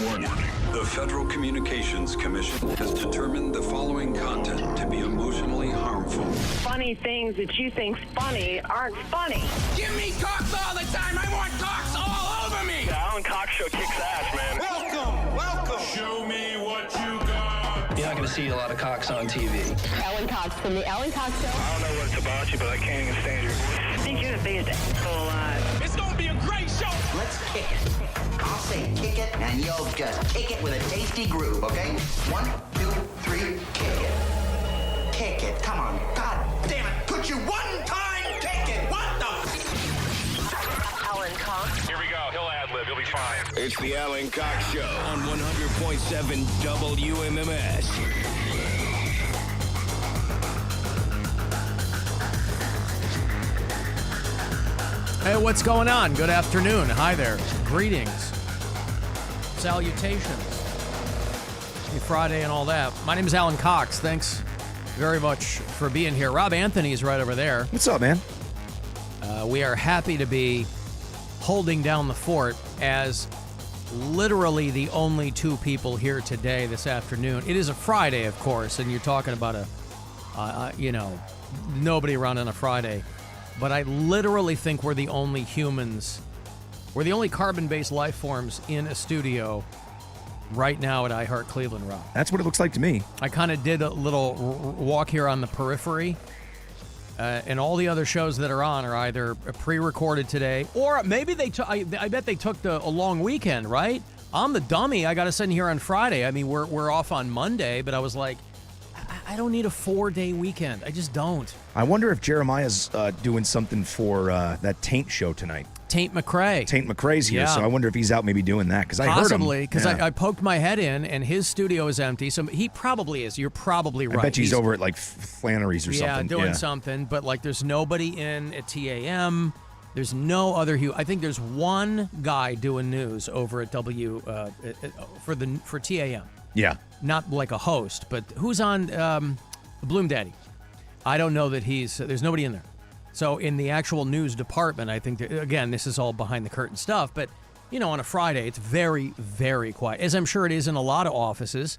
Warning. The Federal Communications Commission has determined the following content to be emotionally harmful. Funny things that you think's funny aren't funny. Give me cocks all the time. I want cocks all over me. The Alan Cox Show kicks ass, man. Welcome. Show me what you got. You're not going to see a lot of cocks on TV. Alan Cox from the Alan Cox Show. I don't know what it's about you, but I can't even stand your voice. I think you're the biggest asshole alive. It's going to be a great show. Let's kick it. I'll say kick it, and you'll just kick it with a tasty groove, okay? 1, 2, 3, kick it. Kick it. Come on. God damn it. Could you one time kick it? What the? Alan Cox. Here we go. He'll ad-lib. He'll be fine. It's the Alan Cox Show on 100.7 WMMS. Hey, what's going on? Good afternoon. Hi there. Greetings. Salutations. Happy Friday and all that. My name is Alan Cox. Thanks very much for being here. Rob Anthony is right over there. What's up, man? We are happy to be holding down the fort as literally the only two people here today this afternoon. It is a Friday, of course, and you're talking about nobody around on a Friday. But I literally think we're the only humans, we're the only carbon-based life forms in a studio right now at iHeart Cleveland, Rob. That's what it looks like to me. I kind of did a little walk here on the periphery, and all the other shows that are on are either pre-recorded today, or maybe I bet they took a long weekend, right? I'm the dummy. I got to sit in here on Friday. I mean, we're off on Monday, but I was like, I don't need a 4-day weekend. I just don't. I wonder if Jeremiah's doing something for that Taint show tonight. Taint McRae. Taint McRae's here, Yeah. so I wonder if he's out maybe doing that, because I heard him. Possibly, because Yeah. I poked my head in, and his studio is empty, so he probably is. You're probably right. I bet he's over at, like, Flannery's or something. Doing something, but, like, there's nobody in at TAM. There's no other I think there's one guy doing news over at for TAM. Yeah. Not like a host, but who's on Bloom Daddy? I don't know that there's nobody in there. So in the actual news department, I think, again, this is all behind the curtain stuff, but, on a Friday, it's very, very quiet, as I'm sure it is in a lot of offices,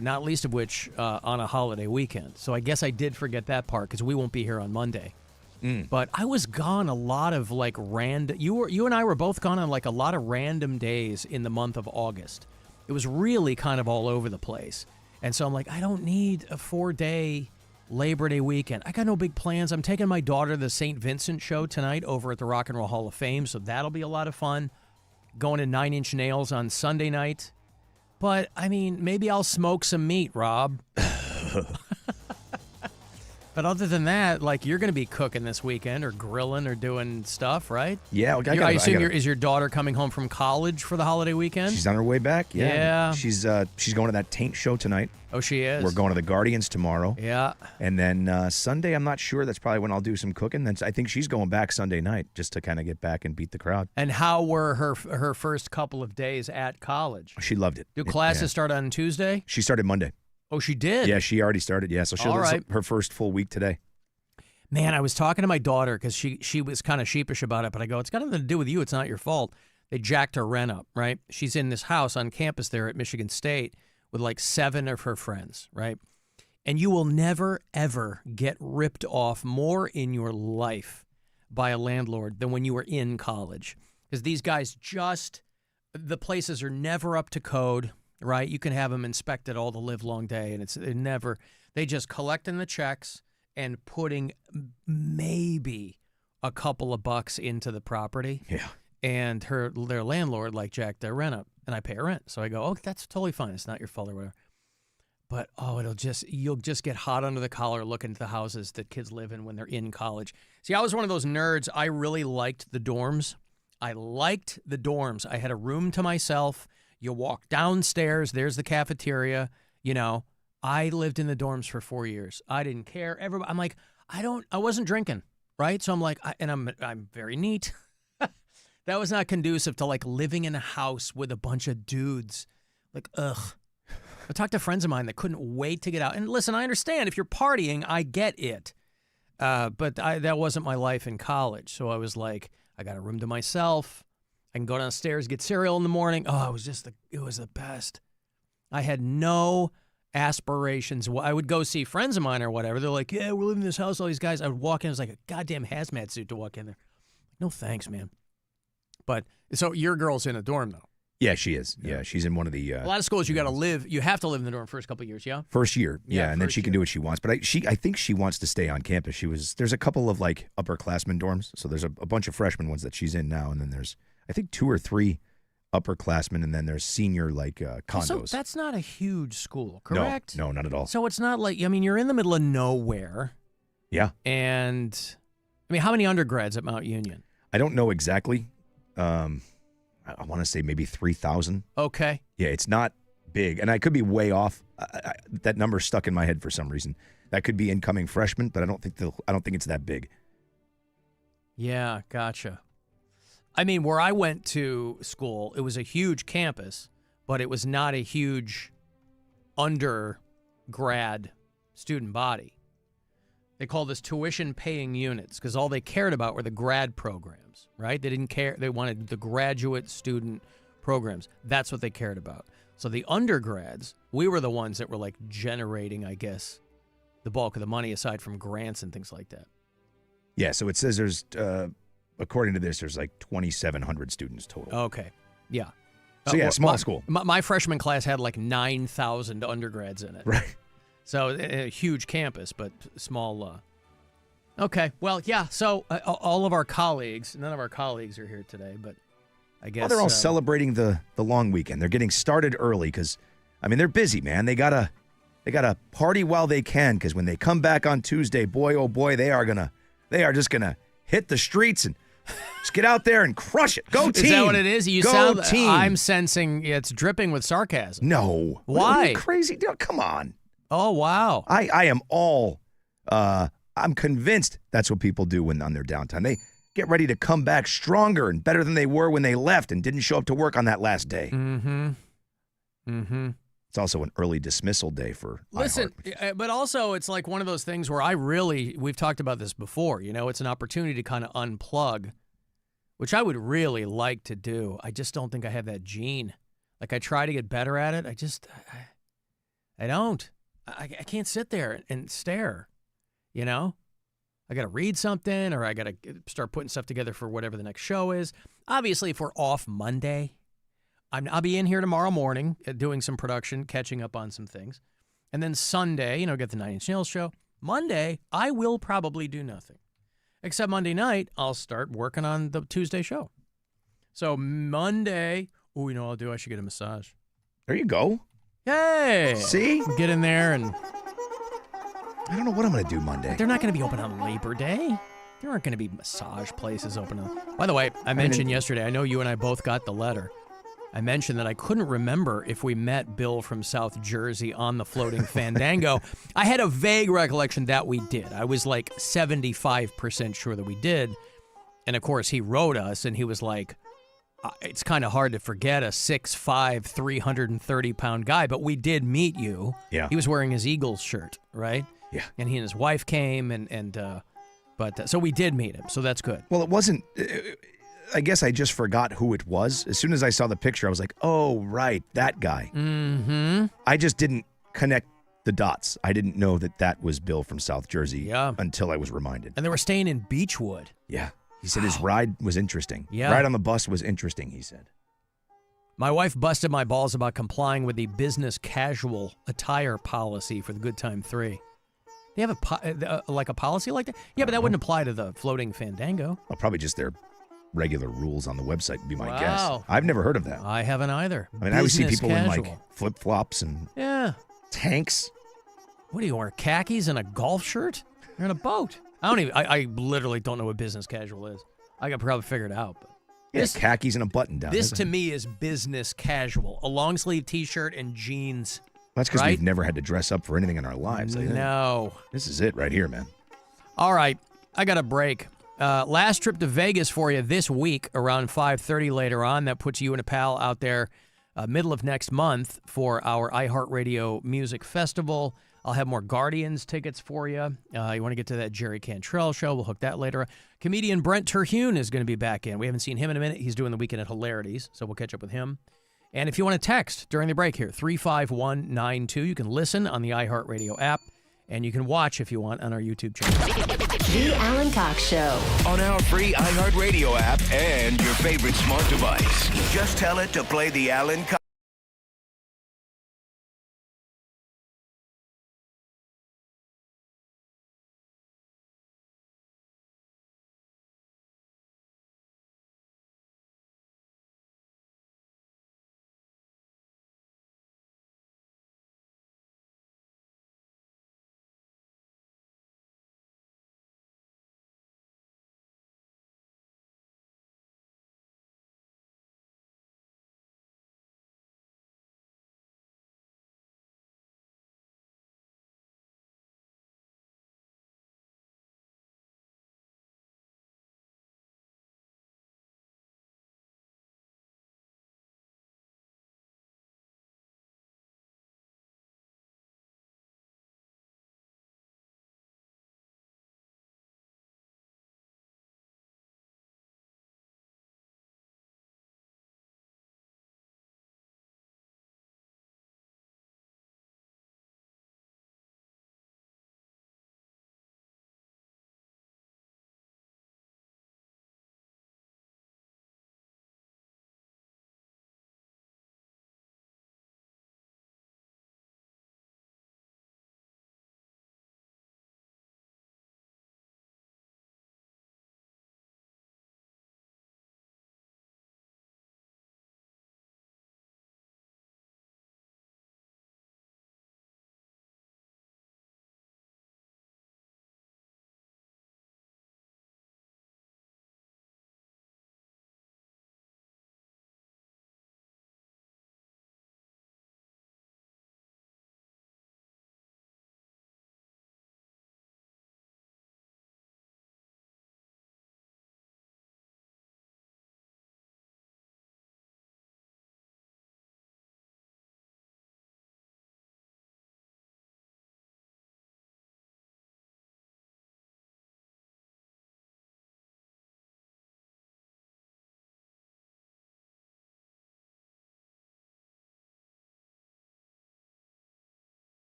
not least of which on a holiday weekend. So I guess I did forget that part because we won't be here on Monday. But I was gone a lot of, like, random, you and I were both gone on, like, a lot of random days in the month of August. It was really kind of all over the place. And so I'm like, I don't need a 4-day Labor Day weekend. I got no big plans. I'm taking my daughter to the St. Vincent show tonight over at the Rock and Roll Hall of Fame, so that'll be a lot of fun. Going to 9 Inch Nails on Sunday night. But, I mean, maybe I'll smoke some meat, Rob. But other than that, like, you're going to be cooking this weekend or grilling or doing stuff, right? Yeah. I assume is your daughter coming home from college for the holiday weekend? She's on her way back. Yeah. She's going to that Taint show tonight. Oh, she is? We're going to the Guardians tomorrow. Yeah. And then Sunday, I'm not sure. That's probably when I'll do some cooking. Then I think she's going back Sunday night just to kind of get back and beat the crowd. And how were her first couple of days at college? She loved it. Do classes start on Tuesday? She started Monday. Oh, she did? Yeah, she already started. Yeah, so she'll her first full week today. Man, I was talking to my daughter because she was kind of sheepish about it, but I go, it's got nothing to do with you. It's not your fault. They jacked her rent up, right? She's in this house on campus there at Michigan State with like 7 of her friends, right? And you will never, ever get ripped off more in your life by a landlord than when you were in college. Because these guys the places are never up to code, right? You can have them inspected all the live long day, and they just collecting the checks and putting maybe a couple of bucks into the property. Yeah. And their landlord jacked their rent up, and I pay her rent. So I go, oh, that's totally fine. It's not your fault or whatever. But you'll just get hot under the collar looking at the houses that kids live in when they're in college. See, I was one of those nerds. I really liked the dorms. I had a room to myself. You walk downstairs. There's the cafeteria. I lived in the dorms for 4 years. I didn't care. I'm like, I wasn't drinking, right? So I'm like, I'm very neat. That was not conducive to living in a house with a bunch of dudes. Ugh. I talked to friends of mine that couldn't wait to get out. And listen, I understand if you're partying, I get it. But that wasn't my life in college. So I was like, I got a room to myself. I can go downstairs, get cereal in the morning. Oh, it was the best. I had no aspirations. I would go see friends of mine or whatever. They're like, yeah, we're living in this house, all these guys. I would walk in, it was like a goddamn hazmat suit to walk in there. No thanks, man. But, so your girl's in a dorm, though? Yeah, she is. Yeah, she's in one of the... a lot of schools, you have to live in the dorm first couple of years, yeah? First year, Yeah, and then she can do what she wants. But I think she wants to stay on campus. There's a couple of, like, upperclassmen dorms. So there's a bunch of freshman ones that she's in now, and then there's, I think, 2 or 3 upperclassmen, and then there's senior, like, condos. So that's not a huge school, correct? No, not at all. So it's not like, I mean, you're in the middle of nowhere. Yeah. And, I mean, how many undergrads at Mount Union? I don't know exactly. I want to say maybe 3,000. Okay. Yeah, it's not big, and I could be way off. That number's stuck in my head for some reason. That could be incoming freshmen, but I don't think it's that big. Yeah, gotcha. I mean, where I went to school, it was a huge campus, but it was not a huge undergrad student body. They called this tuition-paying units because all they cared about were the grad programs, right? They didn't care. They wanted the graduate student programs. That's what they cared about. So the undergrads, we were the ones that were like generating, I guess, the bulk of the money aside from grants and things like that. Yeah, so it says there's, according to this, there's like 2,700 students total. Okay, yeah. So yeah, small school. My freshman class had like 9,000 undergrads in it. Right. So a huge campus, but small. Okay, well, yeah. So all of our colleagues, none of our colleagues are here today, but I guess Well, they're all celebrating the long weekend. They're getting started early because, I mean, they're busy, man. They gotta party while they can because when they come back on Tuesday, boy, oh boy, they are just gonna hit the streets and just get out there and crush it. Go team! Is that what it is? You Go sound. team! I'm sensing it's dripping with sarcasm. No. Why? Are you crazy? Come on. Oh wow. I am all. I'm convinced that's what people do when on their downtime. They get ready to come back stronger and better than they were when they left and didn't show up to work on that last day. Mm-hmm. It's also an early dismissal day for Listen, iHeart. but also it's like one of those things where we've talked about this before, you know, it's an opportunity to kind of unplug, which I would really like to do. I just don't think I have that gene. Like I try to get better at it. I don't. I can't sit there and stare, you know? I got to read something or I got to start putting stuff together for whatever the next show is. Obviously, if we're off Monday, I'll be in here tomorrow morning doing some production, catching up on some things. And then Sunday, you know, get the 9 Inch Nails show. Monday, I will probably do nothing. Except Monday night, I'll start working on the Tuesday show. So Monday, you know what I'll do? I should get a massage. There you go. Hey! See? Get in there and... I don't know what I'm going to do Monday. They're not going to be open on Labor Day. There aren't going to be massage places open on... By the way, I mentioned yesterday, I know you and I both got the letter. I mentioned that I couldn't remember if we met Bill from South Jersey on the Floating Fandango. I had a vague recollection that we did. I was like 75% sure that we did. And of course, he wrote us and he was like, it's kind of hard to forget a 6'5", 330-pound guy, but we did meet you. Yeah. He was wearing his Eagles shirt, right? Yeah. And he and his wife came, so we did meet him, so that's good. Well, it wasn't... I guess I just forgot who it was. As soon as I saw the picture, I was like, oh, right, that guy. Mm-hmm. I just didn't connect the dots. I didn't know that was Bill from South Jersey until I was reminded. And they were staying in Beechwood. Yeah. He said his ride was interesting. Yeah. Ride on the bus was interesting, he said. My wife busted my balls about complying with the business casual attire policy for the Good Time 3. They have a policy like that? Yeah, but that wouldn't apply to the Floating Fandango. Well, probably just their regular rules on the website would be my guess. Wow. I've never heard of that. I haven't either. I mean, I would see Business people in casual. like flip-flops and tanks. What do you wear, khakis and a golf shirt? You're in a boat. I literally don't know what business casual is. I could probably figure it out. But Yeah, khakis and a button down. This to me is business casual. A long sleeve t-shirt and jeans. That's because right? we've never had to dress up for anything in our lives. I think. No. This is it right here, man. All right. I got a break. Last trip to Vegas for you this week around 5:30 later on. That puts you and a pal out there middle of next month for our iHeartRadio Music Festival. I'll have more Guardians tickets for you. You want to get to that Jerry Cantrell show, we'll hook that later. Comedian Brent Terhune is going to be back in. We haven't seen him in a minute. He's doing the Weekend at Hilarities, so we'll catch up with him. And if you want to text during the break here, 35192, you can listen on the iHeartRadio app, and you can watch if you want on our YouTube channel. The Alan Cox Show. On our free iHeartRadio app and your favorite smart device. Just tell it to play the Alan Cox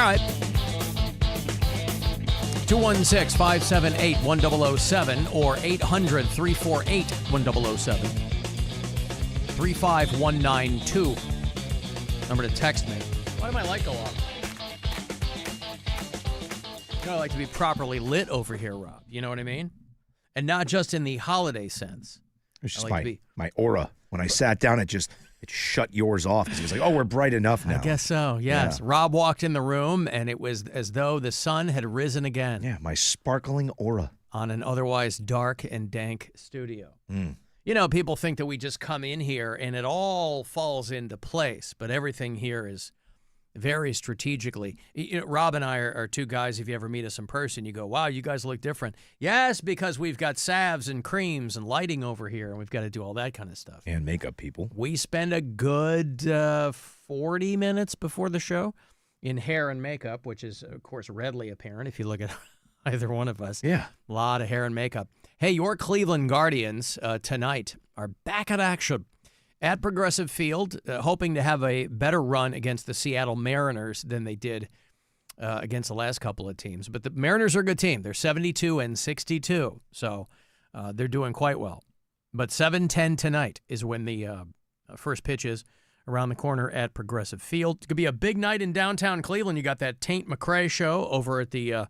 right. 216-578-1007 or 800-348-1007. 35192. Number to text me. Why did my light go off? You know, I like to be properly lit over here, Rob. You know what I mean? And not just in the holiday sense. It's just my aura. When I sat down, it shut yours off because it was like, oh, we're bright enough now. I guess so, yes. Yeah. Rob walked in the room, and it was as though the sun had risen again. Yeah, my sparkling aura. On an otherwise dark and dank studio. Mm. You know, people think that we just come in here and it all falls into place, but everything here is very strategically. You know, Rob and I are two guys, if you ever meet us in person, you go, wow, you guys look different. Yes, because we've got salves and creams and lighting over here, and we've got to do all that kind of stuff. And makeup people. We spend a good 40 minutes before the show in hair and makeup, which is, of course, readily apparent if you look at either one of us. Yeah. A lot of hair and makeup. Hey, your Cleveland Guardians tonight are back at action at Progressive Field, hoping to have a better run against the Seattle Mariners than they did against the last couple of teams. But the Mariners are a good team. They're 72-62, so they're doing quite well. But 7:10 tonight is when the first pitch is around the corner at Progressive Field. It's going to be a big night in downtown Cleveland. You got that Taint McRae show over at the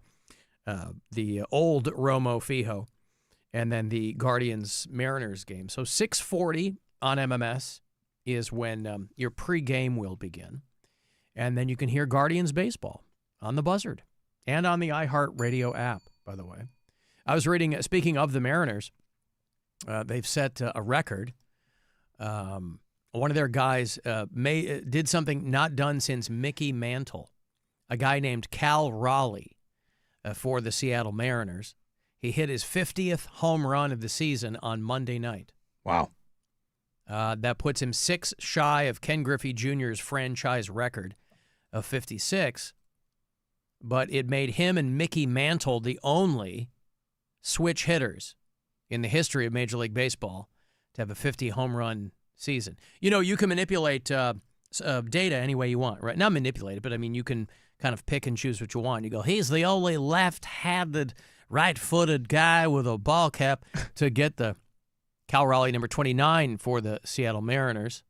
old Romo Fijo, and then the Guardians-Mariners game. So 6:40 on MMS is when your pregame will begin. And then you can hear Guardians baseball on the Buzzard and on the iHeartRadio app, by the way. I was reading, speaking of the Mariners, they've set a record. One of their guys did something not done since Mickey Mantle, a guy named Cal Raleigh for the Seattle Mariners. He hit his 50th home run of the season on Monday night. Wow. That puts him 6 shy of Ken Griffey Jr.'s franchise record of 56, but it made him and Mickey Mantle the only switch hitters in the history of Major League Baseball to have a 50 home run season. You know, you can manipulate data any way you want, right? Not manipulate it, but I mean, you can kind of pick and choose what you want. You go, he's the only left-handed, right-footed guy with a ball cap to get the Cal Raleigh, number 29 for the Seattle Mariners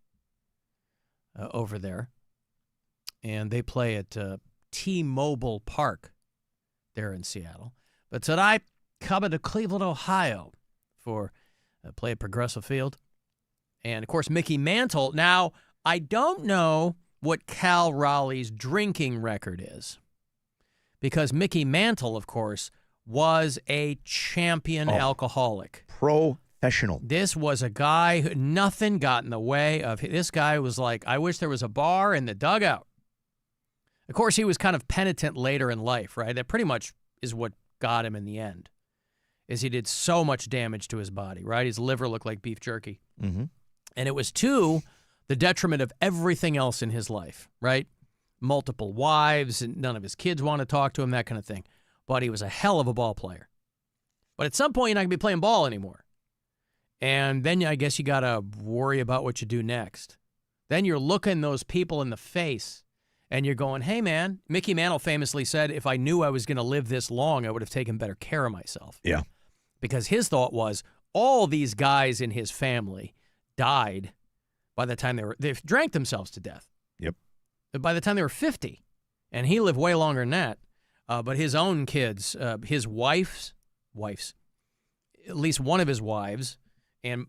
over there. And they play at T-Mobile Park there in Seattle. But tonight, coming to Cleveland, Ohio for play at Progressive Field. And, of course, Mickey Mantle. Now, I don't know what Cal Raleigh's drinking record is because Mickey Mantle, of course, was a champion alcoholic. Professional. This was a guy who nothing got in the way of. This guy was like, I wish there was a bar in the dugout. Of course, he was kind of penitent later in life, right? That pretty much is what got him in the end, is he did so much damage to his body, right? His liver looked like beef jerky. Mm-hmm. And it was to the detriment of everything else in his life, right? Multiple wives, and none of his kids want to talk to him, that kind of thing. But he was a hell of a ball player. But at some point, you're not going to be playing ball anymore. And then I guess you got to worry about what you do next. Then you're looking those people in the face, and you're going, hey, man, Mickey Mantle famously said, if I knew I was going to live this long, I would have taken better care of myself. Yeah. Because his thought was, all these guys in his family died by the time they drank themselves to death. Yep. By the time they were 50. And he lived way longer than that. But his own kids, his wife's, at least one of his wives, and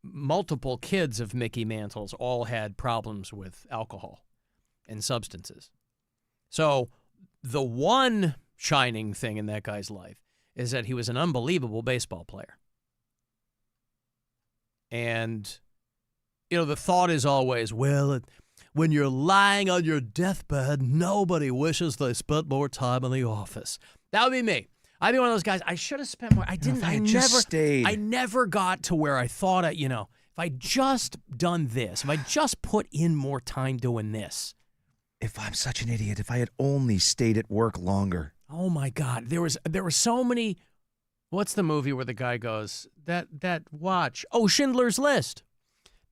multiple kids of Mickey Mantle's all had problems with alcohol and substances. So the one shining thing in that guy's life is that he was an unbelievable baseball player. And, you know, the thought is always, well, when you're lying on your deathbed, nobody wishes they spent more time in the office. That would be me. I'd be one of those guys. I should have spent more. I didn't. I never got to where I thought, if I just done this, if I just put in more time doing this. If I'm such an idiot, if I had only stayed at work longer. Oh my God, there were so many. What's the movie where the guy goes that watch? Oh, Schindler's List.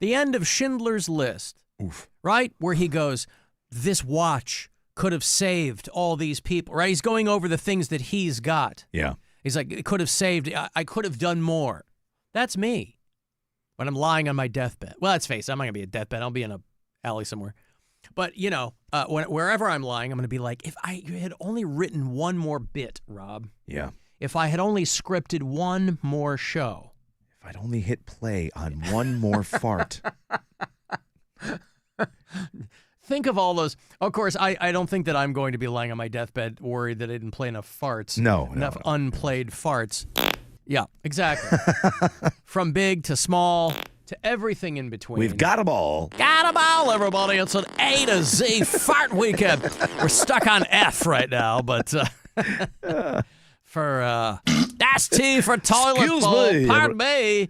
The end of Schindler's List. Oof. Right where he goes, this watch could have saved all these people, right? He's going over the things that he's got. Yeah. He's like, it could have saved, I could have done more. That's me when I'm lying on my deathbed. Well, let's face it, I'm not going to be a deathbed. I'll be in a alley somewhere. But, wherever I'm lying, I'm going to be like, if I had only written one more bit, Rob. Yeah. If I had only scripted one more show. If I'd only hit play on one more fart. Think of all those. Of course, I don't think that I'm going to be lying on my deathbed worried that I didn't play enough farts. Enough unplayed farts. Yeah, exactly. From big to small to everything in between. We've got them all. Got them all, everybody. It's an A to Z fart weekend. We're stuck on F right now, but that's T for toilet Excuse bowl. me. Pardon me.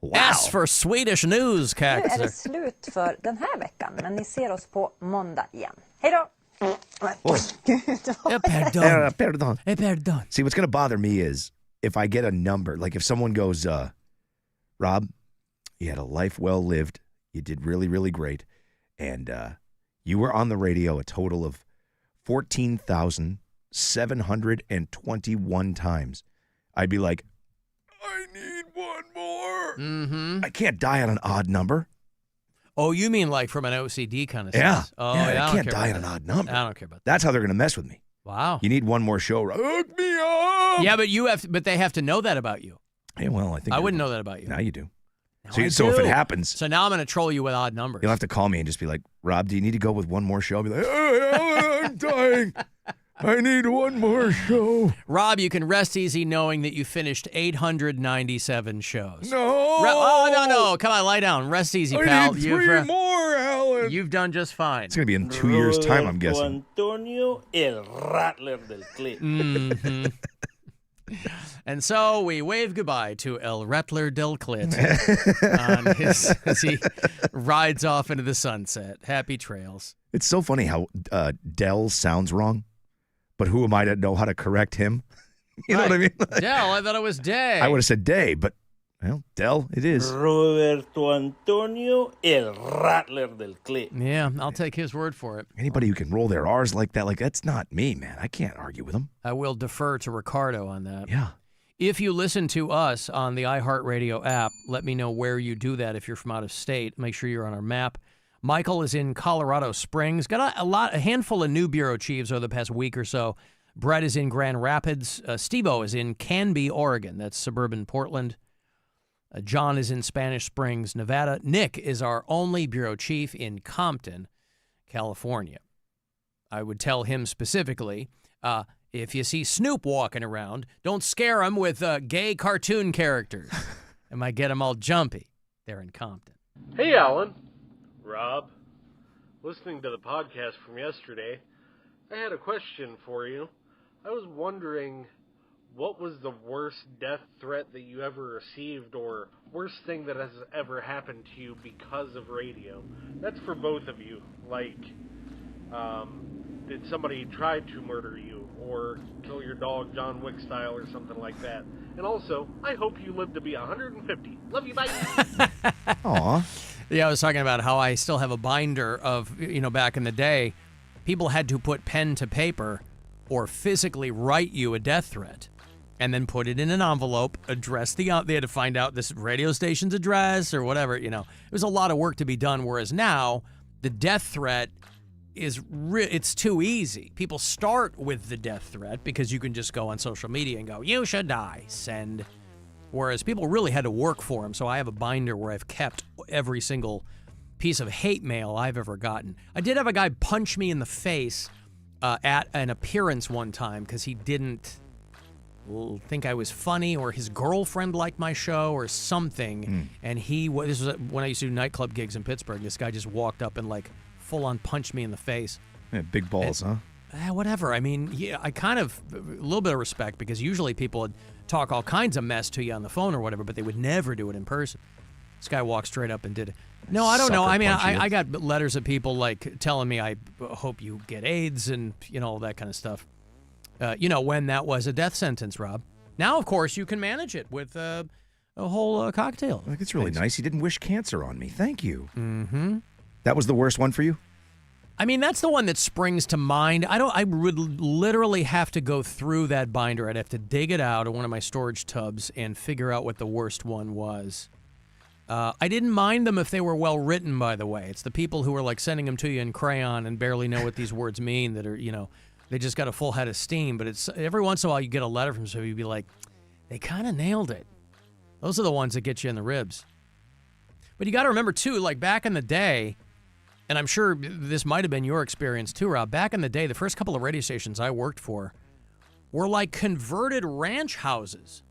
Wow. S for Swedish Nu är det newscaster. slut för den här veckan, men ni ser oss på måndag igen. Hej då! Pardon. See, what's going to bother me is if I get a number, like if someone goes, Rob, you had a life well lived, you did really, really great, and you were on the radio a total of 14,721 times. I'd be like, I need one more. Mm-hmm. I can't die on an odd number. Oh, you mean like from an OCD kind of Yeah. sense? Oh, yeah, I can't care die on about an that. odd number. I don't care about that. That's how they're going to mess with me. Wow. You need one more show. Hook me up. Yeah, but they have to know that about you. Yeah, well, I think I wouldn't know that about you. Now you do. Now So, I so if do. it happens, So now I'm going to troll you with odd numbers. you'll have to call me and just be like, Rob, do you need to go with one more show? I'll be like, oh, I'm dying. I need one more show. Rob, you can rest easy knowing that you finished 897 shows. No. No. Come on, lie down. Rest easy, I pal. need three more, Alan. You've done just fine. It's going to be in 2 years' time, I'm guessing. Antonio, el rattler del clip. Mm-hmm. And so we wave goodbye to El Rattler del Clit as he rides off into the sunset. Happy trails. It's so funny how Dell sounds wrong, but who am I to know how to correct him? You know what I mean? Dell, I thought it was Day. I would have said Day, but, well, Dell, it is. Roberto Antonio, el rattler del clip. Yeah, I'll take his word for it. Anybody who can roll their R's like that, that's not me, man. I can't argue with them. I will defer to Ricardo on that. Yeah. If you listen to us on the iHeartRadio app, let me know where you do that if you're from out of state. Make sure you're on our map. Michael is in Colorado Springs. Got a handful of new bureau chiefs over the past week or so. Brett is in Grand Rapids. Steve-O is in Canby, Oregon. That's suburban Portland. John is in Spanish Springs, Nevada. Nick is our only bureau chief in Compton, California. I would tell him specifically, if you see Snoop walking around, don't scare him with gay cartoon characters. It might get him all jumpy. They're in Compton. Hey, Alan. Rob. Listening to the podcast from yesterday, I had a question for you. I was wondering, what was the worst death threat that you ever received or worst thing that has ever happened to you because of radio? That's for both of you. Like, did somebody try to murder you or kill your dog John Wick style or something like that? And also, I hope you live to be 150. Love you, bye. Aw. Yeah, I was talking about how I still have a binder of, back in the day, people had to put pen to paper or physically write you a death threat and then put it in an envelope, address they had to find out this radio station's address or whatever, It was a lot of work to be done, whereas now the death threat is it's too easy. People start with the death threat because you can just go on social media and go, you should die, send. Whereas people really had to work for them. So I have a binder where I've kept every single piece of hate mail I've ever gotten. I did have a guy punch me in the face at an appearance one time because he didn't think I was funny or his girlfriend liked my show or something. And this was when I used to do nightclub gigs in Pittsburgh. This guy just walked up and full on punched me in the face. Yeah, big balls, huh? Whatever. I mean, yeah, I kind of, a little bit of respect because usually people would talk all kinds of mess to you on the phone or whatever, but they would never do it in person. This guy walked straight up and did it. No, I don't know. I mean, I got letters of people telling me, I hope you get AIDS and, all that kind of stuff. When that was a death sentence, Rob. Now, of course, you can manage it with a whole cocktail. It's really nice. He didn't wish cancer on me. Thank you. Mm-hmm. That was the worst one for you? I mean, that's the one that springs to mind. I would literally have to go through that binder. I'd have to dig it out of one of my storage tubs and figure out what the worst one was. I didn't mind them if they were well written, by the way. It's the people who are like sending them to you in crayon and barely know what these words mean that are, they just got a full head of steam. But it's every once in a while you get a letter from somebody, you'd be like, they kind of nailed it. Those are the ones that get you in the ribs. But you got to remember, too, like back in the day, and I'm sure this might have been your experience too, Rob. Back in the day, the first couple of radio stations I worked for were like converted ranch houses.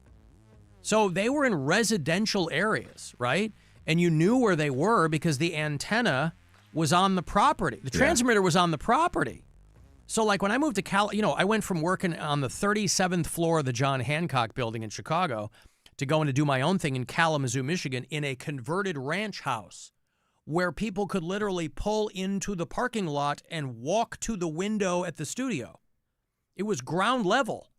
So they were in residential areas, right? And you knew where they were because the antenna was on the property. The transmitter was on the property. So like when I moved to I went from working on the 37th floor of the John Hancock building in Chicago to going to do my own thing in Kalamazoo, Michigan, in a converted ranch house where people could literally pull into the parking lot and walk to the window at the studio. It was ground level.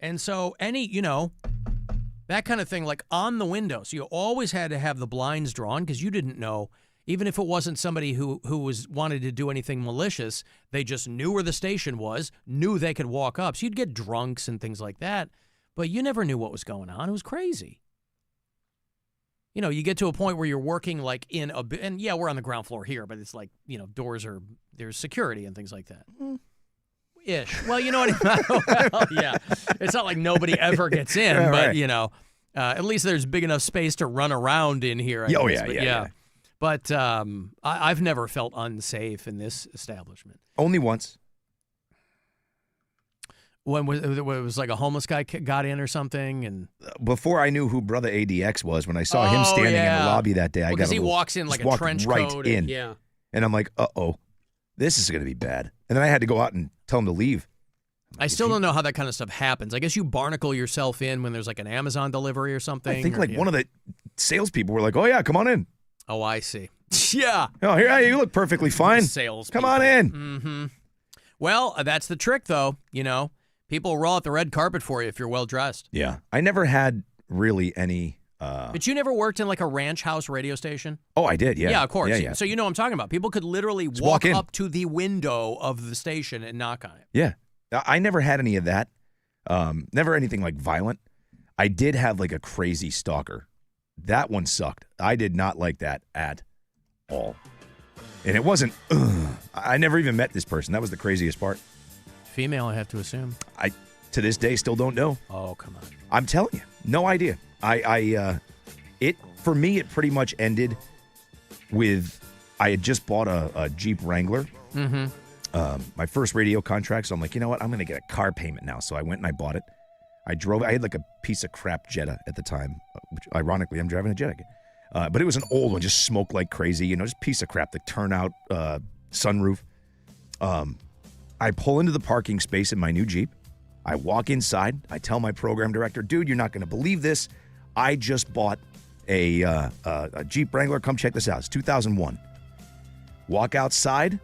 And so that kind of thing, like on the window. So you always had to have the blinds drawn because you didn't know, even if it wasn't somebody who wanted to do anything malicious, they just knew where the station was, knew they could walk up. So you'd get drunks and things like that, but you never knew what was going on. It was crazy. You get to a point where you're working like in and yeah, we're on the ground floor here, but it's like, there's security and things like that. Ish. Well, you know what I mean? Well, yeah. It's not like nobody ever gets in, but, right. At least there's big enough space to run around in here. Yeah. But I've never felt unsafe in this establishment. Only once. When it was like a homeless guy got in or something, and before I knew who Brother ADX was, when I saw him standing in the lobby that day, I got he walks in like a trench right coat, in, and I'm like, this is going to be bad. And then I had to go out and tell him to leave. I still don't know how that kind of stuff happens. I guess you barnacle yourself in when there's like an Amazon delivery or something. I think one of the salespeople were like, "Oh yeah, come on in." Oh, I see. Yeah. Oh, here you look perfectly fine. Sales. Come on in. Mm-hmm. Well, that's the trick, though. People roll out the red carpet for you if you're well dressed. Yeah. I never had really any. But you never worked in like a ranch house radio station? Oh, I did, yeah. Yeah, of course. Yeah. So you know what I'm talking about. People could literally walk up to the window of the station and knock on it. Yeah. I never had any of that. Never anything like violent. I did have like a crazy stalker. That one sucked. I did not like that at all. And it wasn't, I never even met this person. That was the craziest part. Female, I have to assume. I, to this day, still don't know. Oh, come on. I'm telling you, no idea. For me, it pretty much ended with, I had just bought a Jeep Wrangler. Mm-hmm. My first radio contract, so I'm like, you know what? I'm going to get a car payment now. So I went and I bought it. I drove it. I had like a piece of crap Jetta at the time, which ironically, I'm driving a Jetta again. But it was an old one, just smoked like crazy, just piece of crap, the turnout sunroof. I pull into the parking space in my new Jeep. I walk inside. I tell my program director, dude, you're not going to believe this. I just bought a Jeep Wrangler. Come check this out. It's 2001. Walk outside.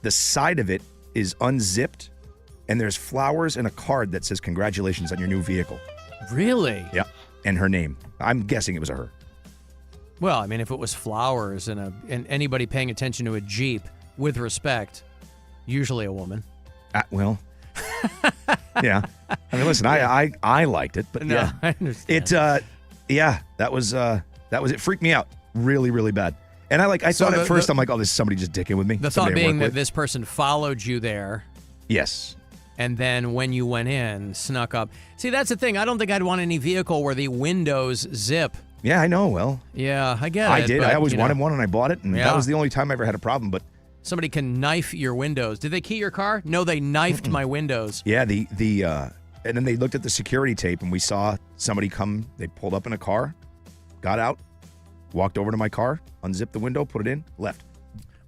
The side of it is unzipped, and there's flowers and a card that says congratulations on your new vehicle. Really? Yeah. And her name. I'm guessing it was her. Well, I mean, if it was flowers and anybody paying attention to a Jeep with respect, usually a woman. Well, yeah. I mean, listen, I liked it, but no, yeah, I understand. That was it. Freaked me out really, really bad. And I thought at first, I'm like, oh, this is somebody just dicking with me. The thought being that this person followed you there. Yes. And then when you went in, snuck up. See, that's the thing. I don't think I'd want any vehicle where the windows zip. Yeah, I know. Well, yeah, I get it. I did. I always wanted one, and I bought it, and that was the only time I ever had a problem. But somebody can knife your windows. Did they key your car? No, they knifed my windows. Yeah, and then they looked at the security tape, and we saw somebody come. They pulled up in a car, got out, walked over to my car, unzipped the window, put it in, left.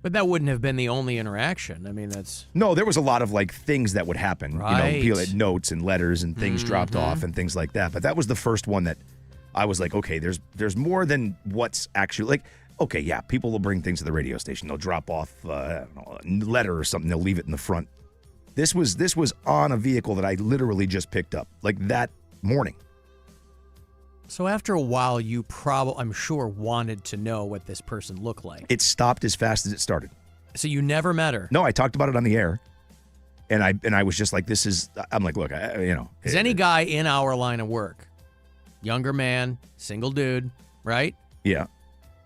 But that wouldn't have been the only interaction. I mean, that's... No, there was a lot of, things that would happen. Right. People had notes and letters and things dropped off and things like that. But that was the first one that I was like, okay, there's more than what's actually... okay, yeah, people will bring things to the radio station. They'll drop off a letter or something. They'll leave it in the front. This was on a vehicle that I literally just picked up, that morning. So after a while, you I'm sure, wanted to know what this person looked like. It stopped as fast as it started. So you never met her? No, I talked about it on the air. And I was just like, I'm like, look, Is any guy in our line of work, younger man, single dude, right? Yeah.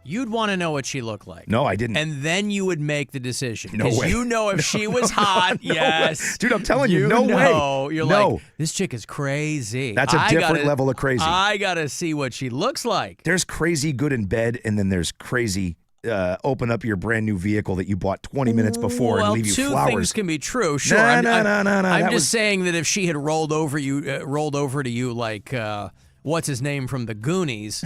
You'd want to know what she looked like. No, I didn't. And then you would make the decision. No way. You know if she was hot, yes. Way. Dude, I'm telling you, no way. You're like, this chick is crazy. That's a different level of crazy. I got to see what she looks like. There's crazy good in bed, and then there's crazy open up your brand new vehicle that you bought 20 minutes before and leave you flowers. Well, two things can be true. Sure. No. I'm just saying that if she had rolled over to you like what's his name from the Goonies,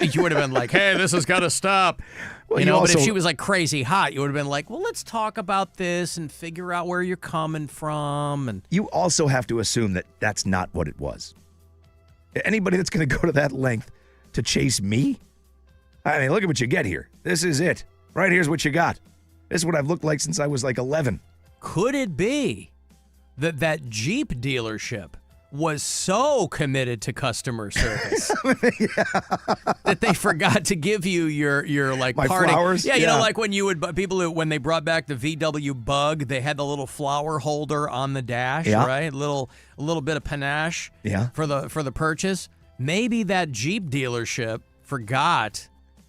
you would have been like, "Hey, this has got to stop." Well, but if she was like crazy hot, you would have been like, "Well, let's talk about this and figure out where you're coming from." And you also have to assume that that's not what it was. Anybody that's going to go to that length to chase me? I mean, look at what you get here. This is it. Right here's what you got. This is what I've looked like since I was like 11. Could it be that Jeep dealership was so committed to customer service that they forgot to give you your like my parting flowers? Yeah, you know, like when when they brought back the VW Bug, they had the little flower holder on the dash, right? A little bit of panache for the purchase. Maybe that Jeep dealership forgot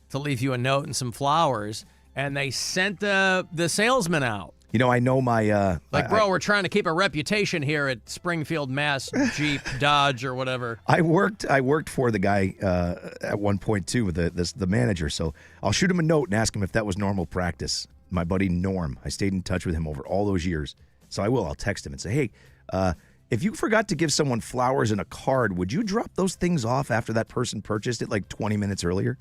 to leave you a note and some flowers, and they sent the salesman out. You know, I know my... we're trying to keep a reputation here at Springfield, Mass, Jeep, Dodge, or whatever. I worked for the guy at one point, too, with the manager, so I'll shoot him a note and ask him if that was normal practice. My buddy Norm, I stayed in touch with him over all those years, so I will. I'll text him and say, hey, if you forgot to give someone flowers and a card, would you drop those things off after that person purchased it like 20 minutes earlier?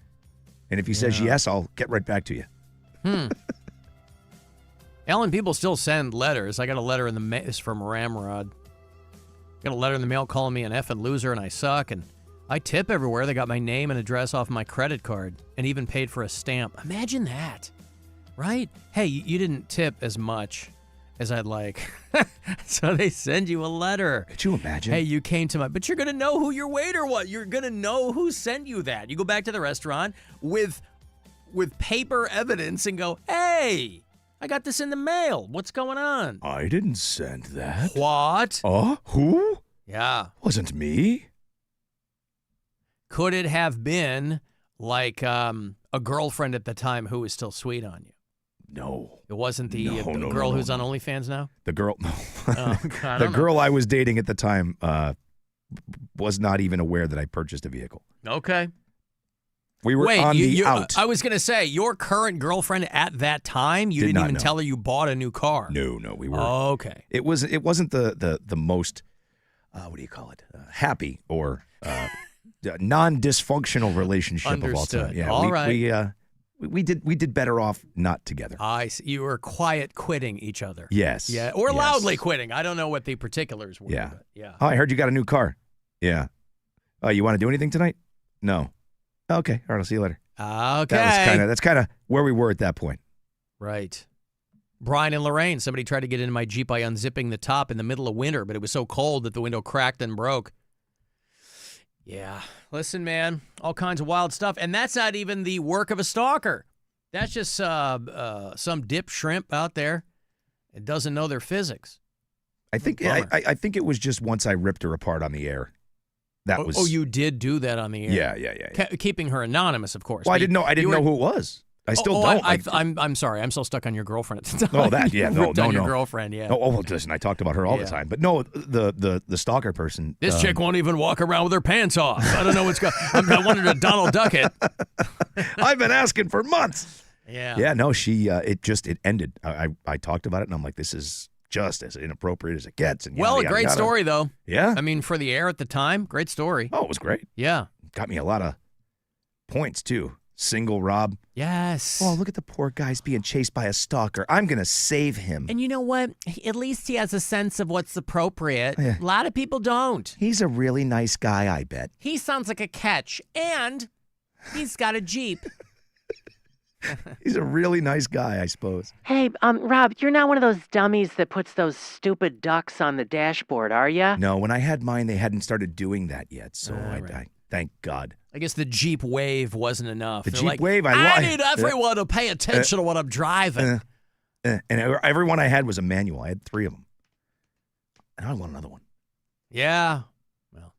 And if he says yes, I'll get right back to you. Alan, people still send letters. I got a letter in the mail. It's from Ramrod. Got a letter in the mail calling me an effing loser and I suck. And I tip everywhere. They got my name and address off my credit card and even paid for a stamp. Imagine that, right? Hey, you didn't tip as much as I'd like. So they send you a letter. Could you imagine? Hey, you came to but you're going to know who your waiter was. You're going to know who sent you that. You go back to the restaurant with paper evidence and go, hey, I got this in the mail. What's going on? I didn't send that. What? Who? Yeah. Wasn't me. Could it have been like a girlfriend at the time who was still sweet on you? No. It wasn't the girl who's on OnlyFans now? The girl, no. Oh, God, the girl I was dating at the time was not even aware that I purchased a vehicle. Okay. We were on the out. I was going to say, your current girlfriend at that time, you didn't even tell her you bought a new car. No, we were. Okay. It wasn't the most, what do you call it, happy or non-dysfunctional relationship Understood. of all time. Yeah, all right. We did better off not together. I see. You were quiet quitting each other. Yes. Yeah, or loudly quitting. I don't know what the particulars were. Yeah. But yeah. Oh, I heard you got a new car. Yeah. Oh, you want to do anything tonight? No. Okay. All right. I'll see you later. Okay. That's kind of where we were at that point. Right. Brian and Lorraine, somebody tried to get into my Jeep by unzipping the top in the middle of winter, but it was so cold that the window cracked and broke. Yeah. Listen, man, all kinds of wild stuff. And that's not even the work of a stalker. That's just some dip shrimp out there that doesn't know their physics. I think I think it was just once I ripped her apart on the air. That was. Oh, you did do that on the air. Yeah. Keeping her anonymous, of course. Well, I didn't know who it was. I still don't. I'm sorry. I'm still stuck on your girlfriend at the time. Oh, that, yeah. No. Your girlfriend, yeah. Oh, listen, I talked about her all the time. But no, the stalker person. This chick won't even walk around with her pants off. I don't know what's going on. I wanted to Donald Duck it. I've been asking for months. Yeah. Yeah, no, it ended. I talked about it, and I'm like, this is just as inappropriate as it gets. And a great story, though. Yeah. I mean, for the air at the time, great story. Oh, it was great. Yeah. Got me a lot of points, too. Single Rob. Yes. Oh, look at the poor guy's being chased by a stalker. I'm going to save him. And you know what? At least he has a sense of what's appropriate. Yeah. A lot of people don't. He's a really nice guy, I bet. He sounds like a catch, and he's got a Jeep. He's a really nice guy, I suppose. Hey, Rob, you're not one of those dummies that puts those stupid ducks on the dashboard, are you? No, when I had mine, they hadn't started doing that yet, so I thank God. I guess the Jeep Wave wasn't enough. The They're Jeep like, Wave, I need everyone to pay attention to what I'm driving. And every one I had was a manual. I had 3 of them. And I want another one. Yeah. Well.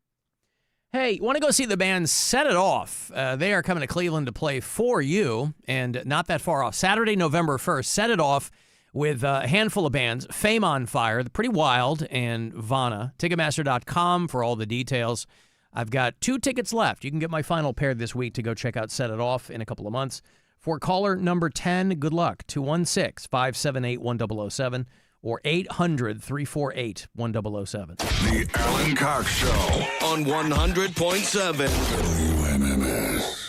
Hey, you want to go see the band Set It Off? They are coming to Cleveland to play for you, and not that far off. Saturday, November 1st. Set It Off with a handful of bands. Fame on Fire, The Pretty Wild, and Vana. Ticketmaster.com for all the details. I've got 2 tickets left. You can get my final pair this week to go check out Set It Off in a couple of months. For caller number 10, good luck. 216-578-1007 or 800-348-1007. The Alan Cox Show on 100.7 WMMS.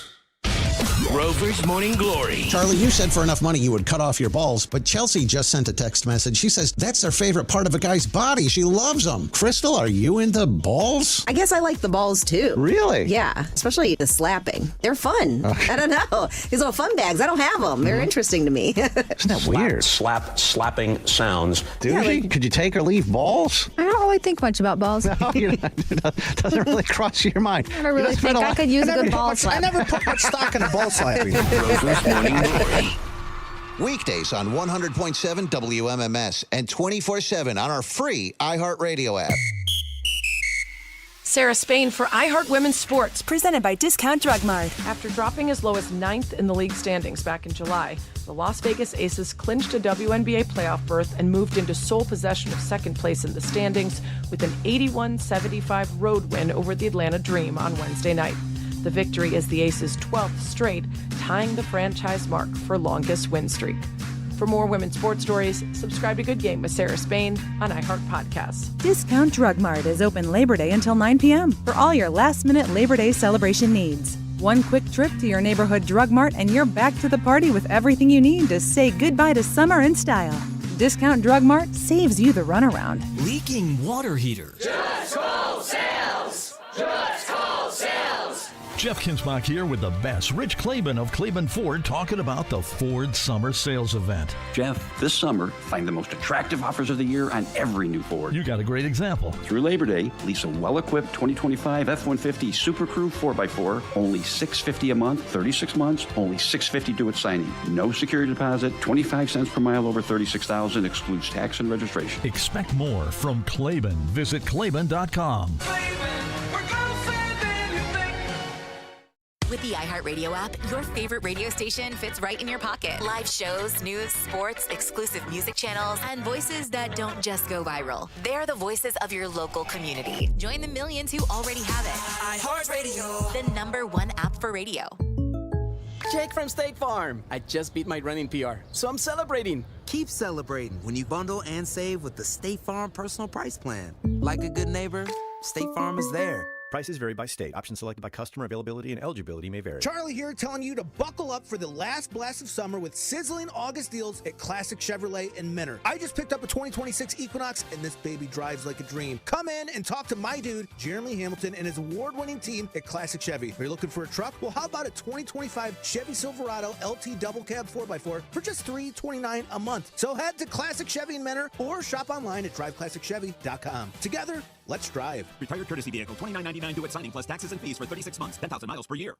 Rover's Morning Glory. Charlie, you said for enough money you would cut off your balls, but Chelsea just sent a text message. She says that's their favorite part of a guy's body. She loves them. Crystal, are you into balls? I guess I like the balls too. Really? Yeah, especially the slapping. They're fun. I don't know. These little fun bags, I don't have them. They're interesting to me. Isn't that weird? Slapping sounds. Could you take or leave balls? I don't really think much about balls. No, it doesn't really cross your mind. I don't really think I could use a good ball slap. I never put much stock in a ball slapping. Rover's Morning Glory. Weekdays on 100.7 WMMS and 24/7 on our free iHeartRadio app. Sarah Spain for iHeart Women's Sports, presented by Discount Drug Mart. After dropping as low as 9th in the league standings back in July, the Las Vegas Aces clinched a WNBA playoff berth and moved into sole possession of second place in the standings with an 81-75 road win over the Atlanta Dream on Wednesday night. The victory is the Aces' 12th straight, tying the franchise mark for longest win streak. For more women's sports stories, subscribe to Good Game with Sarah Spain on iHeart Podcasts. Discount Drug Mart is open Labor Day until 9 p.m. for all your last-minute Labor Day celebration needs. One quick trip to your neighborhood Drug Mart and you're back to the party with everything you need to say goodbye to summer in style. Discount Drug Mart saves you the runaround. Leaking water heater. Just call sales! Just call sales! Jeff Kinsbach here with the best. Rich Claiborne of Claiborne Ford talking about the Ford Summer Sales Event. Jeff, this summer, find the most attractive offers of the year on every new Ford. You got a great example. Through Labor Day, lease a well-equipped 2025 F-150 Super Crew 4x4, only $650 a month, 36 months, only $650 due at signing. No security deposit, 25 cents per mile over 36,000, excludes tax and registration. Expect more from Claiborne. Visit Claiborne.com. With the iHeartRadio app, your favorite radio station fits right in your pocket. Live shows, news, sports, exclusive music channels, and voices that don't just go viral. They're the voices of your local community. Join the millions who already have it. iHeartRadio, the #1 app for radio. Jake from State Farm. I just beat my running PR, so I'm celebrating. Keep celebrating when you bundle and save with the State Farm Personal Price Plan. Like a good neighbor, State Farm is there. Prices vary by state. Options selected by customer. Availability and eligibility may vary. Charlie here telling you to buckle up for the last blast of summer with sizzling August deals at Classic Chevrolet in Mentor. I just picked up a 2026 Equinox and this baby drives like a dream. Come in and talk to my dude, Jeremy Hamilton, and his award-winning team at Classic Chevy. Are you looking for a truck? Well, how about a 2025 Chevy Silverado LT Double Cab 4x4 for just $329 a month? So head to Classic Chevy in Mentor or shop online at driveclassicchevy.com. Together, let's drive. Retired courtesy vehicle, $29.99 due at signing plus taxes and fees for 36 months, 10,000 miles per year.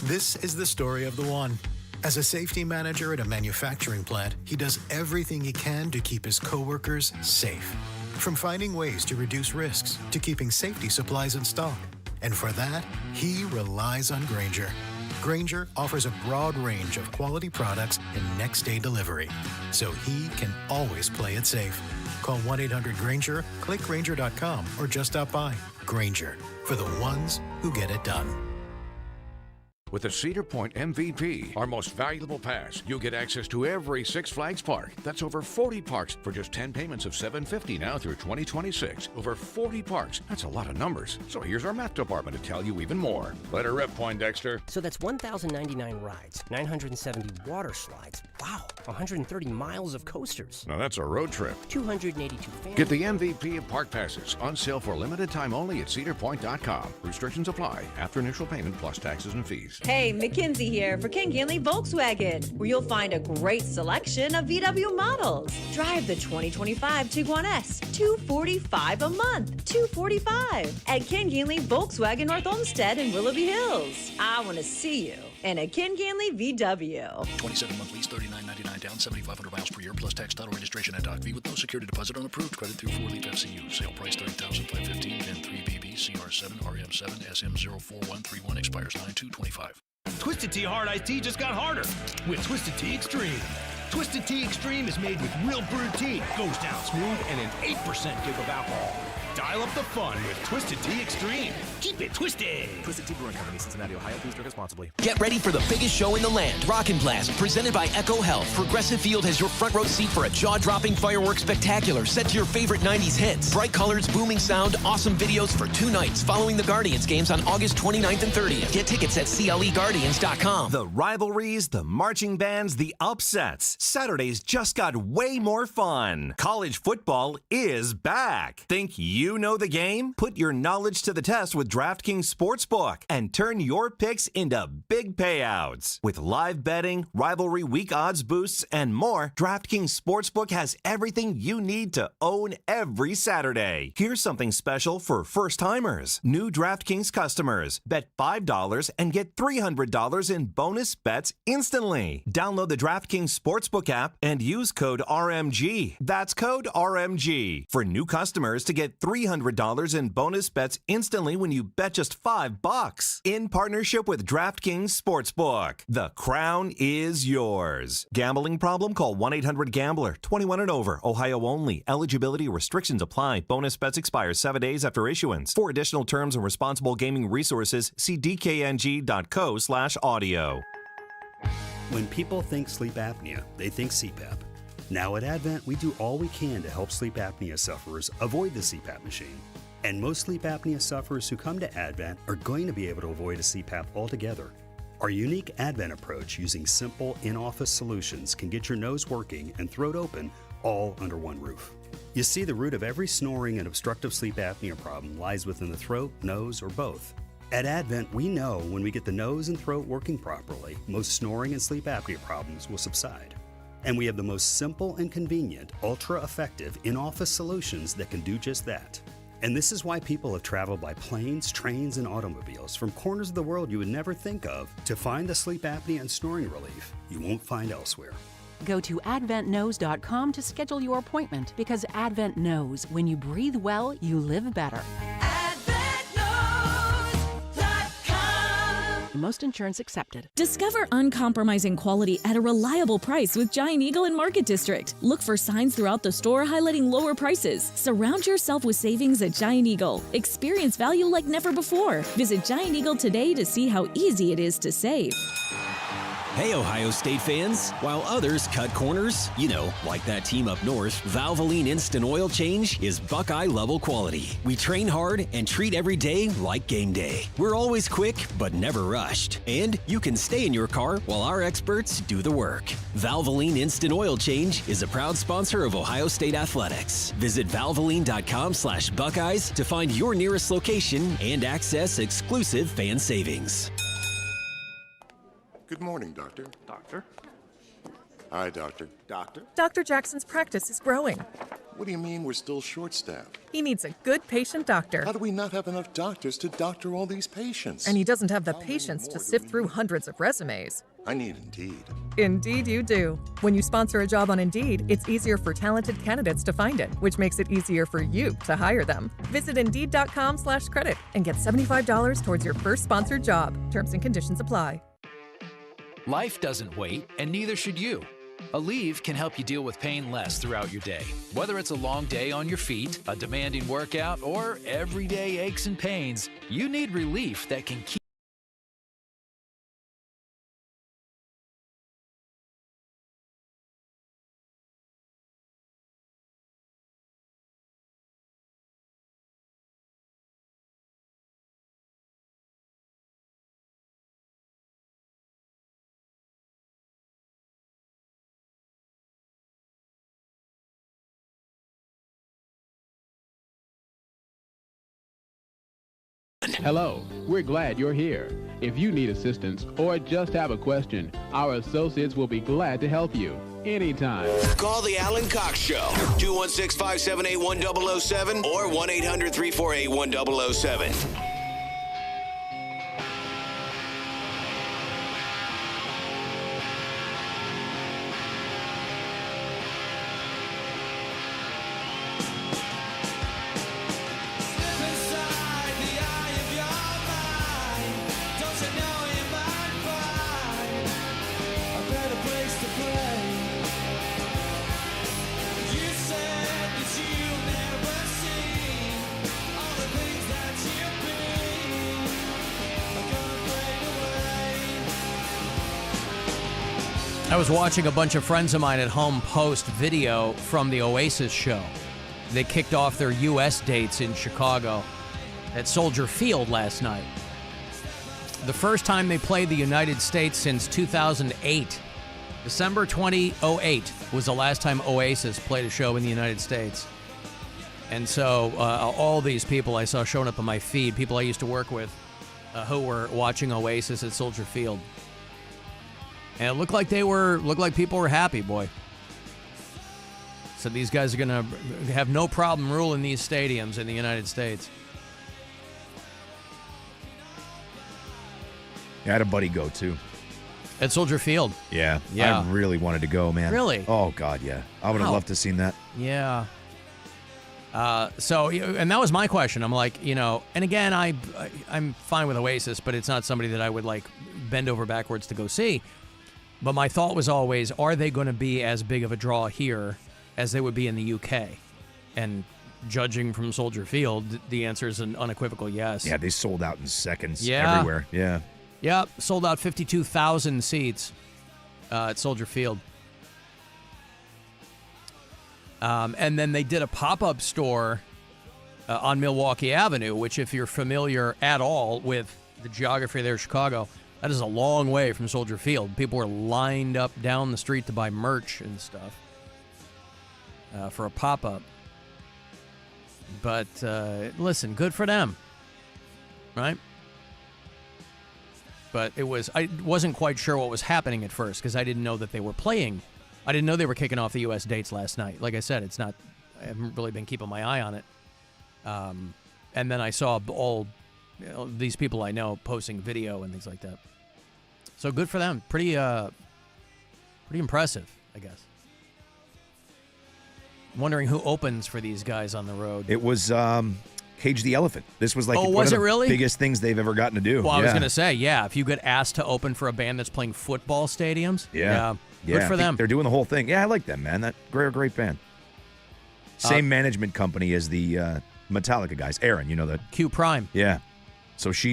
This is the story of the one. As a safety manager at a manufacturing plant, he does everything he can to keep his coworkers safe. From finding ways to reduce risks to keeping safety supplies in stock. And for that, he relies on Grainger. Grainger offers a broad range of quality products and next-day delivery, so he can always play it safe. Call 1-800-GRAINGER, click Grainger.com, or just stop by. Grainger, for the ones who get it done. With the Cedar Point MVP, our most valuable pass, you'll get access to every Six Flags park. That's over 40 parks for just 10 payments of $750 now through 2026. Over 40 parks. That's a lot of numbers. So here's our math department to tell you even more. Let her rip, Poindexter. So that's 1,099 rides, 970 water slides. Wow, 130 miles of coasters. Now that's a road trip. 282 families. Get the MVP of park passes on sale for a limited time only at cedarpoint.com. Restrictions apply after initial payment plus taxes and fees. Hey, Mackenzie here for Ken Ginley Volkswagen, where you'll find a great selection of VW models. Drive the 2025 Tiguan S, $245 a month, $245 at Ken Ginley Volkswagen North Olmsted in Willoughby Hills. I want to see you and a Ken Ganley VW. 27-month lease, $39.99 down, 7,500 miles per year, plus tax, title, registration, and doc fee with no security deposit on approved credit through 4-leaf FCU. Sale price $30,515, Gen 3BB, CR7, RM7, SM04131, expires 9/2/25. Twisted Tea Hard Iced Tea just got harder with Twisted Tea Extreme. Twisted Tea Extreme is made with real brewed tea, goes down smooth, and an 8% kick of alcohol. Dial up the fun with Twisted Tea Extreme. Keep it twisted. Twisted Tea Brewing Company, Cincinnati, Ohio. Please drink responsibly. Get ready for the biggest show in the land. Rockin' Blast, presented by Echo Health. Progressive Field has your front row seat for a jaw-dropping fireworks spectacular set to your favorite 90s hits. Bright colors, booming sound, awesome videos for 2 nights following the Guardians games on August 29th and 30th. Get tickets at CLEGuardians.com. The rivalries, the marching bands, the upsets. Saturdays just got way more fun. College football is back. Think you know the game? Put your knowledge to the test with DraftKings Sportsbook and turn your picks into big payouts. With live betting, rivalry week odds boosts, and more, DraftKings Sportsbook has everything you need to own every Saturday. Here's something special for first-timers. New DraftKings customers. Bet $5 and get $300 in bonus bets instantly. Download the DraftKings Sportsbook app and use code RMG. That's code RMG for new customers to get $300 in bonus bets instantly when you bet just $5. In partnership with DraftKings Sportsbook. The crown is yours. Gambling problem? Call 1-800-GAMBLER. 21 and over. Ohio only. Eligibility restrictions apply. Bonus bets expire 7 days after issuance. For additional terms and responsible gaming resources, see dkng.co/audio. When people think sleep apnea, they think CPAP. Now at Advent, we do all we can to help sleep apnea sufferers avoid the CPAP machine. And most sleep apnea sufferers who come to Advent are going to be able to avoid a CPAP altogether. Our unique Advent approach using simple in-office solutions can get your nose working and throat open all under one roof. You see, the root of every snoring and obstructive sleep apnea problem lies within the throat, nose, or both. At Advent, we know when we get the nose and throat working properly, most snoring and sleep apnea problems will subside. And we have the most simple and convenient, ultra-effective in-office solutions that can do just that. And this is why people have traveled by planes, trains, and automobiles from corners of the world you would never think of to find the sleep apnea and snoring relief you won't find elsewhere. Go to adventknows.com to schedule your appointment because Advent knows when you breathe well, you live better. Most insurance accepted. Discover uncompromising quality at a reliable price with Giant Eagle in Market District. Look for signs throughout the store highlighting lower prices. Surround yourself with savings at Giant Eagle. Experience value like never before. Visit Giant Eagle today to see how easy it is to save. Hey, Ohio State fans. While others cut corners, like that team up north, Valvoline Instant Oil Change is Buckeye-level quality. We train hard and treat every day like game day. We're always quick, but never rushed. And you can stay in your car while our experts do the work. Valvoline Instant Oil Change is a proud sponsor of Ohio State Athletics. Visit valvoline.com/Buckeyes to find your nearest location and access exclusive fan savings. Good morning, Doctor. Doctor? Hi, Doctor. Doctor? Dr. Jackson's practice is growing. What do you mean we're still short-staffed? He needs a good patient doctor. How do we not have enough doctors to doctor all these patients? And he doesn't have the patience to sift through hundreds of resumes. I need Indeed. Indeed you do. When you sponsor a job on Indeed, it's easier for talented candidates to find it, which makes it easier for you to hire them. Visit Indeed.com/credit and get $75 towards your first sponsored job. Terms and conditions apply. Life doesn't wait, and neither should you. Aleve can help you deal with pain less throughout your day. Whether it's a long day on your feet, a demanding workout, or everyday aches and pains, you need relief that can keep Hello, we're glad you're here. If you need assistance or just have a question, our associates will be glad to help you anytime. Call the Alan Cox Show, 216-578-1007 or 1-800-348-1007. I was watching a bunch of friends of mine at home post video from the Oasis show. They kicked off their U.S. dates in Chicago at Soldier Field last night. The first time they played the United States since 2008. December 2008 was the last time Oasis played a show in the United States. And so all these people I saw showing up on my feed, people I used to work with, who were watching Oasis at Soldier Field. And it looked like people were happy, boy. So these guys are going to have no problem ruling these stadiums in the United States. I had a buddy go, too. At Soldier Field? Yeah. Yeah. I really wanted to go, man. Really? Oh, God, yeah. I would have loved to have seen that. Yeah. And that was my question. I'm like, and again, I'm fine with Oasis, but it's not somebody that I would, like, bend over backwards to go see. But my thought was always, are they going to be as big of a draw here as they would be in the UK? And judging from Soldier Field, the answer is an unequivocal yes. Yeah, they sold out in seconds everywhere. Yeah. Yep, sold out 52,000 seats at Soldier Field. And then they did a pop-up store on Milwaukee Avenue, which if you're familiar at all with the geography there in Chicago, that is a long way from Soldier Field. People were lined up down the street to buy merch and stuff for a pop-up. But listen, good for them, right? But I wasn't quite sure what was happening at first because I didn't know that they were playing. I didn't know they were kicking off the U.S. dates last night. Like I said, I haven't really been keeping my eye on it. And then I saw all these people I know posting video and things like that. So good for them. Pretty impressive, I guess. Wondering who opens for these guys on the road. It was Cage the Elephant. This was like one of the really? biggest things they've ever gotten to do. Well, I was going to say, if you get asked to open for a band that's playing football stadiums, good for them. They're doing the whole thing. Yeah, I like them, man. That great band. Same management company as the Metallica guys. Aaron, you know that. Q Prime. Yeah. So she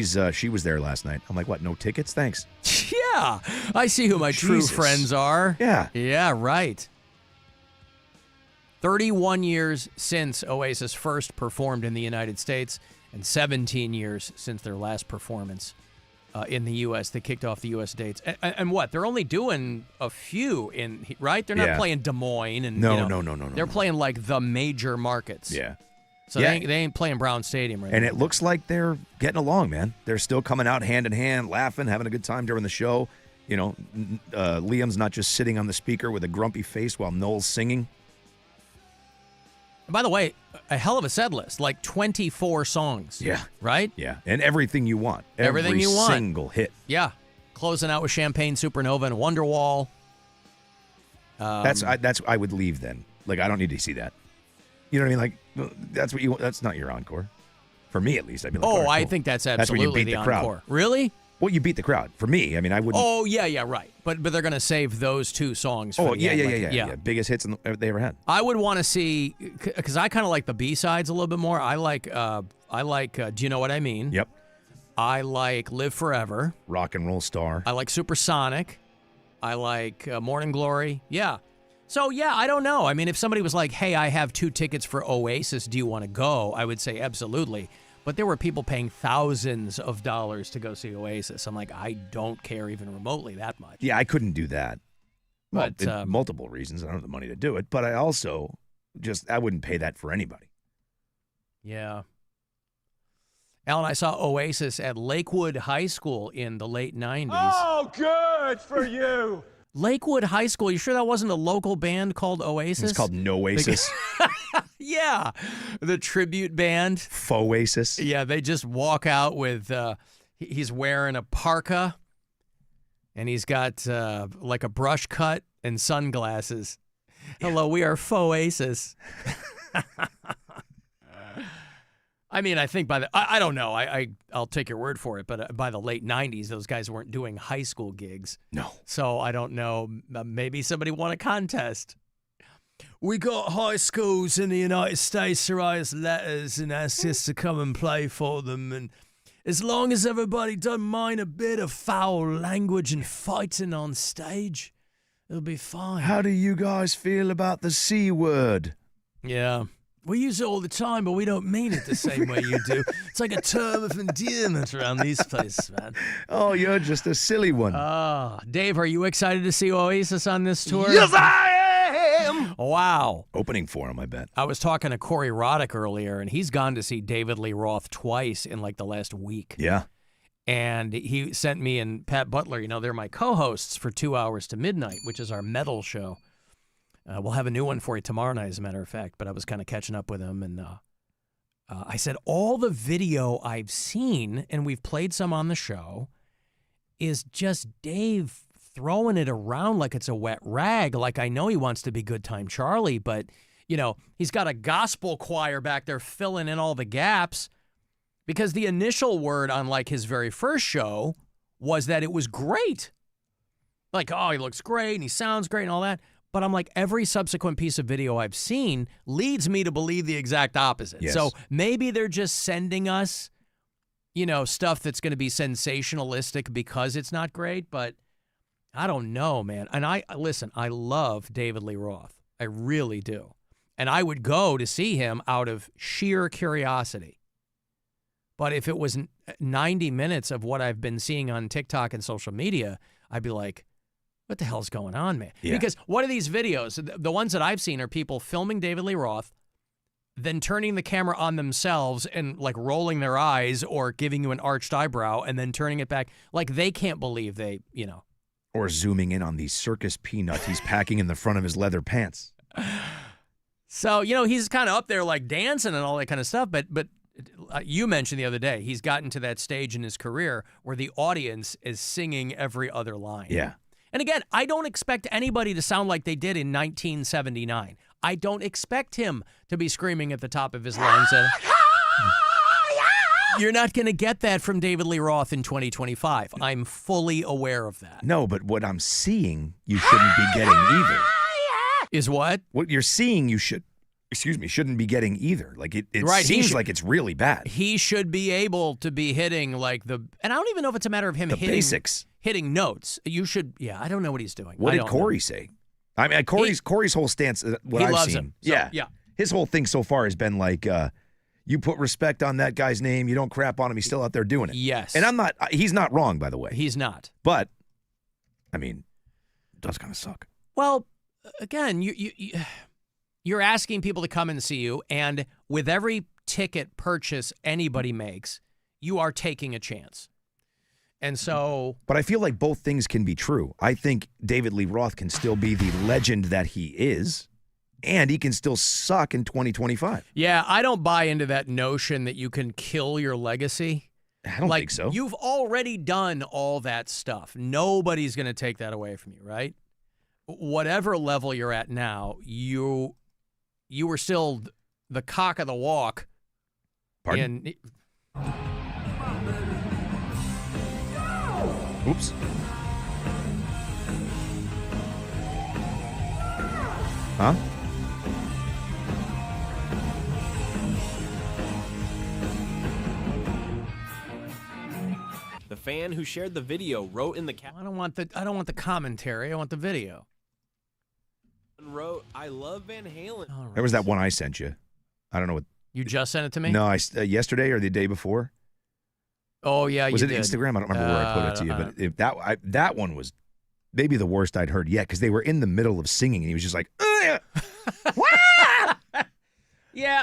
was there last night. I'm like, what? No tickets? Thanks. Yeah, I see who my true friends are. Yeah. Yeah, right. 31 years since Oasis first performed in the United States and 17 years since their last performance in the U.S. They kicked off the U.S. dates. And what? They're only doing a few right? They're not playing Des Moines. And, No. They're playing like the major markets. Yeah. So they ain't playing Brown Stadium right now. And it looks like they're getting along, man. They're still coming out hand in hand, laughing, having a good time during the show. Liam's not just sitting on the speaker with a grumpy face while Noel's singing. And by the way, a hell of a set list, like 24 songs. Yeah. Right? Yeah. And everything you want. Everything you want. Every single hit. Yeah. Closing out with Champagne Supernova and Wonderwall. I would leave then. Like, I don't need to see that. You know what I mean? Like, that's not your encore. For me, at least. I'd be like, cool. I think that's absolutely when you beat the crowd. encore. Really? Well, you beat the crowd. For me, I mean, I wouldn't. Oh, yeah, right. But they're going to save those two songs for the end. Yeah. Biggest hits they ever had. I would want to see, because I kind of like the B-sides a little bit more. I like Do You Know What I Mean? Yep. I like Live Forever. Rock and Roll Star. I like Supersonic. I like Morning Glory. Yeah. So, I don't know. I mean, if somebody was like, hey, I have 2 tickets for Oasis, do you want to go? I would say absolutely. But there were people paying thousands of dollars to go see Oasis. I'm like, I don't care even remotely that much. Yeah, I couldn't do that. Well, But multiple reasons. I don't have the money to do it. But I also I wouldn't pay that for anybody. Yeah. Alan, I saw Oasis at Lakewood High School in the late 90s. Oh, good for you. Lakewood High School. You sure that wasn't a local band called Oasis? It's called Noasis. Yeah. The tribute band. Foasis. Yeah, they just walk out with, he's wearing a parka, and he's got like a brush cut and sunglasses. Yeah. Hello, we are Foasis. I mean, I think I don't know. I'll take your word for it, but by the late 90s, those guys weren't doing high school gigs. No. So I don't know. Maybe somebody won a contest. We got high schools in the United States to write us letters and ask us to come and play for them. And as long as everybody don't mind a bit of foul language and fighting on stage, It'll be fine. How do you guys feel about the C word? Yeah. We use it all the time, but we don't mean it the same way you do. It's like a term of endearment around these places, man. Oh, you're just a silly one. Dave, are you excited to see Oasis on this tour? Yes, I am! Wow. Opening for him, I bet. I was talking to Corey Roddick earlier, and he's gone to see David Lee Roth twice in like the last week. Yeah. And he sent me and Pat Butler, you know, they're my co-hosts for 2 Hours to Midnight, which is our metal show. We'll have a new one for you tomorrow night, as a matter of fact, but I was kind of catching up with him, and I said all the video I've seen, and we've played some on the show, is just Dave throwing it around like it's a wet rag. Like, I know he wants to be Good Time Charlie, but, you know, he's got a gospel choir back there filling in all the gaps, because the initial word on, like, his very first show was that it was great. Like, oh, he looks great, and he sounds great and all that. But I'm like, every subsequent piece of video I've seen leads me to believe the exact opposite. Yes. So maybe they're just sending us, you know, stuff that's going to be sensationalistic because it's not great, but I don't know, man. And listen, I love David Lee Roth. I really do. And I would go to see him out of sheer curiosity. But if it was 90 minutes of what I've been seeing on TikTok and social media, I'd be like, what the hell's going on, man? Yeah. Because what are these videos? The ones that I've seen are people filming David Lee Roth, then turning the camera on themselves and like rolling their eyes or giving you an arched eyebrow and then turning it back. Like they can't believe they, you know. Or zooming in on the circus peanut he's packing in the front of his leather pants. So, you know, he's kind of up there like dancing and all that kind of stuff. But you mentioned the other day, he's gotten to that stage in his career where the audience is singing every other line. Yeah. And again, I don't expect anybody to sound like they did in 1979. I don't expect him to be screaming at the top of his lungs. You're not going to get that from David Lee Roth in 2025. I'm fully aware of that. No, but what I'm seeing, you shouldn't be getting either. Is what? What you're seeing, shouldn't be getting either. Like it Right, seems like it's really bad. He should be able to be hitting like and I don't even know if it's a matter of him The hitting basics. Hitting notes. You should, I don't know what he's doing. What I did don't Corey know. say? I mean, Corey's whole stance, what He I've loves seen. him. So, yeah. His whole thing so far has been like, you put respect on that guy's name, you don't crap on him, he's still out there doing it. Yes. And he's not wrong, by the way. He's not. But, I mean, it does kind of suck. Well, again, you're asking people to come and see you, and with every ticket purchase anybody makes, you are taking a chance. And so... But I feel like both things can be true. I think David Lee Roth can still be the legend that he is, and he can still suck in 2025. Yeah, I don't buy into that notion that you can kill your legacy. I don't think so. You've already done all that stuff. Nobody's going to take that away from you, right? Whatever level you're at now, you were still the cock of the walk. Pardon? Oops. Huh? The fan who shared the video wrote in the caption. I don't want the commentary. I want the video. Wrote, "I love Van Halen." There was that one I sent you. I don't know what. You just sent it to me? No, yesterday or the day before. Oh yeah, was you it did. Instagram? I don't remember where I put it to you, but if that one was maybe the worst I'd heard yet, because they were in the middle of singing and he was just like, yeah.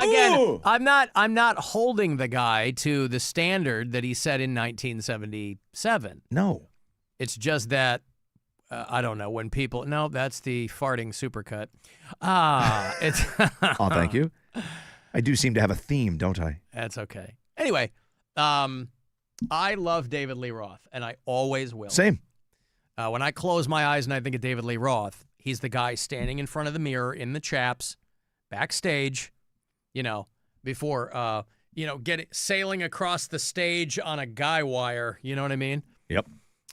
Again, Ooh. I'm not holding the guy to the standard that he set in 1977. No, it's just that I don't know when people. No, that's the farting supercut. It's. Oh, thank you. I do seem to have a theme, don't I? That's okay. Anyway, I love David Lee Roth, and I always will. Same. When I close my eyes and I think of David Lee Roth, he's the guy standing in front of the mirror in the chaps, backstage, before, sailing across the stage on a guy wire. You know what I mean? Yep.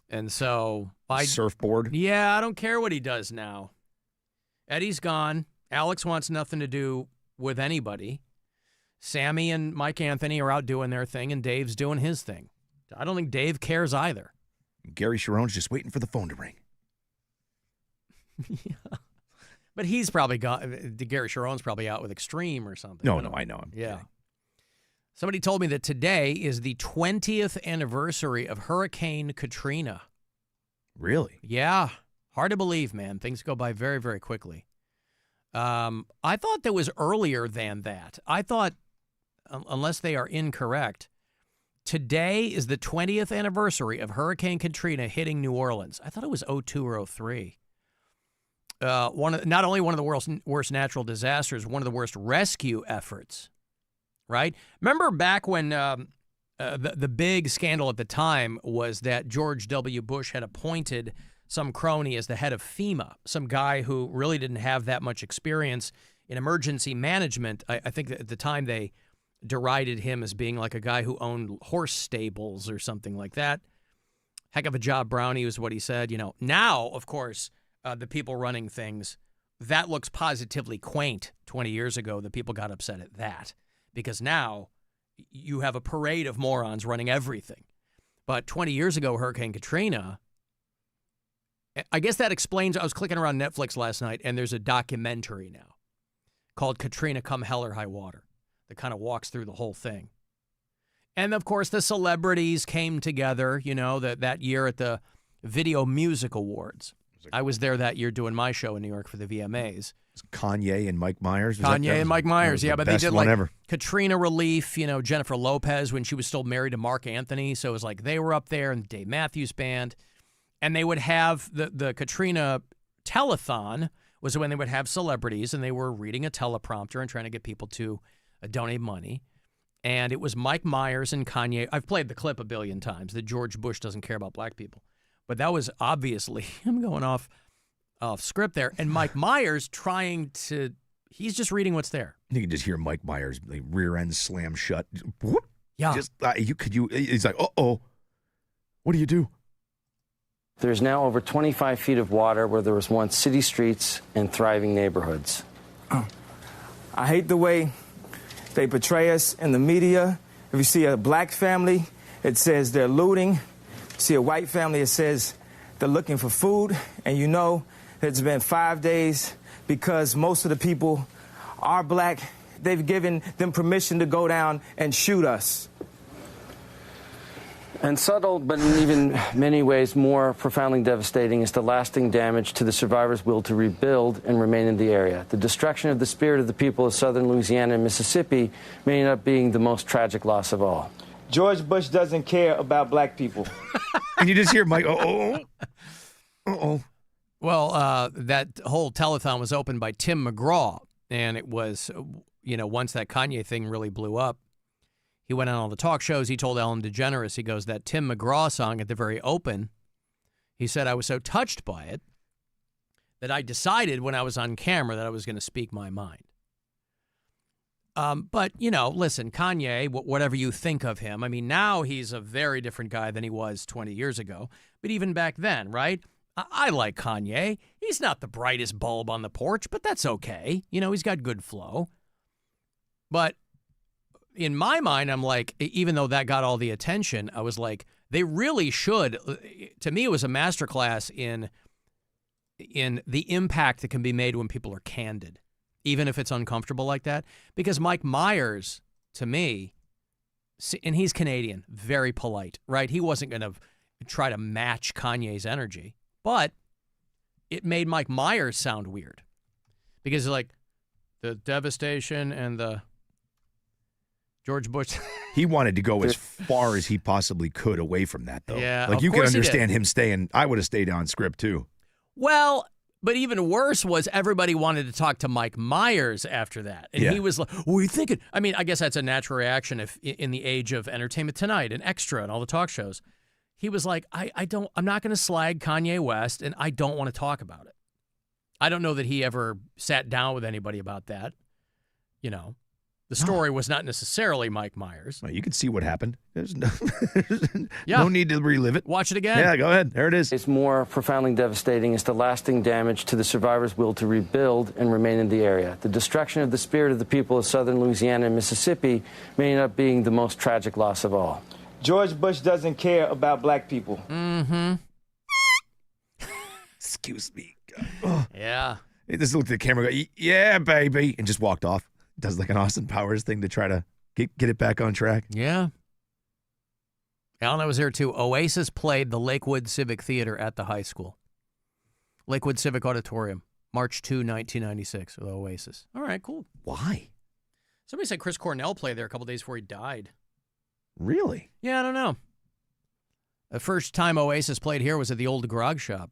And so surfboard. Yeah, I don't care what he does now. Eddie's gone. Alex wants nothing to do with anybody. Sammy and Mike Anthony are out doing their thing, and Dave's doing his thing. I don't think Dave cares either. Gary Sharon's just waiting for the phone to ring. But he's probably gone. Gary Sharon's probably out with Extreme or something. No, I know him. Yeah. Somebody told me that today is the 20th anniversary of Hurricane Katrina. Really? Yeah. Hard to believe, man. Things go by very, very quickly. I thought that was earlier than that. I thought, unless they are incorrect, today is the 20th anniversary of Hurricane Katrina hitting New Orleans. I thought it was 02 or 03. Not only one of the worst natural disasters, one of the worst rescue efforts, right? Remember back when the big scandal at the time was that George W. Bush had appointed some crony as the head of FEMA, some guy who really didn't have that much experience in emergency management. I think that at the time they derided him as being like a guy who owned horse stables or something like that. Heck of a job, Brownie, was what he said. Now, of course, the people running things, that looks positively quaint. 20 years ago, the people got upset at that because now you have a parade of morons running everything. But 20 years ago, Hurricane Katrina, I guess that explains. I was clicking around Netflix last night, and there's a documentary now called Katrina Come Hell or High Water that kind of walks through the whole thing. And, of course, the celebrities came together, that year at the Video Music Awards. I was there that year doing my show in New York for the VMAs. Kanye and Mike Myers. And Mike Myers, yeah, but they did like ever. Katrina Relief, Jennifer Lopez when she was still married to Mark Anthony. So it was like they were up there and the Dave Matthews Band. And they would have the Katrina telethon was when they would have celebrities and they were reading a teleprompter and trying to get people to donate money. And it was Mike Myers and Kanye. I've played the clip a billion times that George Bush doesn't care about black people. But that was obviously him going off script there. And Mike Myers he's just reading what's there. You can just hear Mike Myers, like, rear end slam shut. Whoop. Yeah. He's like, uh-oh, what do you do? There's now over 25 feet of water where there was once city streets and thriving neighborhoods. I hate the way they portray us in the media. If you see a black family, it says they're looting. See a white family, it says they're looking for food. And it's been 5 days because most of the people are black. They've given them permission to go down and shoot us. And subtle, but in even many ways more profoundly devastating, is the lasting damage to the survivors' will to rebuild and remain in the area. The destruction of the spirit of the people of southern Louisiana and Mississippi may end up being the most tragic loss of all. George Bush doesn't care about black people. And you just hear Mike, uh-oh. Well, that whole telethon was opened by Tim McGraw. And it was, once that Kanye thing really blew up, he went on all the talk shows. He told Ellen DeGeneres, he goes, that Tim McGraw song at the very open, he said, I was so touched by it that I decided when I was on camera that I was going to speak my mind. But, listen, Kanye, whatever you think of him, I mean, now he's a very different guy than he was 20 years ago. But even back then, right? I like Kanye. He's not the brightest bulb on the porch, but that's okay. He's got good flow. But in my mind, I'm like, even though that got all the attention, I was like, they really should. To me, it was a masterclass in the impact that can be made when people are candid, even if it's uncomfortable like that. Because Mike Myers, to me, and he's Canadian, very polite, right? He wasn't going to try to match Kanye's energy, but it made Mike Myers sound weird because like the devastation and the George Bush. He wanted to go as far as he possibly could away from that, though. Yeah, like you can understand him staying. I would have stayed on script too. Well, but even worse was everybody wanted to talk to Mike Myers after that, and he was like, "What are you thinking?" I mean, I guess that's a natural reaction if in the age of Entertainment Tonight and Extra and all the talk shows. He was like, I'm not going to slag Kanye West, and I don't want to talk about it. I don't know that he ever sat down with anybody about that. The story was not necessarily Mike Myers. Well, you can see what happened. There's no need to relive it. Watch it again. Yeah, go ahead. There it is. It's more profoundly devastating is the lasting damage to the survivors' will to rebuild and remain in the area. The destruction of the spirit of the people of southern Louisiana and Mississippi may end up being the most tragic loss of all. George Bush doesn't care about black people. Mm-hmm. Excuse me. Yeah. He just looked at the camera and go, yeah, baby, and just walked off. Does like an Austin Powers thing to try to get it back on track. Yeah. Alan, I was there too. Oasis played the Lakewood Civic Theater at the high school. Lakewood Civic Auditorium, March 2, 1996, with Oasis. All right, cool. Why? Somebody said Chris Cornell played there a couple days before he died. Really? Yeah, I don't know. The first time Oasis played here was at the old Grog Shop,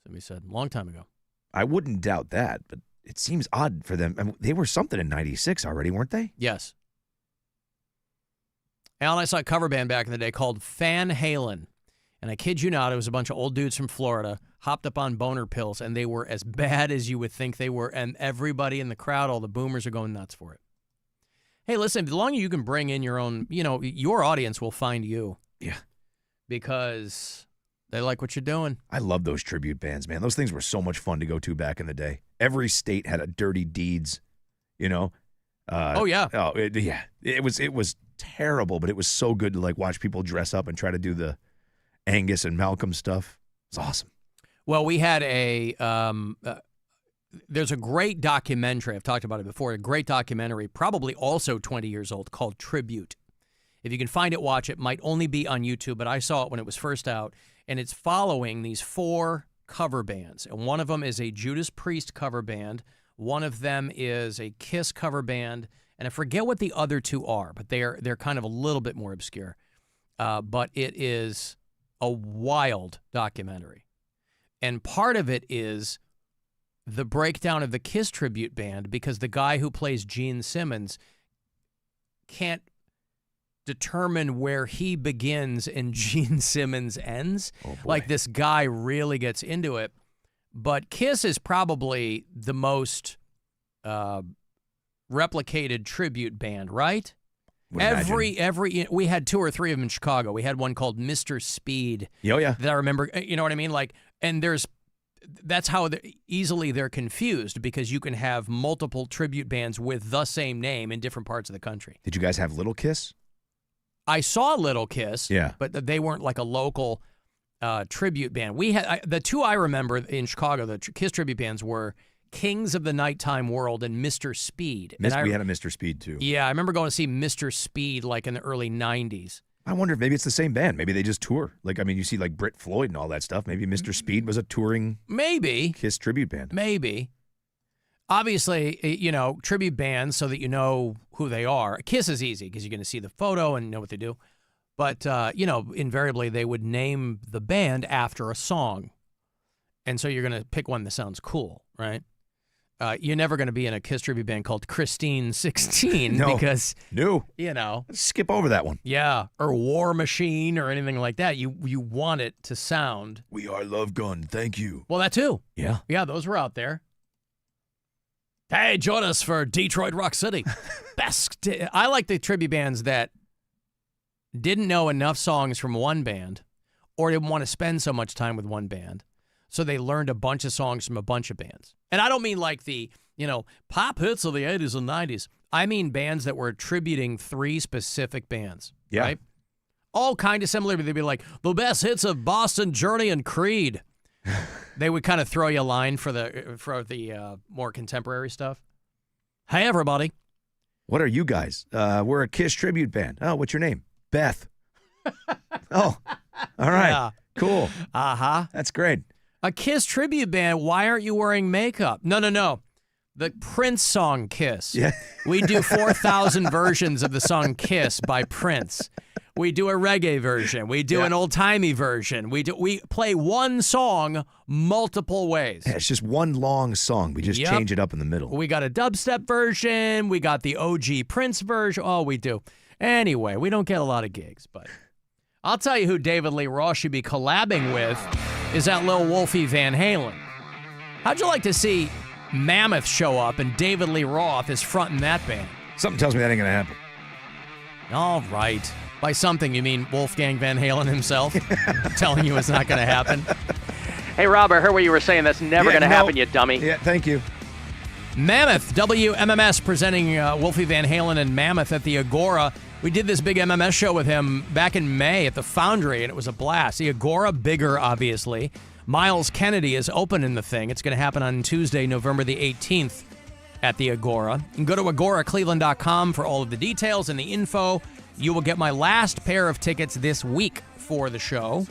somebody said, a long time ago. I wouldn't doubt that, but it seems odd for them. I mean, they were something in 96 already, weren't they? Yes. Alan, I saw a cover band back in the day called Van Halen. And I kid you not, it was a bunch of old dudes from Florida, hopped up on boner pills, and they were as bad as you would think they were. And everybody in the crowd, all the boomers, are going nuts for it. Hey, listen, the longer you can bring in your own, your audience will find you. Yeah. Because they like what you're doing. I love those tribute bands, man. Those things were so much fun to go to back in the day. Every state had a Dirty Deeds, Oh, yeah. It was terrible, but it was so good to like watch people dress up and try to do the Angus and Malcolm stuff. It's awesome. Well, we had there's a great documentary. I've talked about it before. A great documentary, probably also 20 years old, called Tribute. If you can find it, watch it. Might only be on YouTube, but I saw it when it was first out, and it's following these 4 cover bands. And one of them is a Judas Priest cover band. One of them is a Kiss cover band, and I forget what the other 2 are, but they're kind of a little bit more obscure. But it is a wild documentary. And part of it is the breakdown of the Kiss tribute band, because the guy who plays Gene Simmons can't determine where he begins and Gene Simmons ends. Oh, boy. Like, this guy really gets into it. But Kiss is probably the most replicated tribute band, right? Every we had 2 or 3 of them in Chicago. We had one called Mr. Speed. Oh, yeah. That I remember. You know what I mean? Like, and that's how easily they're confused, because you can have multiple tribute bands with the same name in different parts of the country. Did you guys have Little Kiss? I saw Little Kiss, yeah, but they weren't like a local tribute band. We had the 2 I remember in Chicago. The Kiss tribute bands were Kings of the Nighttime World and Mr. Speed. We had a Mr. Speed too. Yeah, I remember going to see Mr. Speed like in the early 90s. I wonder if maybe it's the same band. Maybe they just tour. Like, I mean, you see like Britt Floyd and all that stuff. Maybe Mr. Speed was a touring Kiss tribute band. Maybe. Obviously, tribute bands so that you know who they are. Kiss is easy because you're going to see the photo and know what they do. But, invariably they would name the band after a song. And so you're going to pick one that sounds cool, right? You're never going to be in a Kiss tribute band called Christine 16 because, skip over that one. Yeah, or War Machine or anything like that. You want it to sound. We Are Love Gun, thank you. Well, that too. Yeah. Yeah, those were out there. Hey, join us for Detroit Rock City. I like the tribute bands that didn't know enough songs from one band or didn't want to spend so much time with one band. So they learned a bunch of songs from a bunch of bands. And I don't mean like the, pop hits of the 80s and 90s. I mean bands that were attributing 3 specific bands. Yeah. Right? All kind of similar, but they'd be like, the best hits of Boston, Journey, and Creed. They would kind of throw you a line for the more contemporary stuff. Hey, everybody. What are you guys? We're a Kiss tribute band. Oh, what's your name? Beth. Oh, all right. Yeah. Cool. Uh-huh. That's great. A Kiss tribute band, why aren't you wearing makeup? No. The Prince song Kiss. Yeah. We do 4,000 versions of the song Kiss by Prince. We do a reggae version. We do an old-timey version. We play one song multiple ways. Yeah, it's just one long song. We just change it up in the middle. We got a dubstep version. We got the OG Prince version. Oh, we do. Anyway, we don't get a lot of gigs, but I'll tell you who David Lee Roth should be collabing with is that Lil Wolfie Van Halen. How'd you like to see Mammoth show up and David Lee Roth is fronting that band? Something tells me that ain't going to happen. All right. By something, you mean Wolfgang Van Halen himself telling you it's not going to happen? Hey, Rob, I heard what you were saying. That's never going to happen, you dummy. Yeah, thank you. Mammoth, WMMS, presenting Wolfie Van Halen and Mammoth at the Agora. We did this big MMS show with him back in May at the Foundry, and it was a blast. The Agora, bigger, obviously, Miles Kennedy is opening the thing. It's going to happen on Tuesday, November the 18th at the Agora. You can go to agoracleveland.com for all of the details and the info. You will get my last pair of tickets this week for the show.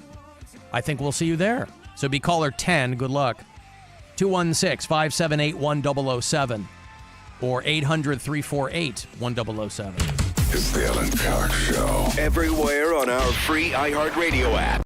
I think we'll see you there. So be caller 10. Good luck. 216-578-1007 or 800-348-1007. It's the Alan Cox Show. Everywhere on our free iHeartRadio app.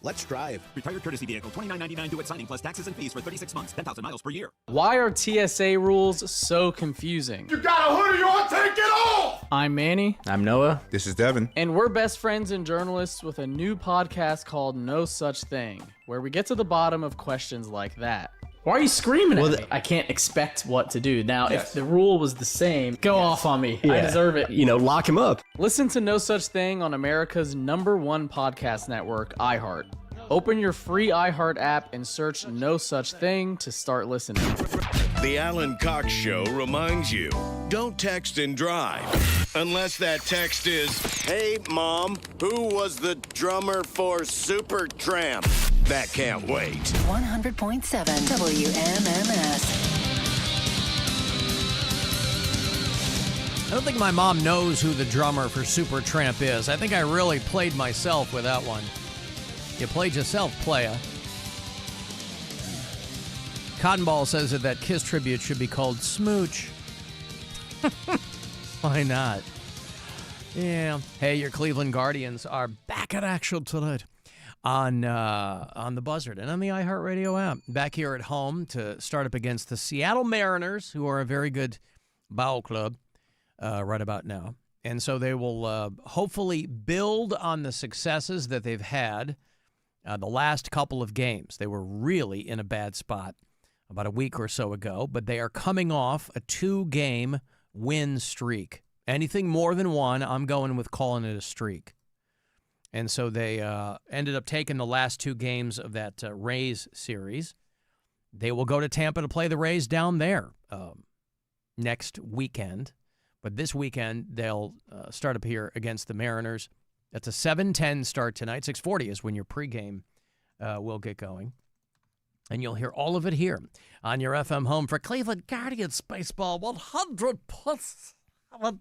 Let's drive. Retired courtesy vehicle, $29.99 due at signing plus taxes and fees for 36 months, 10,000 miles per year. Why are TSA rules so confusing? You got a hoodie on, take it off! I'm Manny. I'm Noah. This is Devin. And we're best friends and journalists with a new podcast called No Such Thing, where we get to the bottom of questions like that. Why are you screaming at me? I can't expect what to do. Now, if the rule was the same, go off on me. I deserve it. Lock him up. Listen to No Such Thing on America's #1 podcast network, iHeart. Open your free iHeart app and search No Such Thing to start listening. The Alan Cox Show reminds you, don't text and drive. Unless that text is, hey, Mom, who was the drummer for Supertramp? That can't wait. 100.7 WMMS. I don't think my mom knows who the drummer for Supertramp is. I think I really played myself with that one. You played yourself, playa. Cotton Ball says that Kiss tribute should be called Smooch. Why not? Yeah. Hey, your Cleveland Guardians are back at action tonight on the Buzzard and on the iHeartRadio app. Back here at home to start up against the Seattle Mariners, who are a very good ball club right about now. And so they will hopefully build on the successes that they've had the last couple of games. They were really in a bad spot about a week or so ago, but they are coming off a 2-game win streak. Anything more than one, I'm going with calling it a streak. And so they ended up taking the last 2 games of that Rays series. They will go to Tampa to play the Rays down there next weekend. But this weekend, they'll start up here against the Mariners. That's a 7:10 start tonight. 6:40 is when your pregame will get going. And you'll hear all of it here on your FM home for Cleveland Guardians Baseball 100%.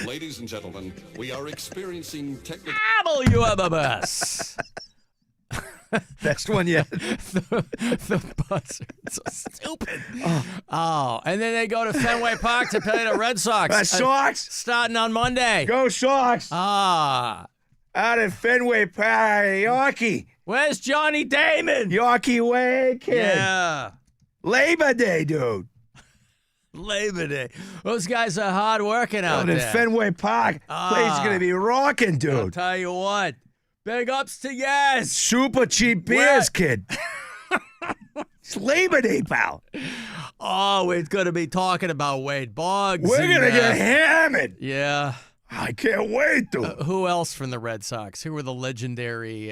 Ladies and gentlemen, we are experiencing technical... WMMS. Best one yet. the buzzer. It's so stupid. Oh, and then they go to Fenway Park to play the Red Sox. Sox. Starting on Monday. Go Sox. Out at Fenway Park, Yorkie. Where's Johnny Damon? Yorkie way, kid. Yeah. Labor Day, dude. Labor Day. Those guys are hard working out in there. Fenway Park. Place going to be rocking, dude. I'll tell you what. Big ups to Yes. Super cheap beers, kid. It's Labor Day, pal. Oh, we're going to be talking about Wade Boggs. We're going to get hammered. Yeah. I can't wait, dude. Who else from the Red Sox? Who were the legendary...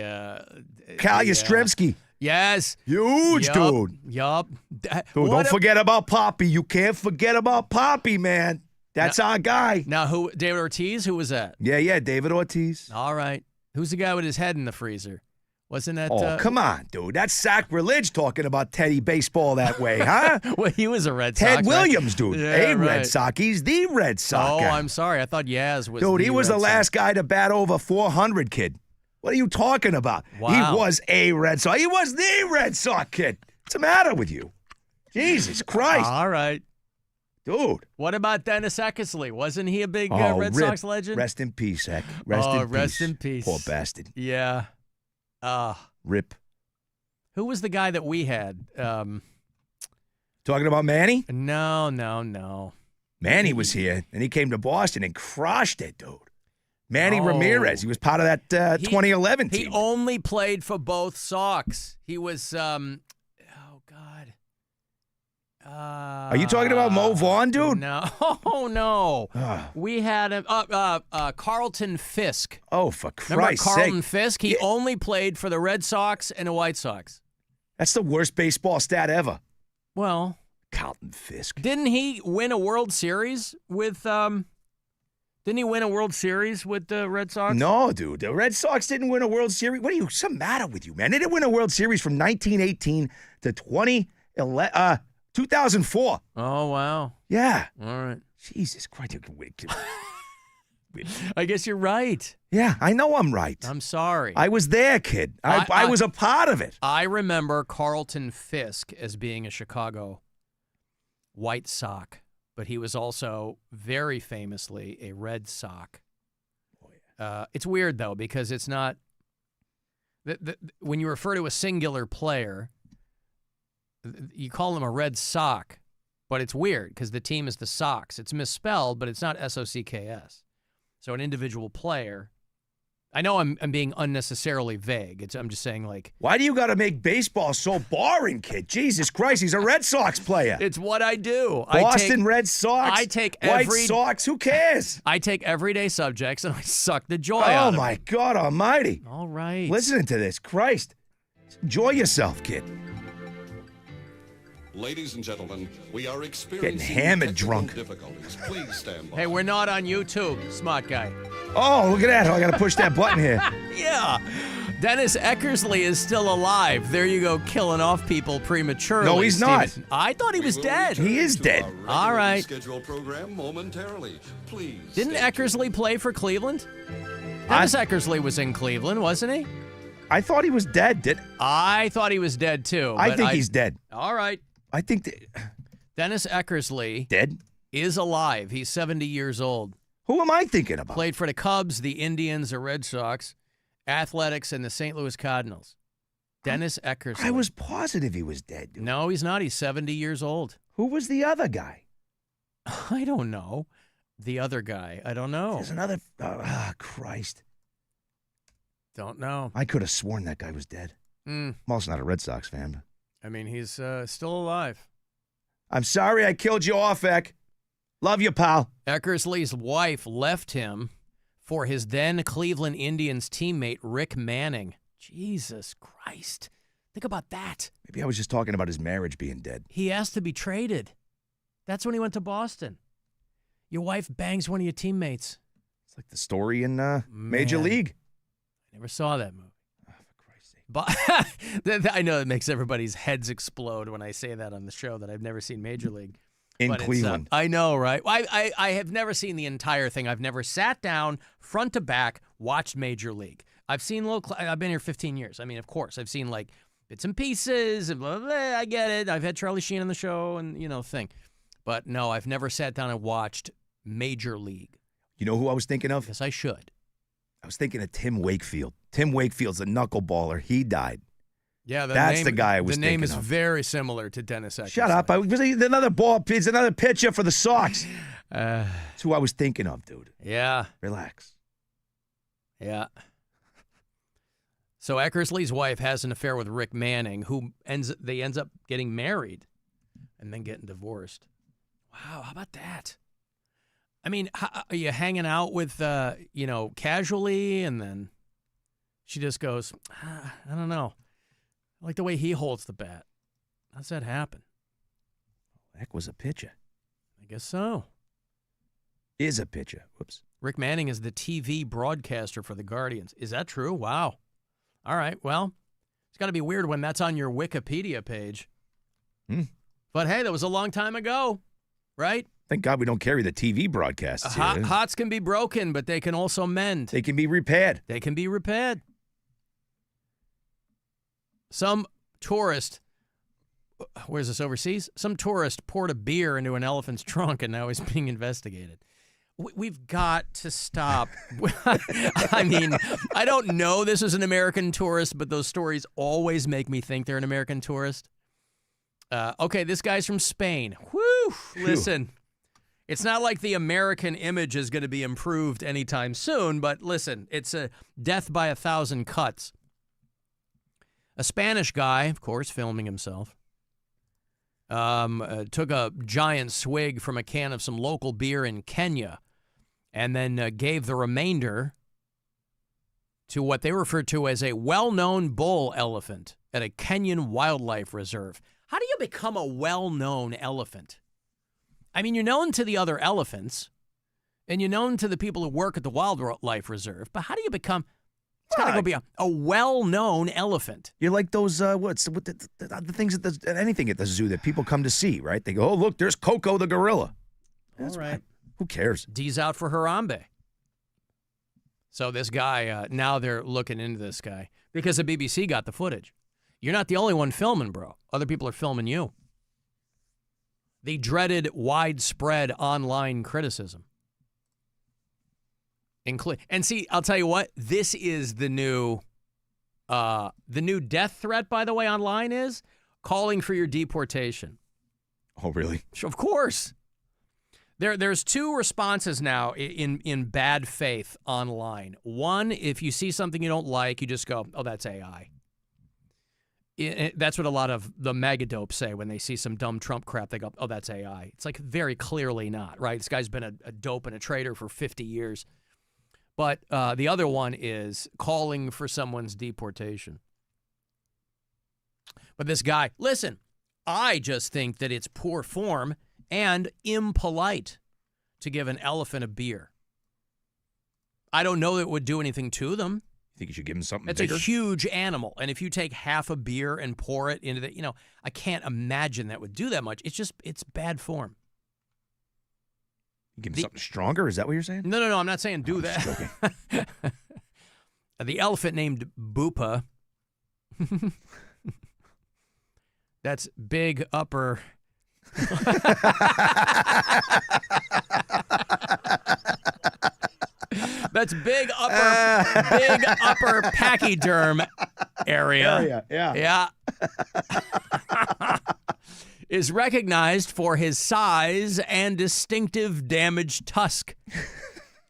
Kyle Yastrzemski. Yes. Huge, dude. Yup. Dude, don't forget about Poppy. You can't forget about Poppy, man. That's our guy. Now, who? David Ortiz? Who was that? Yeah, David Ortiz. All right. Who's the guy with his head in the freezer? Wasn't that... Oh, come on, dude. That's sacrilege talking about Teddy baseball that way, huh? Well, he was a Red Sox. Ted Williams, dude. Yeah, Red Sox. He's the Red Sox guy. I'm sorry. I thought Yaz was Dude, the he was Red the last guy to bat over 400, kid. What are you talking about? Wow. He was a Red Sox. He was the Red Sox kid. What's the matter with you? Jesus Christ. All right. Dude. What about Dennis Eckersley? Wasn't he a big Red Sox legend? Rest in peace, Eck. Rest in peace. Poor bastard. Yeah. Rip. Who was the guy that we had? Talking about Manny? No. Manny was here, and he came to Boston and crushed it, dude. Manny Ramirez. He was part of that 2011 team. He only played for both Sox. He was, Are you talking about Mo Vaughn, dude? No. We had him, Carlton Fisk. Oh, for Remember Christ's Carlton sake. Fisk? He only played for the Red Sox and the White Sox. That's the worst baseball stat ever. Well, Carlton Fisk. Didn't he win a World Series with the Red Sox? No, dude. The Red Sox didn't win a World Series. What's the matter with you, man? They didn't win a World Series from 1918 to 2004. Oh, wow. Yeah. All right. Jesus Christ. I guess you're right. Yeah, I know I'm right. I'm sorry. I was there, kid. I was a part of it. I remember Carlton Fisk as being a Chicago White Sox but he was also very famously a Red Sox. It's weird, though, because it's not when you refer to a singular player, you call him a Red Sox, but it's weird because the team is the Sox. It's misspelled, but it's not Socks. So an individual player. I know I'm being unnecessarily vague. I'm just saying, like... Why do you got to make baseball so boring, kid? Jesus Christ, he's a Red Sox player. It's what I do. Boston Red Sox? I take White Sox? Who cares? I take everyday subjects and I suck the joy out of them. Oh, my God almighty. All right. Listening to this. Christ. Enjoy yourself, kid. Ladies and gentlemen, we are experiencing getting hammered drunk. difficulties. Please stand by. Hey, we're not on YouTube, smart guy. Oh, look at that. I got to push that button here. Yeah. Dennis Eckersley is still alive. There you go, killing off people prematurely. No, he's not. I thought he was dead. He is dead. All right. Scheduled program momentarily. Please. Didn't Eckersley play for Cleveland? Dennis Eckersley was in Cleveland, wasn't he? I thought he was dead. I thought he was dead, too. I think he's dead. All right. I think Dennis Eckersley dead is alive. He's 70 years old. Who am I thinking about? Played for the Cubs, the Indians, the Red Sox, Athletics, and the St. Louis Cardinals. Dennis Eckersley. I was positive he was dead. Dude. No, he's not. He's 70 years old. Who was the other guy? I don't know. The other guy. I don't know. There's another. Christ. Don't know. I could have sworn that guy was dead. I'm also not a Red Sox fan. But... I mean, he's still alive. I'm sorry I killed you off, Eck. Love you, pal. Eckersley's wife left him for his then Cleveland Indians teammate, Rick Manning. Jesus Christ. Think about that. Maybe I was just talking about his marriage being dead. He asked to be traded. That's when he went to Boston. Your wife bangs one of your teammates. It's like the story in Major League. I never saw that movie. But I know it makes everybody's heads explode when I say that on the show that I've never seen Major League. In Cleveland. I know, right? I have never seen the entire thing. I've never sat down, front to back, watched Major League. I've seen I've been here 15 years. I mean, of course, I've seen like bits and pieces and blah, blah, blah. I get it. I've had Charlie Sheen on the show and, thing. But no, I've never sat down and watched Major League. You know who I was thinking of? Yes, I should. I was thinking of Tim Wakefield. Tim Wakefield's a knuckleballer. He died. Yeah, that's the guy I was thinking of. The name is very similar to Dennis Eckersley. Shut up. He's another pitcher for the Sox. That's who I was thinking of, dude. Yeah. Relax. Yeah. So Eckersley's wife has an affair with Rick Manning, who ends up getting married and then getting divorced. Wow, how about that? I mean, are you hanging out with, casually, and then she just goes, I don't know. I like the way he holds the bat. How's that happen? Heck was a pitcher. I guess so. Is a pitcher. Whoops. Rick Manning is the TV broadcaster for the Guardians. Is that true? Wow. All right, well, it's got to be weird when that's on your Wikipedia page. But hey, that was a long time ago, right? Thank God we don't carry the TV broadcasts here. Hots can be broken, but they can also mend. They can be repaired. Some tourist, where's this, overseas? Some tourist poured a beer into an elephant's trunk, and now he's being investigated. We've got to stop. I mean, I don't know this is an American tourist, but those stories always make me think they're an American tourist. Okay, this guy's from Spain. Whew, listen. It's not like the American image is going to be improved anytime soon, but listen, it's a death by 1,000 cuts. A Spanish guy, of course, filming himself, took a giant swig from a can of some local beer in Kenya and then gave the remainder to what they refer to as a well-known bull elephant at a Kenyan wildlife reserve. How do you become a well-known elephant? I mean, you're known to the other elephants, and you're known to the people who work at the wildlife reserve, but how do you become... It's got to go be a well-known elephant. You're like those, the things at anything at the zoo that people come to see, right? They go, oh, look, there's Coco the gorilla. All right. Who cares? D's out for Harambe. So this guy, now they're looking into this guy because the BBC got the footage. You're not the only one filming, bro. Other people are filming you. The dreaded widespread online criticism. And see, I'll tell you what, this is the new death threat, by the way, online is calling for your deportation. Oh, really? Of course. There's two responses now in bad faith online. One, if you see something you don't like, you just go, oh, that's AI. That's what a lot of the megadopes say when they see some dumb Trump crap. They go, oh, that's AI. It's like very clearly not, right? This guy's been a dope and a traitor for 50 years. But the other one is calling for someone's deportation. But this guy, listen, I just think that it's poor form and impolite to give an elephant a beer. I don't know that it would do anything to them. You think you should give him something It's bigger? a huge animal. And if you take half a beer and pour it into the, I can't imagine that would do that much. It's bad form. You give him something stronger? Is that what you're saying? No. I'm not saying do that. The elephant named Bupa. That's big upper. That's big upper pachyderm area. Yeah. Is recognized for his size and distinctive damaged tusk.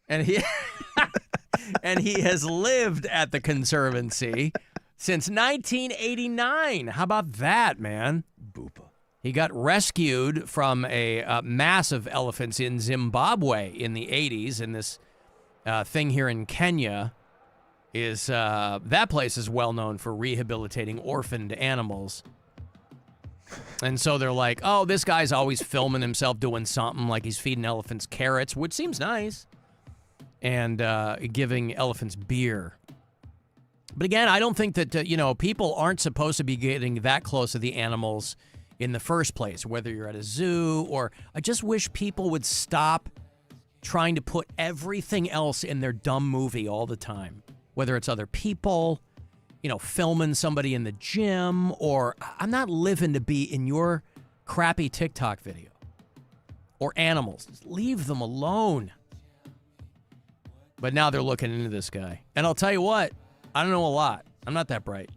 And he has lived at the Conservancy since 1989. How about that, man? Bupa. He got rescued from a mass of elephants in Zimbabwe in the 80s, and this thing here in Kenya is that place is well known for rehabilitating orphaned animals. And so they're like, oh, this guy's always filming himself doing something, like he's feeding elephants carrots, which seems nice, and giving elephants beer. But again, I don't think that, people aren't supposed to be getting that close to the animals in the first place, whether you're at a zoo or I just wish people would stop trying to put everything else in their dumb movie all the time, whether it's other people, filming somebody in the gym, or I'm not living to be in your crappy TikTok video or animals. Just leave them alone. But now they're looking into this guy. And I'll tell you what, I don't know a lot. I'm not that bright.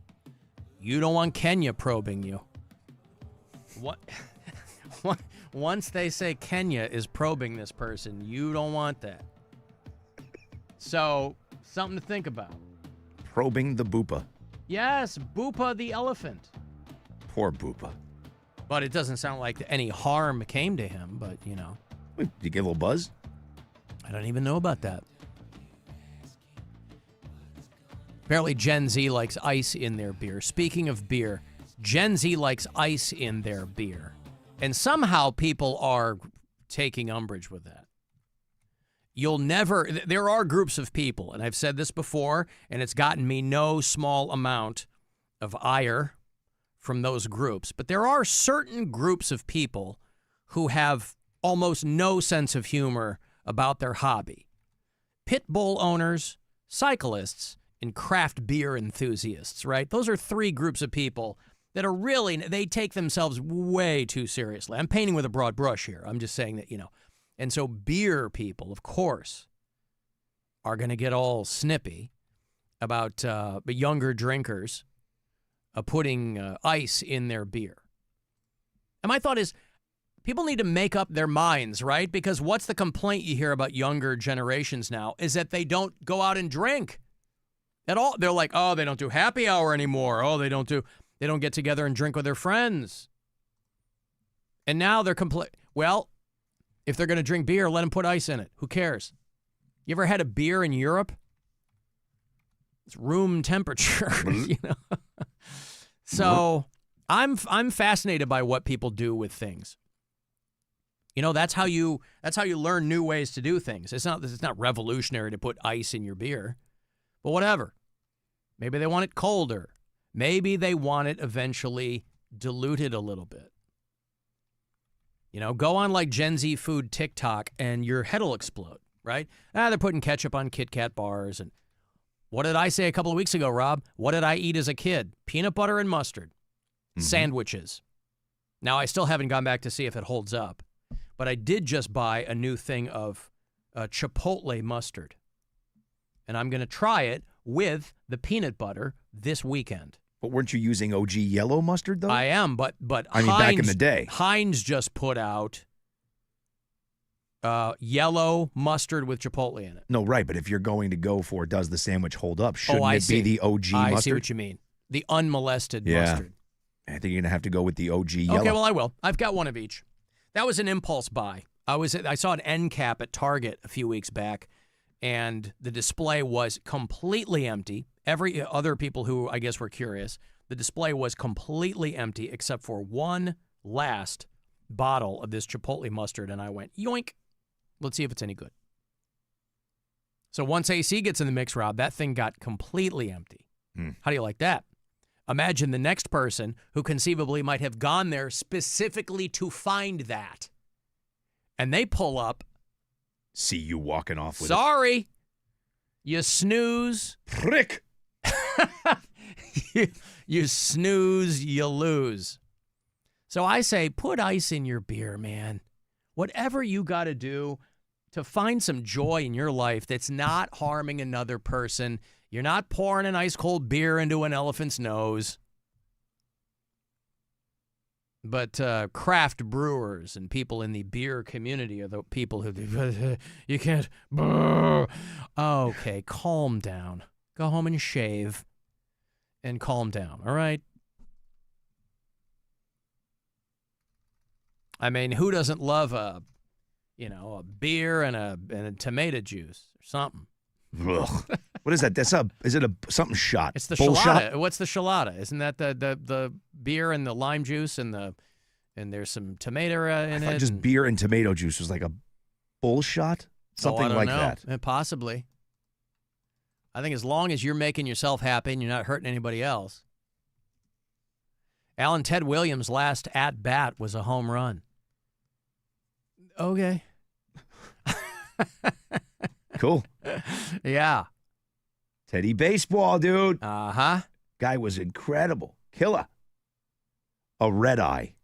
You don't want Kenya probing you. What? Once they say Kenya is probing this person, you don't want that. So, something to think about. Probing the Bupa. Yes, Bupa the elephant. Poor Bupa. But it doesn't sound like any harm came to him, but, Did you get a little buzz? I don't even know about that. Apparently Gen Z likes ice in their beer. Speaking of beer, Gen Z likes ice in their beer. And somehow people are taking umbrage with that. There are groups of people, and I've said this before, and it's gotten me no small amount of ire from those groups, but there are certain groups of people who have almost no sense of humor about their hobby. Pit bull owners, cyclists, and craft beer enthusiasts, right? Those are three groups of people that are they take themselves way too seriously. I'm painting with a broad brush here. I'm just saying that, And so beer people, of course, are going to get all snippy about younger drinkers putting ice in their beer. And my thought is, people need to make up their minds, right? Because what's the complaint you hear about younger generations now is that they don't go out and drink at all. They're like, oh, they don't do happy hour anymore. Oh, they don't get together and drink with their friends. And now they're well, if they're going to drink beer, let them put ice in it. Who cares? You ever had a beer in Europe? It's room temperature, So I'm fascinated by what people do with things. That's how you learn new ways to do things. It's not revolutionary to put ice in your beer, but whatever. Maybe they want it colder. Maybe they want it eventually diluted a little bit. Go on like Gen Z food TikTok and your head will explode, right? They're putting ketchup on Kit Kat bars. And what did I say a couple of weeks ago, Rob? What did I eat as a kid? Peanut butter and mustard. Sandwiches. Now, I still haven't gone back to see if it holds up, but I did just buy a new thing of Chipotle mustard, and I'm going to try it with the peanut butter this weekend. But weren't you using OG yellow mustard, though? I am, but I mean, back in the day. Heinz just put out yellow mustard with Chipotle in it. No, right, but if you're going to go for does the sandwich hold up, shouldn't it see. be the OG mustard? I see what you mean. The unmolested mustard. I think you're going to have to go with the OG yellow. Okay, well, I will. I've got one of each. That was an impulse buy. I saw an end cap at Target a few weeks back, and the display was completely empty. Every other people who I guess were curious, the display was completely empty except for one last bottle of this Chipotle mustard, and I went, yoink. Let's see if it's any good. So once AC gets in the mix, Rob, that thing got completely empty. How do you like that? Imagine the next person who conceivably might have gone there specifically to find that. And they pull up. See you walking off with Sorry. You snooze. Prick. You snooze, you lose. So I say, put ice in your beer, man. Whatever you got to do to find some joy in your life that's not harming another person. You're not pouring an ice cold beer into an elephant's nose. But craft brewers and people in the beer community are the people who, you can't. Okay, calm down. Go home and shave and calm down, all right? I mean, who doesn't love a beer and a tomato juice or something? Ugh. What is that? Is it something shot? It's the Bull shalata. shot? What's the shalata? Isn't that the beer and the lime juice and there's some tomato in I thought it? just beer and tomato juice was like a bull shot? Something I don't like know. that. Possibly. I think as long as you're making yourself happy and you're not hurting anybody else. Alan Ted Williams' last at-bat was a home run. Okay. Cool. Yeah. Teddy baseball, dude. Uh-huh. Guy was incredible. Killer. A red eye.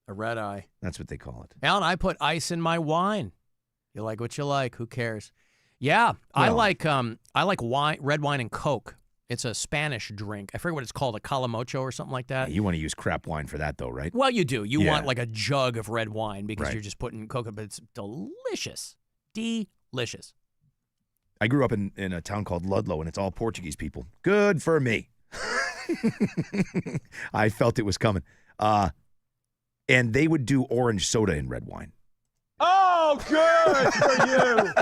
A red eye. That's what they call it. Alan, I put ice in my wine. You like what you like. Who cares? Yeah. I like wine, red wine and Coke. It's a Spanish drink. I forget what it's called, a calamocho or something like that. Yeah, you want to use crap wine for that, though, right? Well, you do. You want like a jug of red wine because Right. you're just putting Coke, but it's delicious. Delicious. I grew up in a town called Ludlow, and it's all Portuguese people. Good for me. I felt it was coming. And they would do orange soda in red wine. Oh, good for you.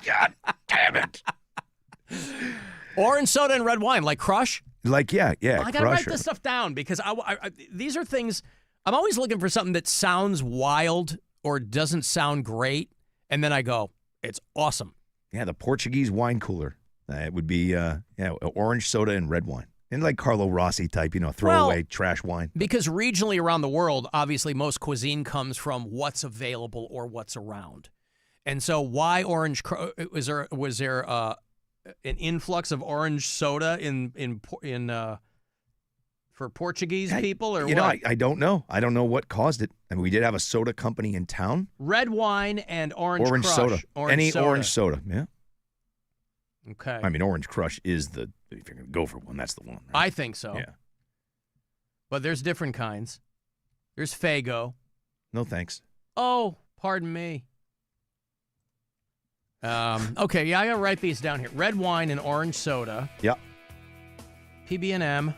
God damn it. Orange soda and red wine, like Crush? Like, yeah. I got to write this stuff down because these are things, I'm always looking for something that sounds wild or doesn't sound great, and then I go, it's awesome. Yeah, the Portuguese wine cooler. It would be orange soda and red wine. And like Carlo Rossi type, throwaway trash wine. Because regionally around the world, obviously most cuisine comes from what's available or what's around. And so why orange, was there an influx of orange soda for Portuguese people or what? I don't know. I don't know what caused it. I mean, we did have a soda company in town. Red wine and orange Crush. Soda. Any soda. orange soda, yeah. Okay. I mean, Orange Crush is if you're going to go for one, that's the one. Right? I think so. Yeah. But there's different kinds. There's Faygo. No thanks. Oh, pardon me. Okay, yeah, I got to write these down here. Red wine and orange soda. Yep. PB&M.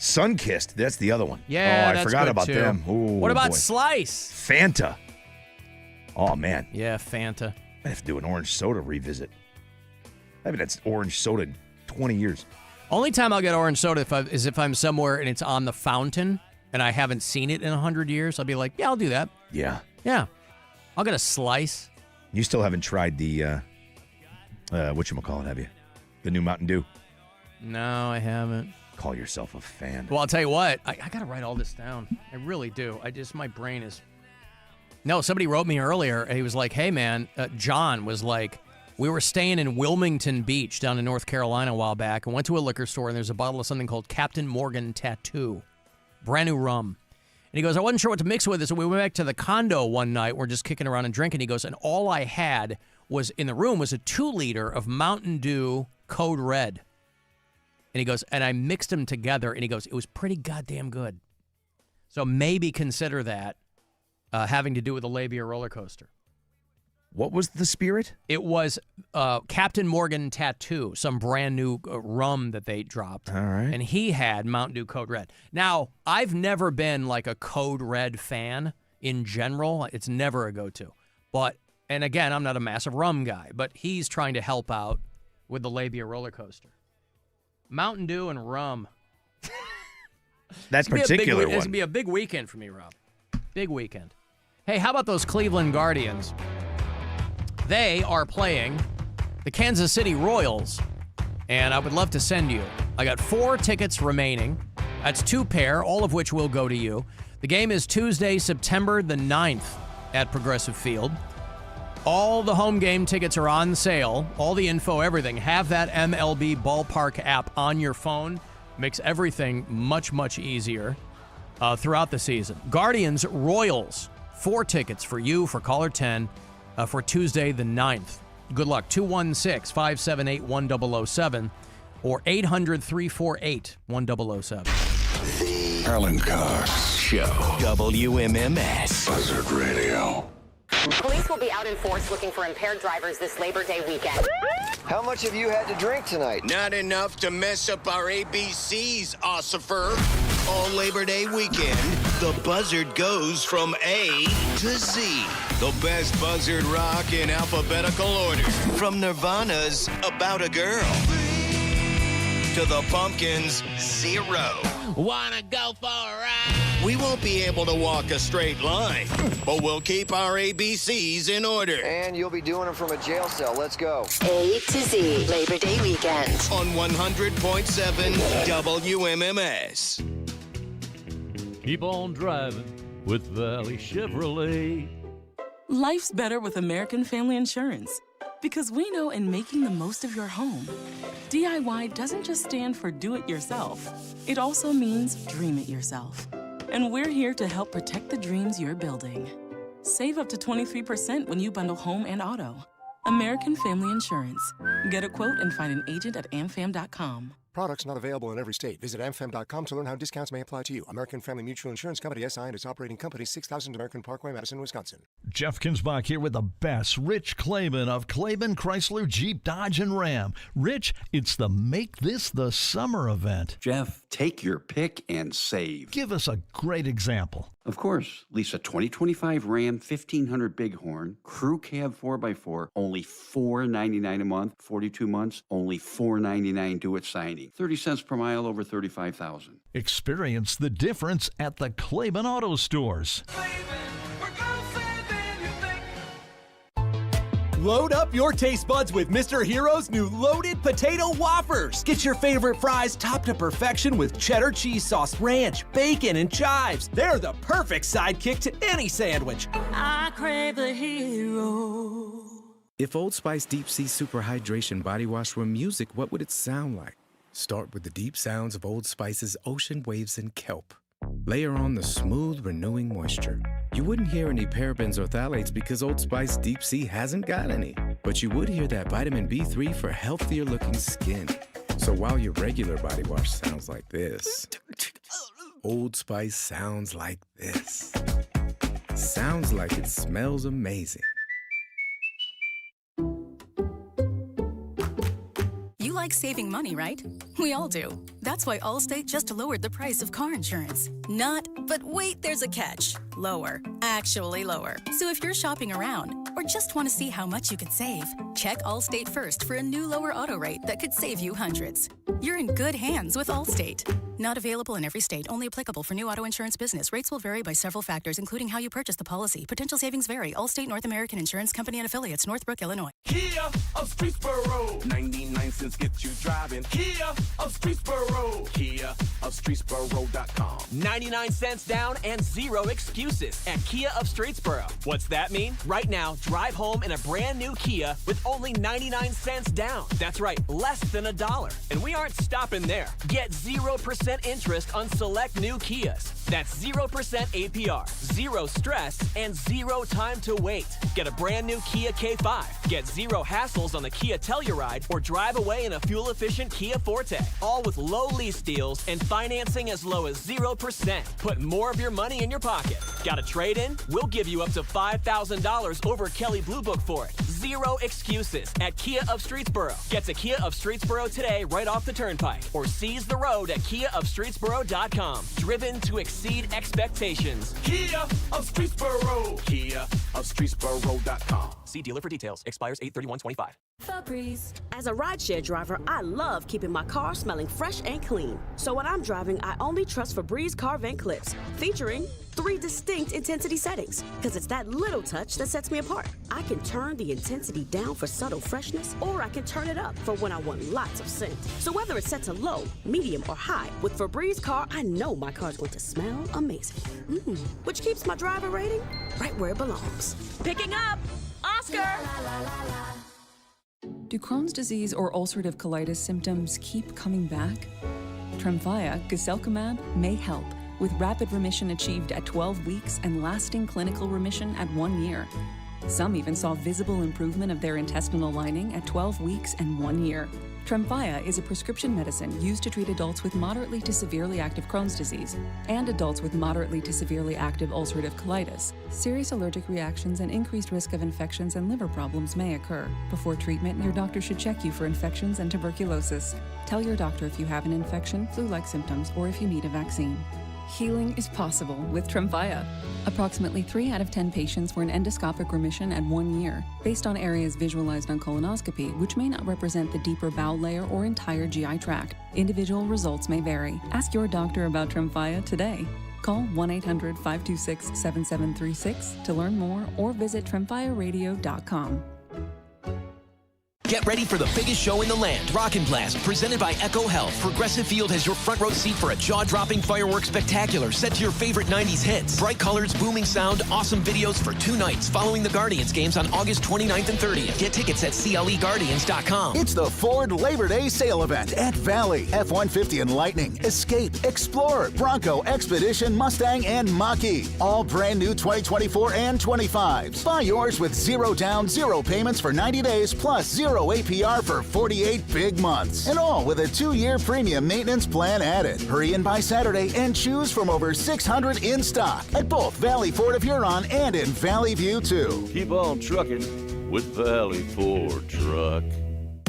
Sunkissed, that's the other one. Yeah, I forgot about too. them. Ooh, what about boy. Slice? Fanta. Oh, man. Yeah, Fanta. I have to do an orange soda revisit. I mean, that's orange soda in 20 years. Only time I'll get orange soda is if I'm somewhere and it's on the fountain and I haven't seen it in 100 years. I'll be like, yeah, I'll do that. Yeah. Yeah. I'll get a Slice. You still haven't tried the, whatchamacallit, have you? The new Mountain Dew. No, I haven't. Call yourself a fan. Well, I'll tell you what. I got to write all this down. I really do. My brain is... No, somebody wrote me earlier. And he was like, hey, man, John was like, we were staying in Wilmington Beach down in North Carolina a while back and went to a liquor store, and there's a bottle of something called Captain Morgan Tattoo. Brand new rum. And he goes, I wasn't sure what to mix with it, so we went back to the condo one night. We're just kicking around and drinking. He goes, and all I had was in the room was a 2-liter of Mountain Dew Code Red. And he goes, and I mixed them together, and he goes, it was pretty goddamn good. So maybe consider that having to do with the labia roller coaster. What was the spirit? It was Captain Morgan Tattoo, some brand new rum that they dropped. All right. And he had Mountain Dew Code Red. Now, I've never been like a Code Red fan in general. It's never a go-to. But, and again, I'm not a massive rum guy, but he's trying to help out with the labia roller coaster. Mountain Dew and rum. That particular one. This would be a big weekend for me, Rob. Big weekend. Hey, how about those Cleveland Guardians? They are playing the Kansas City Royals, and I would love to send you. I got 4 tickets remaining. That's 2 pair, all of which will go to you. The game is Tuesday, September the 9th at Progressive Field. All the home game tickets are on sale. All the info, everything. Have that MLB Ballpark app on your phone. Makes everything much, much easier throughout the season. Guardians, Royals, 4 tickets for you, for caller 10. For Tuesday the 9th. Good luck. 216-578-1007 or 800-348-1007. The Alan Cox Show. WMMS. Buzzard Radio. Police will be out in force looking for impaired drivers this Labor Day weekend. How much have you had to drink tonight? Not enough to mess up our ABCs, Ossifer. All Labor Day weekend, the buzzard goes from A to Z. The best buzzard rock in alphabetical order. From Nirvana's About a Girl to the Pumpkins' Zero. Wanna go for a ride? We won't be able to walk a straight line, but we'll keep our ABCs in order. And you'll be doing them from a jail cell. Let's go. A to Z, Labor Day weekend. On 100.7 WMMS. Keep on driving with Valley Chevrolet. Life's better with American Family Insurance. Because we know in making the most of your home, DIY doesn't just stand for do it yourself. It also means dream it yourself. And we're here to help protect the dreams you're building. Save up to 23% when you bundle home and auto. American Family Insurance. Get a quote and find an agent at amfam.com. Products not available in every state. Visit amfam.com to learn how discounts may apply to you. American Family Mutual Insurance Company, SI, and its operating company, 6000 American Parkway, Madison, Wisconsin. Jeff Kinsbach here with the best, Rich Claiborne of Claiborne Chrysler, Jeep, Dodge, and Ram. Rich, it's the Make This the Summer event. Jeff, take your pick and save. Give us a great example. Of course, lease a 2025 Ram 1500 Bighorn, Crew Cab 4x4, only $499 a month, 42 months, only $499 due at signing. 30 cents per mile over 35,000. Experience the difference at the Claiborne Auto Stores. Load up your taste buds with Mr. Hero's new Loaded Potato Whoppers. Get your favorite fries topped to perfection with cheddar cheese sauce, ranch, bacon, and chives. They're the perfect sidekick to any sandwich. I crave the hero. If Old Spice Deep Sea Super Hydration Body Wash were music, what would it sound like? Start with the deep sounds of Old Spice's ocean waves and kelp. Layer on the smooth, renewing moisture. You wouldn't hear any parabens or phthalates because Old Spice Deep Sea hasn't got any. But you would hear that vitamin B3 for healthier looking skin. So while your regular body wash sounds like this, Old Spice sounds like this. Sounds like it smells amazing. You like saving money, right? We all do. That's why Allstate just lowered the price of car insurance. Not, but wait, there's a catch. Lower. Actually lower. So if you're shopping around or just want to see how much you could save, check Allstate first for a new lower auto rate that could save you hundreds. You're in good hands with Allstate. Not available in every state. Only applicable for new auto insurance business. Rates will vary by several factors, including how you purchase the policy. Potential savings vary. Allstate North American Insurance Company and Affiliates, Northbrook, Illinois. Kia of Streetsboro. 99 cents get you driving. Kia of Streetsboro. Kia of KiaofStreetsboro.com. 99 cents down and 0 excuses at Kia of Streetsboro. What's that mean? Right now, drive home in a brand new Kia with only 99 cents down. That's right, less than $1. And we aren't stopping there. Get 0% interest on select new Kias. That's 0% APR, 0 stress, and 0 time to wait. Get a brand new Kia K5. Get 0 hassles on the Kia Telluride or drive away in a fuel-efficient Kia Forte. All with low lease deals and financing as low as 0%. Put more of your money in your pocket. Got a trade-in? We'll give you up to $5,000 over Kelley Blue Book for it. 0 excuses at Kia of Streetsboro. Get to Kia of Streetsboro today right off the turnpike or seize the road at KiaofStreetsboro.com. Driven to exceed expectations. Kia of Streetsboro. KiaofStreetsboro.com. See dealer for details. Expires 8/31/25. Febreze. As a rideshare driver, I love keeping my car smelling fresh and clean. So when I'm driving, I only trust Febreze car vent clips, featuring 3 distinct intensity settings, because it's that little touch that sets me apart. I can turn the intensity down for subtle freshness, or I can turn it up for when I want lots of scent. So whether it's set to low, medium, or high, with Febreze car, I know my car's going to smell amazing. Which keeps my driver rating right where it belongs. Picking up! Oscar! Do Crohn's disease or ulcerative colitis symptoms keep coming back? Tremfya, guselkumab, may help, with rapid remission achieved at 12 weeks and lasting clinical remission at 1 year. Some even saw visible improvement of their intestinal lining at 12 weeks and 1 year. Tremfya is a prescription medicine used to treat adults with moderately to severely active Crohn's disease and adults with moderately to severely active ulcerative colitis. Serious allergic reactions and increased risk of infections and liver problems may occur. Before treatment, your doctor should check you for infections and tuberculosis. Tell your doctor if you have an infection, flu-like symptoms, or if you need a vaccine. Healing is possible with Tremfya. Approximately 3 out of 10 patients were in endoscopic remission at 1 year, based on areas visualized on colonoscopy, which may not represent the deeper bowel layer or entire GI tract. Individual results may vary. Ask your doctor about Tremfya today. Call 1-800-526-7736 to learn more or visit tremfyaradio.com. Get ready for the biggest show in the land, Rockin' Blast, presented by Echo Health. Progressive Field has your front row seat for a jaw-dropping fireworks spectacular set to your favorite 90s hits. Bright colors, booming sound, awesome videos for 2 nights following the Guardians games on August 29th and 30th. Get tickets at CLEGuardians.com. It's the Ford Labor Day sale event at Valley. F-150 and Lightning, Escape, Explorer, Bronco, Expedition, Mustang, and Mach-E. All brand new 2024 and 25s. Buy yours with 0 down, 0 payments for 90 days plus 0 APR for 48 big months. And all with a 2-year premium maintenance plan added. Hurry in by Saturday and choose from over 600 in stock at both Valley Ford of Huron and in Valley View 2. Keep on trucking with Valley Ford Truck.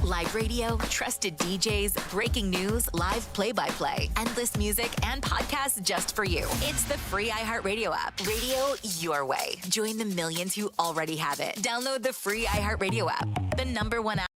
Live radio, trusted DJs, breaking news, live play-by-play, endless music, and podcasts just for you. It's the free iHeartRadio app. Radio your way. Join the millions who already have it. Download the free iHeartRadio app. The #1 app.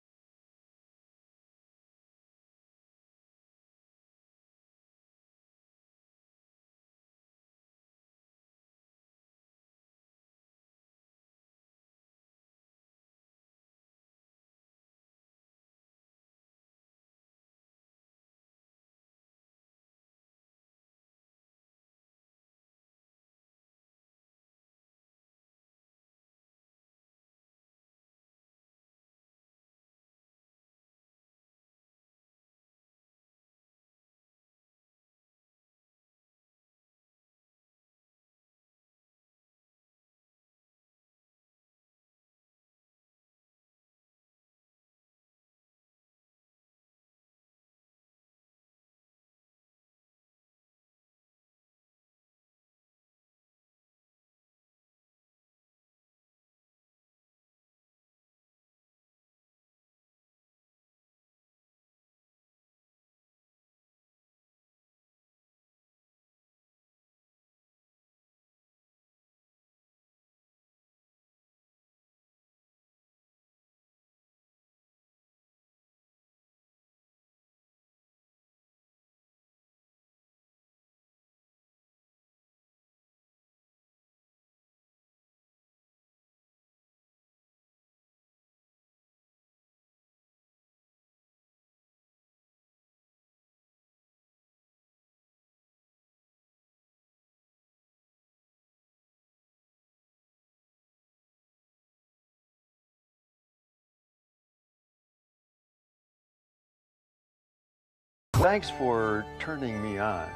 Thanks for turning me on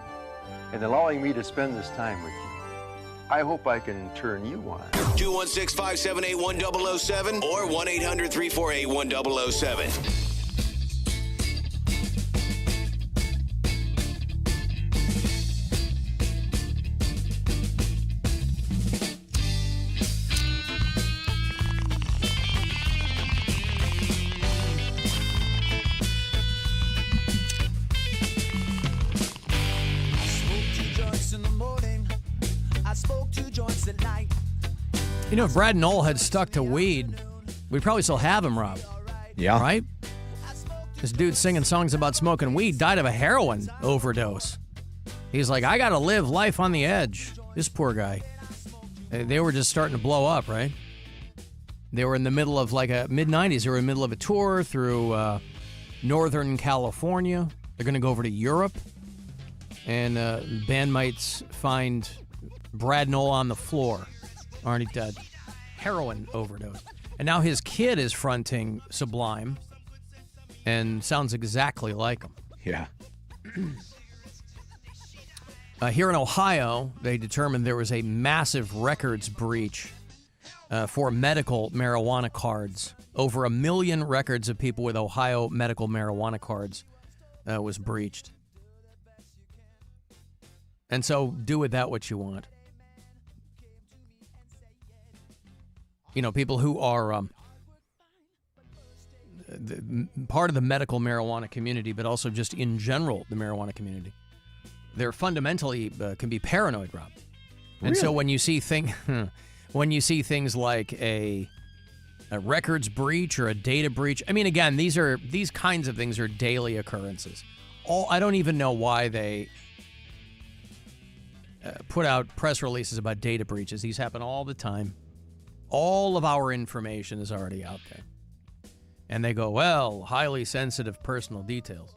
and allowing me to spend this time with you. I hope I can turn you on. 216-578-1007 or 1-800-348-1007. You know, if Brad Knoll had stuck to weed, we'd probably still have him, Rob. Yeah. Right? This dude singing songs about smoking weed died of a heroin overdose. He's like, I got to live life on the edge. This poor guy. They were just starting to blow up, right? They were in the middle of like a mid-90s. They were in the middle of a tour through Northern California. They're going to go over to Europe. And bandmates find Brad Knoll on the floor. Already dead. Heroin overdose. And now his kid is fronting Sublime and sounds exactly like him. Yeah. Here in Ohio, they determined there was a massive records breach for medical marijuana cards. Over 1 million records of people with Ohio medical marijuana cards was breached. And so do with that what you want. You know, people who are part of the medical marijuana community, but also just in general the marijuana community, they're fundamentally can be paranoid, Rob. And Really? so when you see things like a records breach or a data breach, I mean, again, these kinds of things are daily occurrences. I don't even know why they put out press releases about data breaches. These happen all the time. All of our information is already out there. And they go, well, highly sensitive personal details.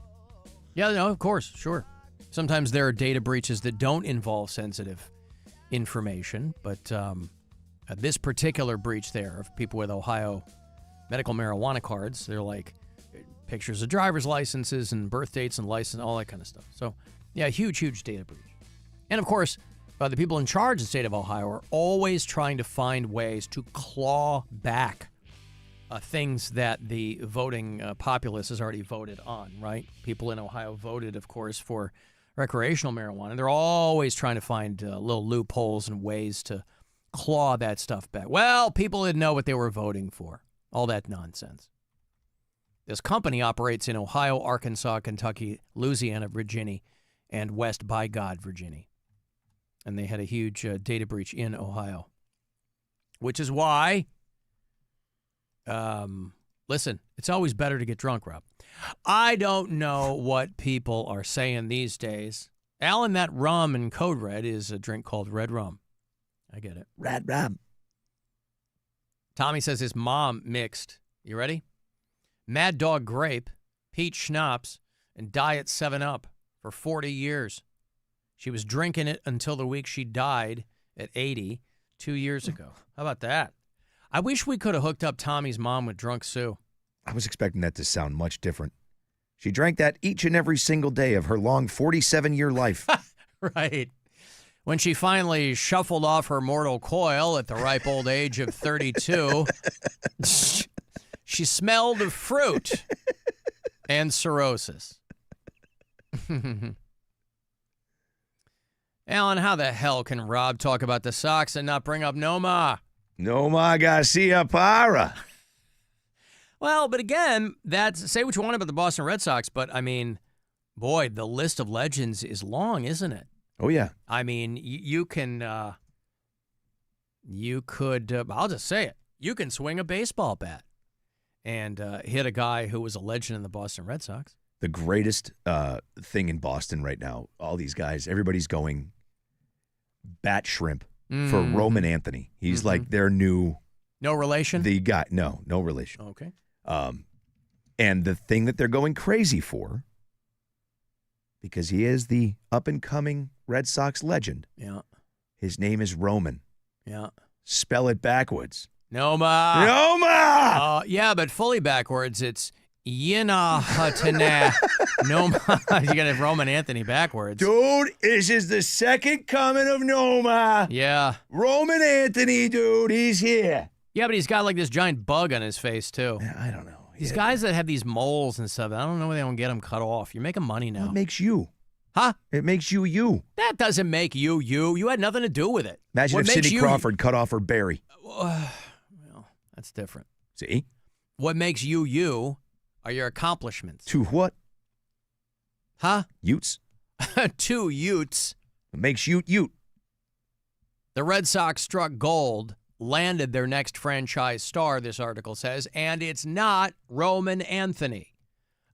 Yeah, no, of course, sure. Sometimes there are data breaches that don't involve sensitive information, but this particular breach there of people with Ohio medical marijuana cards, they're like pictures of driver's licenses and birth dates and license, all that kind of stuff. So, yeah, huge data breach. And, of course, the people in charge of the state of Ohio are always trying to find ways to claw back things that the voting populace has already voted on, right? People in Ohio voted, of course, for recreational marijuana. They're always trying to find little loopholes and ways to claw that stuff back. Well, people didn't know what they were voting for. All that nonsense. This company operates in Ohio, Arkansas, Kentucky, Louisiana, Virginia, and West by God, Virginia. And they had a huge data breach in Ohio. Which is why, listen, it's always better to get drunk, Rob. I don't know what people are saying these days. Alan, that rum in Code Red is a drink called red rum. I get it. Red rum. Tommy says his mom mixed, you ready? Mad Dog Grape, peach schnapps, and Diet 7-Up for 40 years. She was drinking it until the week she died at 80 2 years ago. How about that? I wish we could have hooked up Tommy's mom with Drunk Sue. I was expecting that to sound much different. She drank that each and every single day of her long 47-year life. Right. When she finally shuffled off her mortal coil at the ripe old age of 32, she smelled of fruit and cirrhosis. Alan, how the hell can Rob talk about the Sox and not bring up Noma? Noma Garcia Parra. Well, but again, say what you want about the Boston Red Sox, but I mean, boy, the list of legends is long, isn't it? Oh, yeah. I mean, you could, I'll just say it, you can swing a baseball bat and hit a guy who was a legend in the Boston Red Sox. The greatest thing in Boston right now, all these guys, everybody's going bat shrimp for Roman Anthony. He's like their new... No relation? The guy. No relation. Okay. And the thing that they're going crazy for, because he is the up-and-coming Red Sox legend. Yeah. His name is Roman. Yeah. Spell it backwards. Noma. Noma! Yeah, but fully backwards, it's Yinahatana. Noma. You got to have Roman Anthony backwards. Dude, this is the second coming of Noma. Yeah. Roman Anthony, dude, he's here. Yeah, but he's got like this giant bug on his face, too. Yeah, I don't know. These guys that have these moles and stuff, I don't know why they don't get them cut off. You're making money now. What makes you? Huh? It makes you you. That doesn't make you you. You had nothing to do with it. Imagine What if makes Sidney you- Crawford cut off her berry. Well, that's different. See? What makes you you are your accomplishments. To what? Huh? Utes. 2 Utes. What makes you Ute? The Red Sox struck gold, landed their next franchise star, this article says, and it's not Roman Anthony.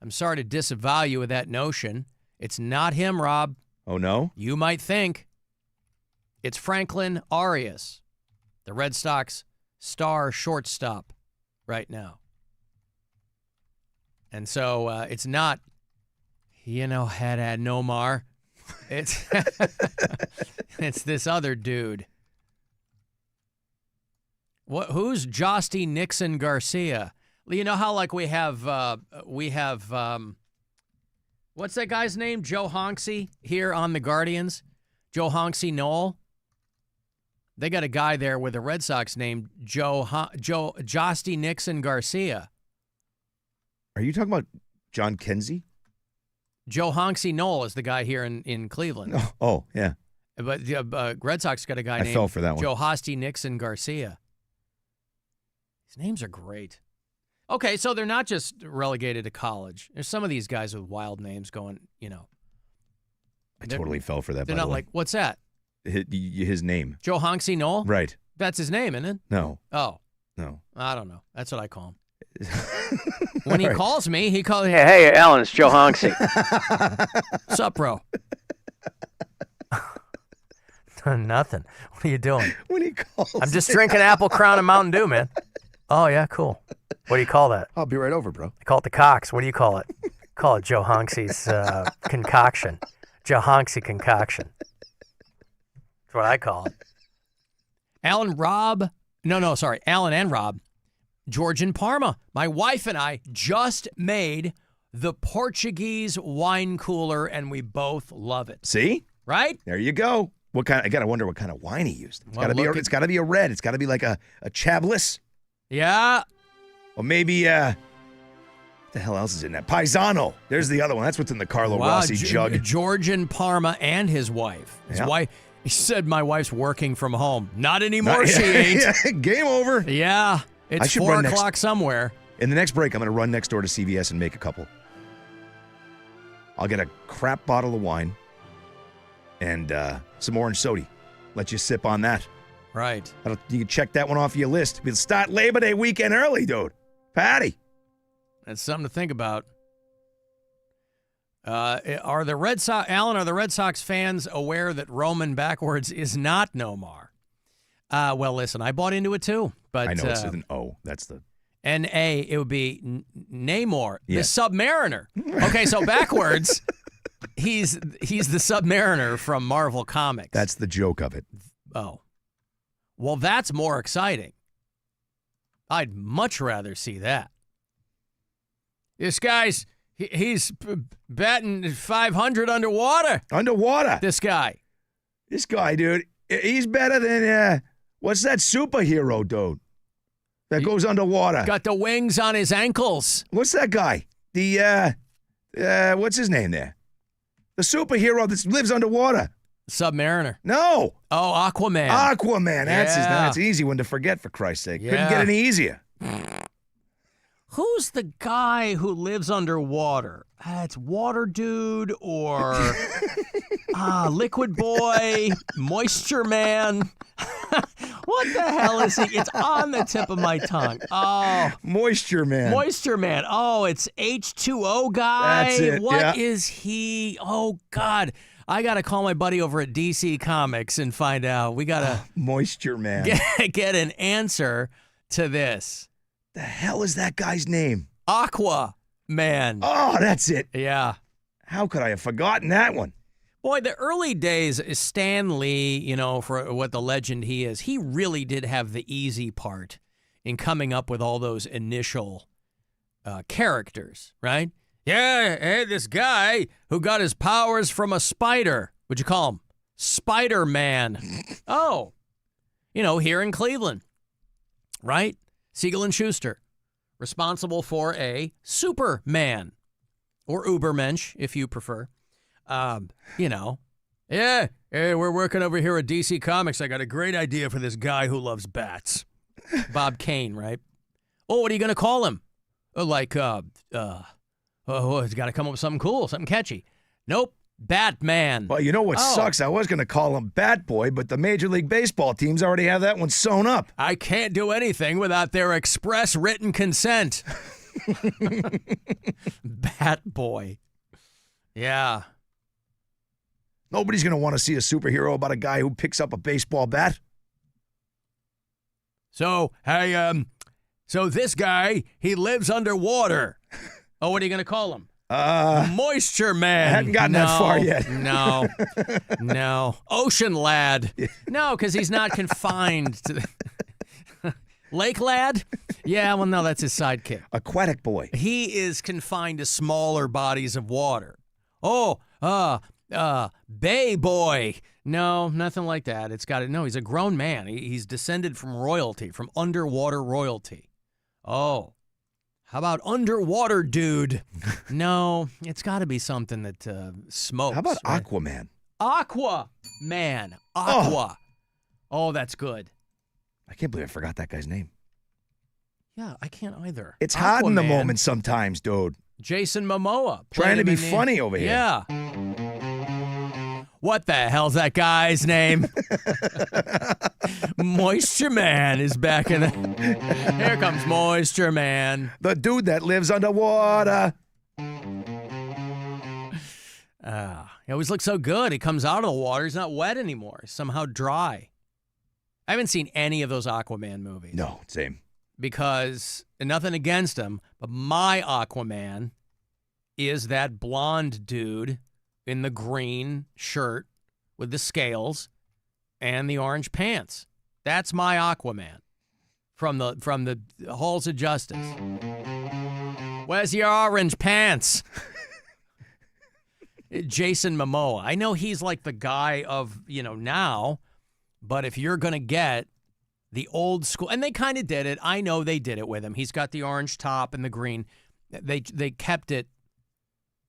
I'm sorry to disavow you with that notion. It's not him, Rob. Oh, no? You might think. It's Franklin Arias, the Red Sox star shortstop right now. And so it's not, Haddad Nomar. It's it's this other dude. Who's Josty Nixon Garcia? You know how like we have what's that guy's name? Joe Honksy here on the Guardians. Joe Honksy Knoll. They got a guy there with the Red Sox named Josty Nixon Garcia. Are you talking about John Kenzie? Joe Honksy Knoll is the guy here in Cleveland. Oh, yeah. But the Red Sox got a guy I named fell for that one. Joe Hosty Nixon Garcia. These names are great. Okay, so they're not just relegated to college. There's some of these guys with wild names going, I totally fell for that, They're by not the way. like, what's that? His name. Joe Honksy Knoll? Right. That's his name, isn't it? No. Oh. No. I don't know. That's what I call him. When he All right. calls me, he calls me, hey, Alan, it's Joe Honksy. Sup, bro? Nothing. What are you doing? When he calls I'm just drinking Apple Crown and Mountain Dew, man. Oh, yeah, cool. What do you call that? I'll be right over, bro. I call it the Cox. What do you call it? Call it Joe Honksy's concoction. Joe Honksy concoction. That's what I call it. Alan and Rob, George and Parma. My wife and I just made the Portuguese wine cooler, and we both love it. See? Right? There you go. What kind? I gotta wonder what kind of wine he used. It's Well, gotta be a red. It's gotta be like a Chablis. Yeah. Or maybe what the hell else is in that? Paisano. There's the other one. That's what's in the Carlo Rossi jug. George and Parma and his wife. His wife. He said, my wife's working from home. Not anymore, she ain't. Game over. Yeah. I It's should 4 run o'clock somewhere. In the next break, I'm going to run next door to CVS and make a couple. I'll get a crap bottle of wine and some orange soda. Let you sip on that. Right. You can check that one off your list. We'll start Labor Day weekend early, dude. Patty. That's something to think about. Are the Red Sox fans aware that Roman backwards is not Nomar? Well, listen, I bought into it too. But I know it's an O. That's the N-A, it would be Namor, Yeah. the Submariner. Okay, so backwards, he's the Submariner from Marvel Comics. That's the joke of it. Oh. Well, that's more exciting. I'd much rather see that. This guy's, he's batting 500 underwater. Underwater? This guy. This guy, dude, he's better than, what's that superhero, dude? That goes underwater. Got the wings on his ankles. What's that guy? The, what's his name there? The superhero that lives underwater. Submariner. No. Oh, Aquaman. Aquaman. That's Yeah. an easy one to forget, for Christ's sake. Couldn't Yeah. get any easier. Who's the guy who lives underwater? It's Water Dude or Liquid Boy, Moisture Man. What the hell is he? It's on the tip of my tongue. Oh. Moisture Man. Moisture Man. Oh, it's H2O guy. That's it, What yeah. is he? Oh, God. I got to call my buddy over at DC Comics and find out. We got to Moisture Man. get an answer to this. The hell is that guy's name? Aquaman. Oh, that's it. Yeah. How could I have forgotten that one? Boy, the early days, Stan Lee, for what the legend he is, he really did have the easy part in coming up with all those initial characters, right? Yeah, hey, this guy who got his powers from a spider. What'd you call him? Spider-Man. Oh, here in Cleveland, right? Siegel and Schuster, responsible for a Superman, or Ubermensch, if you prefer. Yeah, hey, we're working over here at DC Comics. I got a great idea for this guy who loves bats. Bob Kane, right? Oh, what are you going to call him? He's got to come up with something cool, something catchy. Nope, Batman. Well, you know what sucks? I was going to call him Bat Boy, but the Major League Baseball teams already have that one sewn up. I can't do anything without their express written consent. Bat Boy. Yeah. Nobody's going to want to see a superhero about a guy who picks up a baseball bat. So, hey, so this guy, he lives underwater. Oh, what are you going to call him? Moisture Man. I hadn't gotten that far yet. No. Ocean Lad. No, because he's not confined to Lake Lad? Yeah, well, no, that's his sidekick. Aquatic Boy. He is confined to smaller bodies of water. Oh, Bay Boy. No, nothing like that. He's a grown man. He's descended from royalty, from underwater royalty. Oh, how about Underwater Dude? No, it's got to be something that smokes. How about right? Aquaman? Aquaman. Aqua. Oh, that's good. I can't believe I forgot that guy's name. Yeah, I can't either. It's hot in the moment sometimes, dude. Jason Momoa. Trying to be funny over here. Yeah. What the hell's that guy's name? Moisture Man is back in the... Here comes Moisture Man. The dude that lives underwater. He always looks so good. He comes out of the water. He's not wet anymore. He's somehow dry. I haven't seen any of those Aquaman movies. No, same. Because, and nothing against him, but my Aquaman is that blonde dude in the green shirt with the scales and the orange pants. That's my Aquaman from the halls of justice. Where's your orange pants? Jason Momoa. I know he's like the guy of, now, but if you're going to get the old school, and they kind of did it. I know they did it with him. He's got the orange top and the green. They kept it.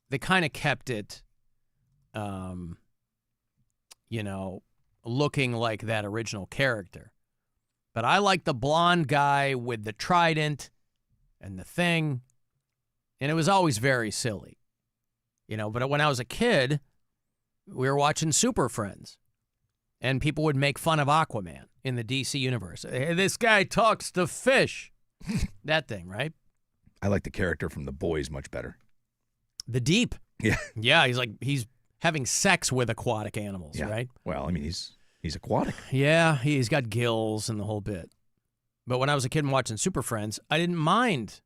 They kind of kept it, looking like that original character. But I like the blonde guy with the trident and the thing. And it was always very silly. But when I was a kid, we were watching Super Friends. And people would make fun of Aquaman in the DC universe. Hey, this guy talks to fish. That thing, right? I like the character from The Boys much better. The Deep. Yeah. Yeah, he's having sex with aquatic animals, right? Well, I mean, he's aquatic. Yeah, he's got gills and the whole bit. But when I was a kid and watching Super Friends, I didn't mind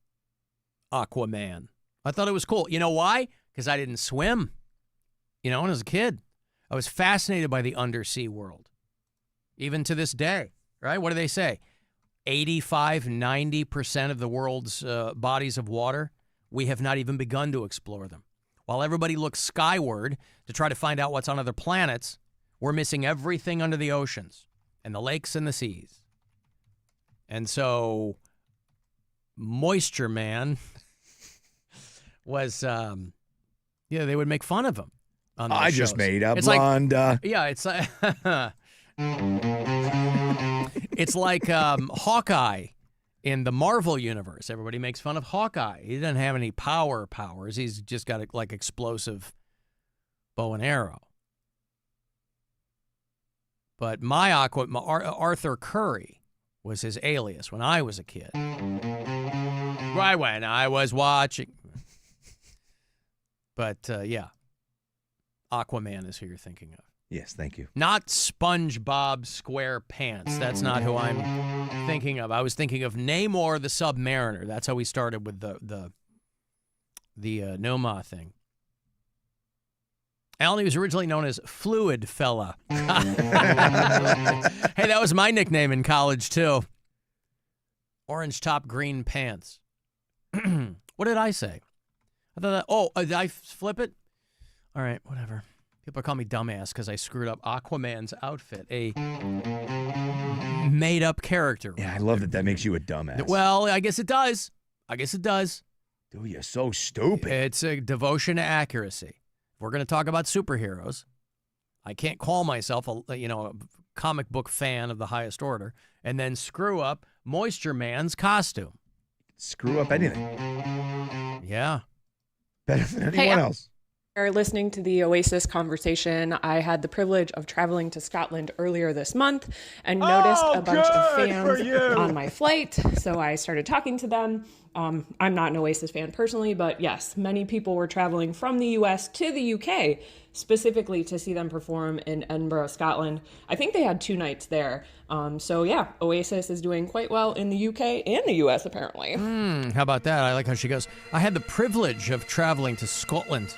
Aquaman. I thought it was cool. You know why? Because I didn't swim. When I was a kid. I was fascinated by the undersea world, even to this day, right? What do they say? 85-90% of the world's bodies of water, we have not even begun to explore them. While everybody looks skyward to try to find out what's on other planets, we're missing everything under the oceans and the lakes and the seas. And so Moisture Man was, they would make fun of him. I just made a it's blonde. It's like it's like Hawkeye in the Marvel universe. Everybody makes fun of Hawkeye. He doesn't have any powers. He's just got like explosive bow and arrow. But my Arthur Curry was his alias when I was a kid. Right when I was watching. But Aquaman is who you're thinking of. Yes, thank you. Not SpongeBob SquarePants. That's not who I'm thinking of. I was thinking of Namor the Submariner. That's how we started with the Noma thing. Alan, he was originally known as Fluid Fella. Hey, that was my nickname in college, too. Orange top, green pants. What did I say? I thought did I flip it? All right, whatever. People call me dumbass because I screwed up Aquaman's outfit, a made-up character. Yeah, I love that makes you a dumbass. Well, I guess it does. Dude, you're so stupid. It's a devotion to accuracy. If we're going to talk about superheroes, I can't call myself a comic book fan of the highest order and then screw up Moisture Man's costume. Screw up anything. Yeah. Better than anyone else. Listening to the Oasis conversation, I had the privilege of traveling to Scotland earlier this month and noticed a bunch of fans on my flight. So I started talking to them. I'm not an Oasis fan personally, but yes, many people were traveling from the US to the UK specifically to see them perform in Edinburgh, Scotland. I think they had 2 nights there. So yeah, Oasis is doing quite well in the UK and the US apparently. How about that? I like how she goes, I had the privilege of traveling to Scotland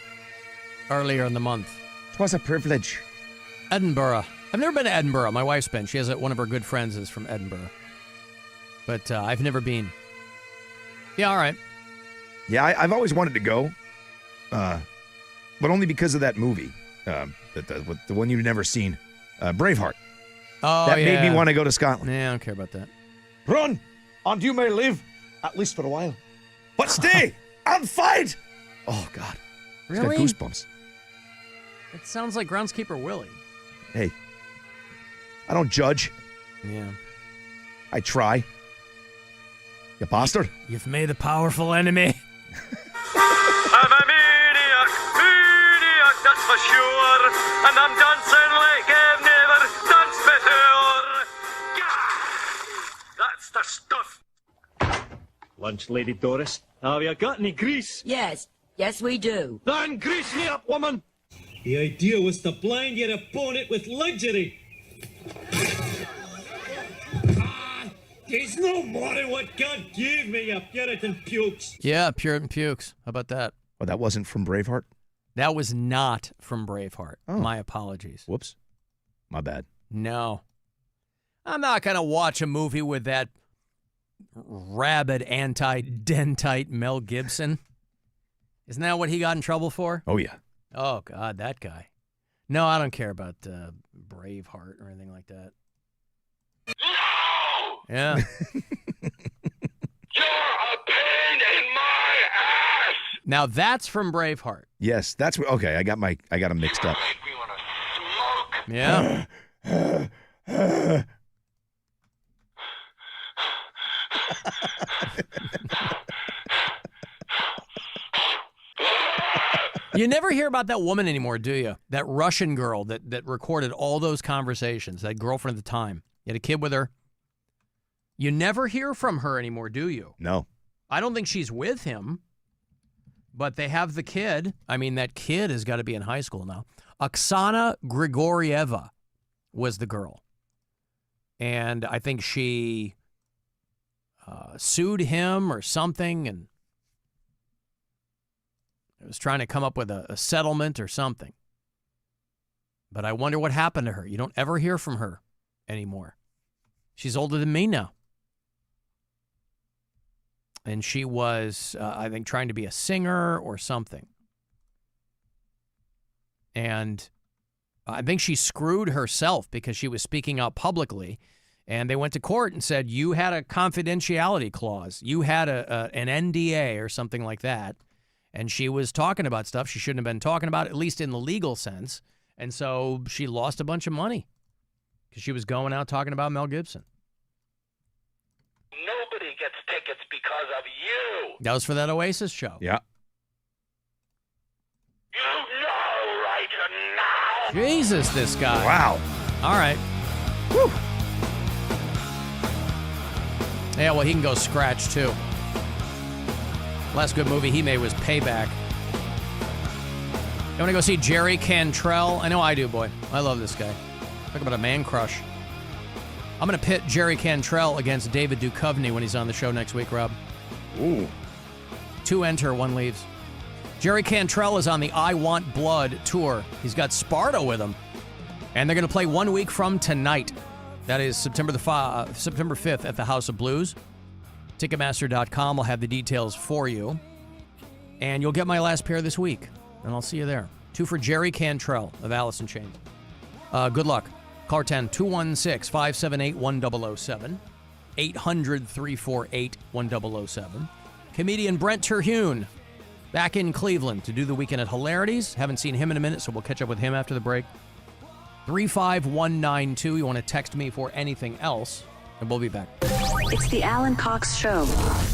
earlier in the month. It was a privilege. Edinburgh. I've never been to Edinburgh. My wife's been. She has one of her good friends is from Edinburgh. But I've never been. Yeah, all right. Yeah, I've always wanted to go, but only because of that movie, the one you've never seen, Braveheart. Oh, that made me want to go to Scotland. Yeah, I don't care about that. Run, and you may live, at least for a while. But stay and fight! Oh, God. Really? It's got goosebumps. It sounds like Groundskeeper Willie. Hey, I don't judge. Yeah. I try. You bastard. You've made a powerful enemy. I'm a maniac, that's for sure. And I'm dancing like I've never danced before. That's the stuff. Lunch, Lady Doris. Have you got any grease? Yes, we do. Then grease me up, woman. The idea was to blind your opponent with luxury. There's no more than what God gave me, you Puritan pukes. Yeah, Puritan pukes. How about that? Oh, that wasn't from Braveheart? That was not from Braveheart. Oh. My apologies. Whoops. My bad. No. I'm not going to watch a movie with that rabid anti-dentite Mel Gibson. Isn't that what he got in trouble for? Oh, yeah. Oh, God, that guy. No, I don't care about Braveheart or anything like that. Yeah. You're a pain in my ass. Now that's from Braveheart. Yes, that's what. Okay, I got them mixed up. Yeah. You never hear about that woman anymore, do you? That Russian girl that recorded all those conversations, that girlfriend at the time. You had a kid with her. You never hear from her anymore, do you? No. I don't think she's with him, but they have the kid. I mean, that kid has got to be in high school now. Oksana Grigorieva was the girl. And I think she sued him or something and was trying to come up with a settlement or something. But I wonder what happened to her. You don't ever hear from her anymore. She's older than me now. And she was, I think, trying to be a singer or something. And I think she screwed herself because she was speaking out publicly. And they went to court and said, you had a confidentiality clause. You had an NDA or something like that. And she was talking about stuff she shouldn't have been talking about, at least in the legal sense. And so she lost a bunch of money because she was going out talking about Mel Gibson. Nobody gets tickets because of you. That was for that Oasis show. Yeah. You know right now. Jesus, this guy. Wow. All right. Whew. Yeah, well, he can go scratch, too. Last good movie he made was Payback. You want to go see Jerry Cantrell? I know I do, boy. I love this guy. Talk about a man crush. I'm going to pit Jerry Cantrell against David Duchovny when he's on the show next week, Rob. Ooh. 2 enter, 1 leaves. Jerry Cantrell is on the I Want Blood tour. He's got Sparta with him. And they're going to play 1 week from tonight. That is September 5th at the House of Blues. Ticketmaster.com will have the details for you. And you'll get my last pair this week, and I'll see you there. 2 for Jerry Cantrell of Alice in Chains. Good luck. Caller 10, 216-578-1007. 800-348-1007. Comedian Brent Terhune back in Cleveland to do the weekend at Hilarities. Haven't seen him in a minute, so we'll catch up with him after the break. 35192. You want to text me for anything else, and we'll be back. It's the Alan Cox Show.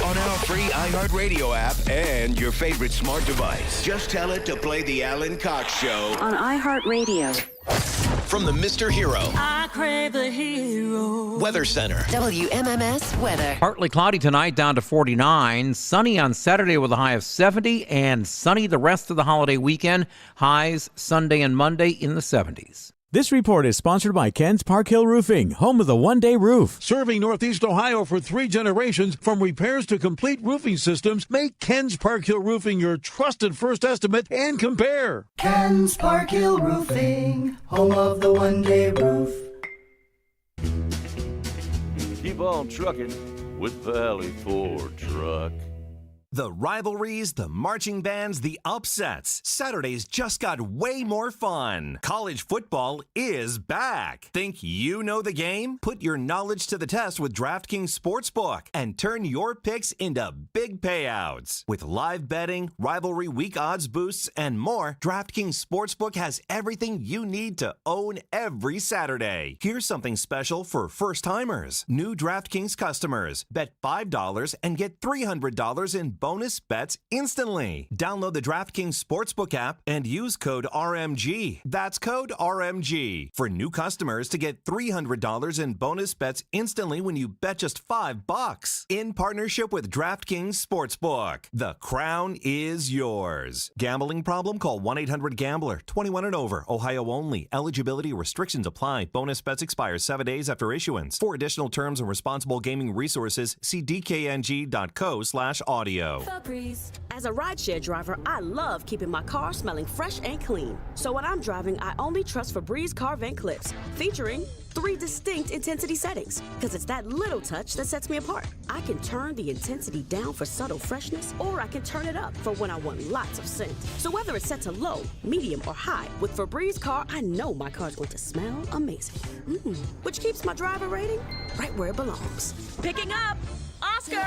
On our free iHeartRadio app and your favorite smart device. Just tell it to play the Alan Cox Show. On iHeartRadio. From the Mr. Hero I crave the hero. Weather Center. WMMS weather. Partly cloudy tonight, down to 49. Sunny on Saturday with a high of 70. And sunny the rest of the holiday weekend. Highs Sunday and Monday in the 70s. This report is sponsored by Ken's Park Hill Roofing, home of the one-day roof. Serving Northeast Ohio for 3 generations, from repairs to complete roofing systems, make Ken's Park Hill Roofing your trusted first estimate and compare. Ken's Park Hill Roofing, home of the one-day roof. Keep on trucking with Valley Ford Truck. The rivalries, the marching bands, the upsets. Saturdays just got way more fun. College football is back. Think you know the game? Put your knowledge to the test with DraftKings Sportsbook and turn your picks into big payouts. With live betting, rivalry week odds boosts, and more, DraftKings Sportsbook has everything you need to own every Saturday. Here's something special for first-timers. New DraftKings customers. Bet $5 and get $300 in bonus bets instantly. Download the DraftKings Sportsbook app and use code RMG. That's code RMG for new customers to get $300 in bonus bets instantly when you bet just $5. In partnership with DraftKings Sportsbook. The crown is yours. Gambling problem? Call 1-800-GAMBLER. 21 and over. Ohio only. Eligibility restrictions apply. Bonus bets expire 7 days after issuance. For additional terms and responsible gaming resources, see dkng.co/audio. As a rideshare driver, I love keeping my car smelling fresh and clean. So when I'm driving, I only trust Febreze car vent clips, featuring 3 distinct intensity settings, because it's that little touch that sets me apart. I can turn the intensity down for subtle freshness, or I can turn it up for when I want lots of scent. So whether it's set to low, medium, or high, with Febreze car, I know my car's going to smell amazing. Which keeps my driver rating right where it belongs. Picking up! Oscar!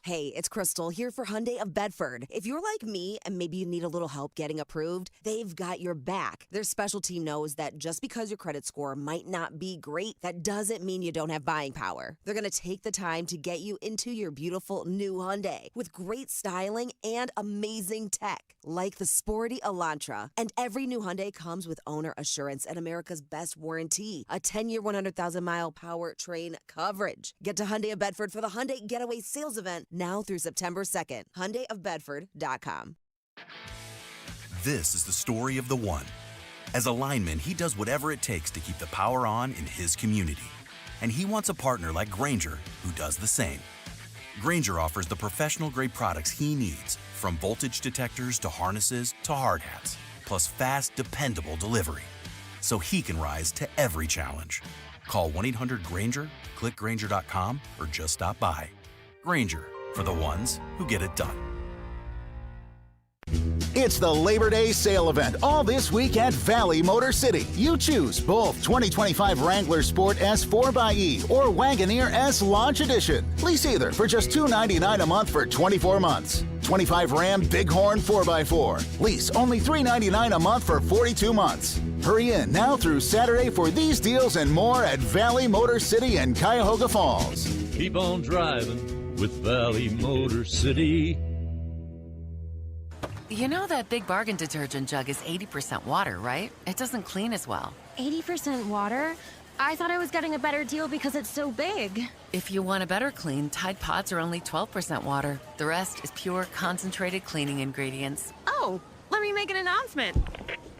Hey, it's Crystal here for Hyundai of Bedford. If you're like me and maybe you need a little help getting approved, they've got your back. Their special team knows that just because your credit score might not be great, that doesn't mean you don't have buying power. They're going to take the time to get you into your beautiful new Hyundai with great styling and amazing tech, like the sporty Elantra. And every new Hyundai comes with owner assurance and America's best warranty, a 10-year, 100,000-mile powertrain coverage. Get to Hyundai of Bedford for the Hyundai Getaway Sales Event now through September 2nd. HyundaiofBedford.com. This is the story of the one. As a lineman, he does whatever it takes to keep the power on in his community. And he wants a partner like Grainger who does the same. Grainger offers the professional-grade products he needs, from voltage detectors to harnesses to hard hats, plus fast, dependable delivery, so he can rise to every challenge. Call 1-800-GRAINGER, click Grainger.com, or just stop by. Grainger, for the ones who get it done. It's the Labor Day sale event all this week at Valley Motor City. You choose both 2025 Wrangler Sport S 4xe or Wagoneer S Launch Edition. Lease either for just $299 a month for 24 months. 25 Ram Bighorn 4x4. Lease only $399 a month for 42 months. Hurry in now through Saturday for these deals and more at Valley Motor City in Cuyahoga Falls. Keep on driving with Valley Motor City. You know that Big Bargain detergent jug is 80% water, right? It doesn't clean as well. 80% water? I thought I was getting a better deal because it's so big. If you want a better clean, Tide Pods are only 12% water. The rest is pure, concentrated cleaning ingredients. Oh, let me make an announcement.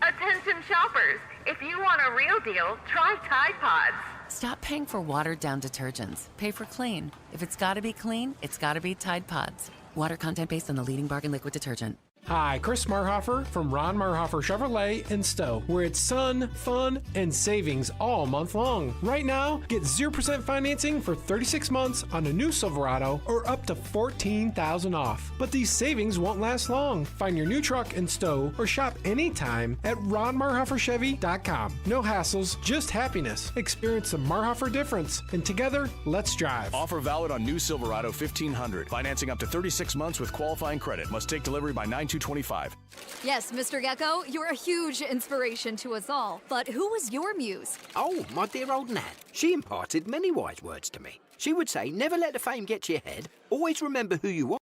Attention shoppers, if you want a real deal, try Tide Pods. Stop paying for watered-down detergents. Pay for clean. If it's gotta be clean, it's gotta be Tide Pods. Water content based on the leading bargain liquid detergent. Hi, Chris Marhofer from Ron Marhofer Chevrolet in Stowe, where it's sun, fun, and savings all month long. Right now, get 0% financing for 36 months on a new Silverado or up to $14,000 off. But these savings won't last long. Find your new truck in Stowe or shop anytime at ronmarhoferchevy.com. No hassles, just happiness. Experience the Marhofer difference, and together, let's drive. Offer valid on new Silverado 1500. Financing up to 36 months with qualifying credit. Must take delivery by 9/2/25. Yes, Mr. Gecko, you're a huge inspiration to us all. But who was your muse? Oh, my dear old Nan. She imparted many wise words to me. She would say, never let the fame get to your head. Always remember who you are.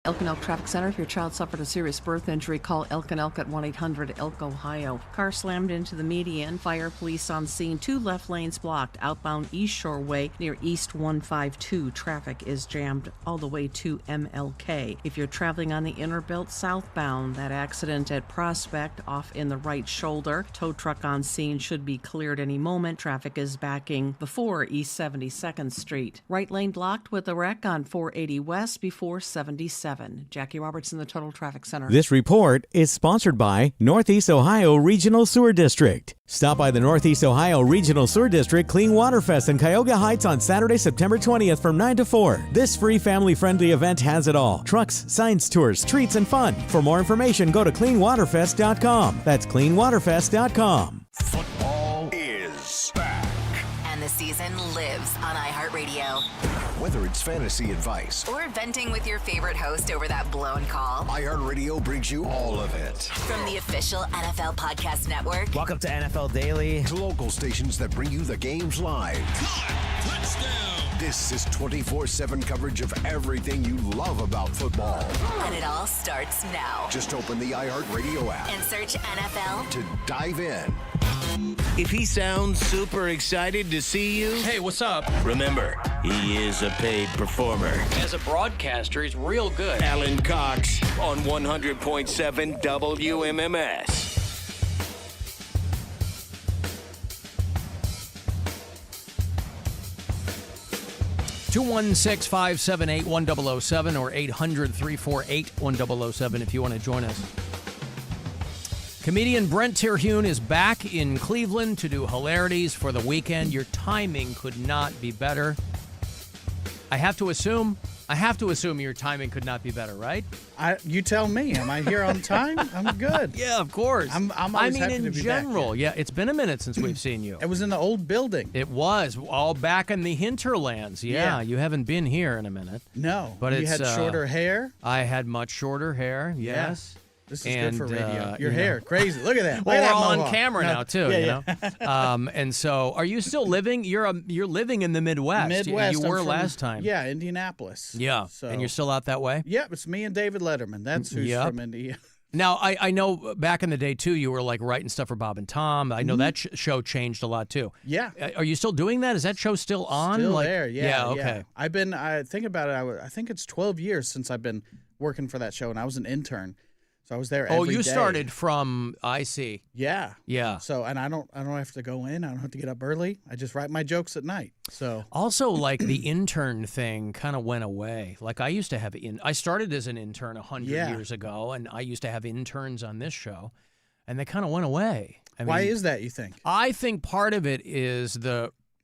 Elk and Elk Traffic Center. If your child suffered a serious birth injury, call Elk and Elk at 1-800-ELK, Ohio. Car slammed into the median. Fire police on scene. 2 left lanes blocked. Outbound East Shore Way near East 152. Traffic is jammed all the way to MLK. If you're traveling on the inner belt southbound, that accident at Prospect off in the right shoulder. Tow truck on scene should be cleared any moment. Traffic is backing before East 72nd Street. Right lane blocked with a wreck on 480 West before 77. Jackie Roberts in the Total Traffic Center. This report is sponsored by Northeast Ohio Regional Sewer District. Stop by the Northeast Ohio Regional Sewer District Clean Water Fest in Cuyahoga Heights on Saturday, September 20th from 9 to 4. This free family-friendly event has it all. Trucks, science tours, treats, and fun. For more information, go to cleanwaterfest.com. That's cleanwaterfest.com. Football is back. And the season lives on iHeartRadio. Whether it's fantasy advice or venting with your favorite host over that blown call, iHeartRadio brings you all of it. From the official NFL Podcast Network. Welcome to NFL Daily. To local stations that bring you the games live. Touchdown! This is 24/7 coverage of everything you love about football. And it all starts now. Just open the iHeartRadio app and search NFL to dive in. If he sounds super excited to see you, Hey, what's up? remember, he is a paid performer. As a broadcaster, he's real good. Alan Cox on 100.7 WMMS. 216-578-1007 or 800-348-1007 if you want to join us. Comedian Brent Terhune is back in Cleveland to do hilarities for the weekend. Your timing could not be better. I have to assume your timing could not be better, right? You tell me. Am I here on time? I'm good. Yeah, of course. I'm always happy in to be general, back. yeah, it's been a minute since we've seen you. It was in the old building. It was all back in the hinterlands. Yeah, you haven't been here in a minute. No, but you had shorter hair. I had much shorter hair. Yes. Yeah. This is good for radio. Your you hair, know. crazy. Look at that. Well, Look at we're that all on mohawk. camera No. now too. Yeah, You know. And so, are you still living? You're living in the Midwest. Midwest. You I'm were from, last time. Yeah, Indianapolis. Yeah. So, And you're still out that way. Yep, it's me and David Letterman. That's who's Yep. from Indiana. Now, I know back in the day too, you were like writing stuff for Bob and Tom. I know Mhm. that show changed a lot too. Yeah. Are you still doing that? Is that show still on? Still Like- there. Yeah. Okay. I've been. I think about it. I think it's 12 years since I've been working for that show, and I was an intern, so I was there. Oh, every you day. started from I see. Yeah. Yeah. So, and I don't have to go in. I don't have to get up early. I just write my jokes at night. So Also, like the intern thing kind of went away. Like I used to have I started as an intern 100 Yeah. years ago, and I used to have interns on this show, and they kind of went away. why is that, you think? I think part of it is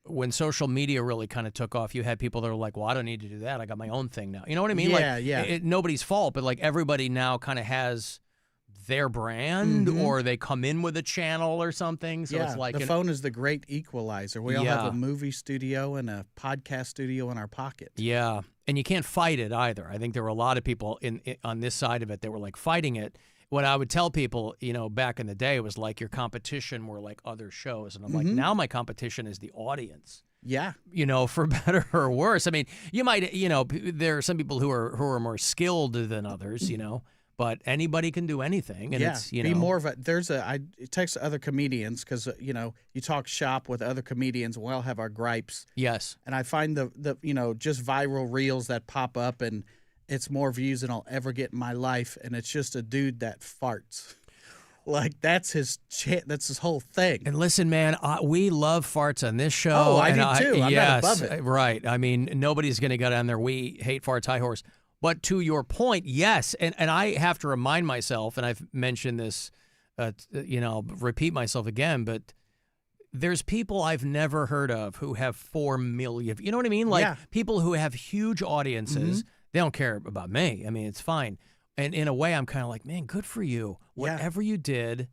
when social media really kind of took off, you had people that were like, well, I don't need to do that. I got my own thing now. You know what I mean? Yeah, like, yeah. Nobody's fault, but like everybody now kind of has their brand Mhm. or they come in with a channel or something. So yeah, it's like the phone is the great equalizer. We all have Yeah. a movie studio and a podcast studio in our pocket. Yeah, and you can't fight it either. I think there were a lot of people on this side of it that were like fighting it. What I would tell people, back in the day was like your competition were like other shows. And I'm like, Mhm. now my competition is the audience. Yeah. For better or worse. I mean, you might, there are some people who are more skilled than others, but anybody can do anything. And yeah, it's, be more of a. I text other comedians because you talk shop with other comedians. We all have our gripes. Yes. And I find the just viral reels that pop up and it's more views than I'll ever get in my life, and it's just a dude that farts. Like that's his whole thing. And listen, man, we love farts on this show. Oh, I and do too. I'm yes, not above it. Right. I mean, nobody's going to get on there. We hate farts, high horse. But to your point, yes, and I have to remind myself, and I've mentioned this, repeat myself again, but there's people I've never heard of who have 4 million. You know what I mean? Like Yeah. people who have huge audiences, Mhm. they don't care about me. I mean, it's fine. And in a way, I'm kind of like, man, good for you. Whatever you did.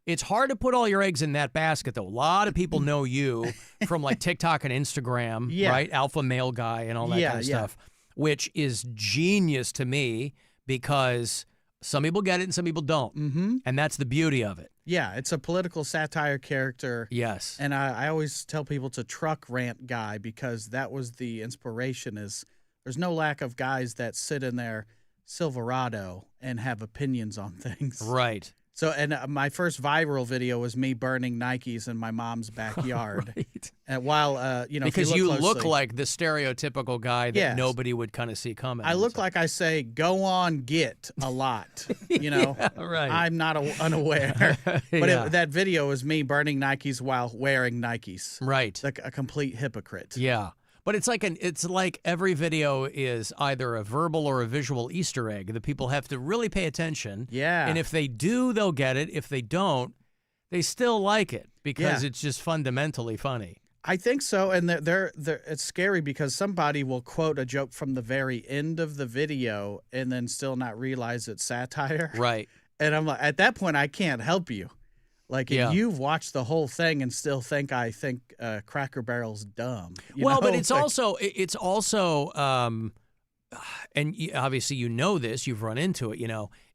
It's hard to put all your eggs in that basket, though. A lot of people know you from like TikTok and Instagram, Yeah. right? Alpha male guy and all that Yeah, kind of yeah. stuff, which is genius to me because some people get it and some people don't. Mm-hmm. And that's the beauty of it. Yeah, it's a political satire character. Yes. And I always tell people to truck rant guy because that was the inspiration. Is there's no lack of guys that sit in their Silverado and have opinions on things. Right. So, and my first viral video was me burning Nikes in my mom's backyard. Right. And while, Because if you look look closely, like the stereotypical guy that Yes. nobody would kind of see coming. I look like I say, go on, get a lot, Yeah, right. I'm not unaware. But Yeah. that video is me burning Nikes while wearing Nikes. Right. Like a complete hypocrite. Yeah. But it's like every video is either a verbal or a visual Easter egg. The people have to really pay attention. Yeah. And if they do, they'll get it. If they don't, they still like it because Yeah. it's just fundamentally funny. I think so, and it's scary because somebody will quote a joke from the very end of the video and then still not realize it's satire. Right. And I'm like, at that point, I can't help you. Like, if Yeah. you've watched the whole thing and still think I think Cracker Barrel's dumb. Well, but know? it's Like, also, and obviously you know this, you've run into it.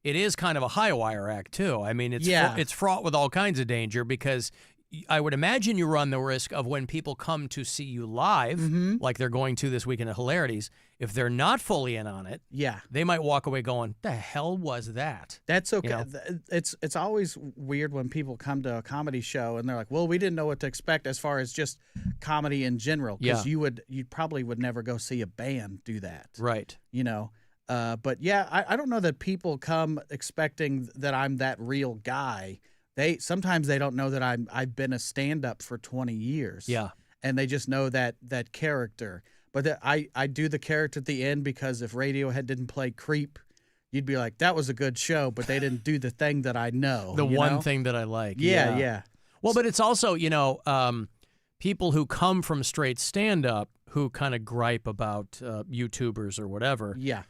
It is kind of a high wire act too. I mean, it's Yeah. it's fraught with all kinds of danger because I would imagine you run the risk of when people come to see you live, like they're going to this weekend at Hilarities, if they're not fully in on it, they might walk away going, "The hell was that?" That's okay. You know? It's always weird when people come to a comedy show and they're like, "Well, we didn't know what to expect as far as just comedy in general," because you probably would never go see a band do that, right? You know. But yeah, I don't know that people come expecting that I'm that real guy. Sometimes they don't know that I've been a stand-up for 20 years. Yeah. And they just know that character. But I do the character at the end because if Radiohead didn't play Creep, you'd be like, that was a good show, but they didn't do the thing that I know. The one thing that I like. Yeah. Well, but it's also, people who come from straight stand-up who kind of gripe about YouTubers or whatever. Yeah.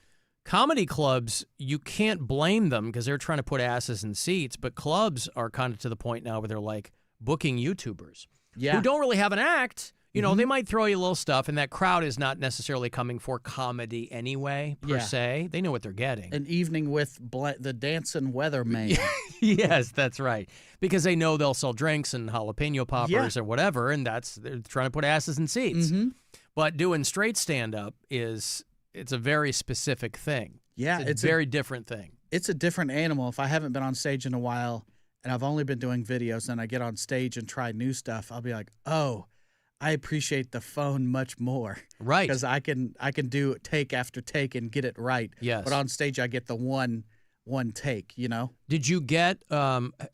Comedy clubs, you can't blame them because they're trying to put asses in seats, but clubs are kind of to the point now where they're like booking YouTubers who don't really have an act. You know, they might throw you a little stuff, and that crowd is not necessarily coming for comedy anyway, per se. They know what they're getting. An evening with the dancing weatherman. Yes, that's right. Because they know they'll sell drinks and jalapeno poppers or whatever, and they're trying to put asses in seats. But doing straight stand-up it's a very specific thing. Yeah, it's a very different thing. It's a different animal. If I haven't been on stage in a while and I've only been doing videos and I get on stage and try new stuff, I'll be like, oh, I appreciate the phone much more. Right. Because I can do take after take and get it right. Yes. But on stage I get the one take, you know? Did you get,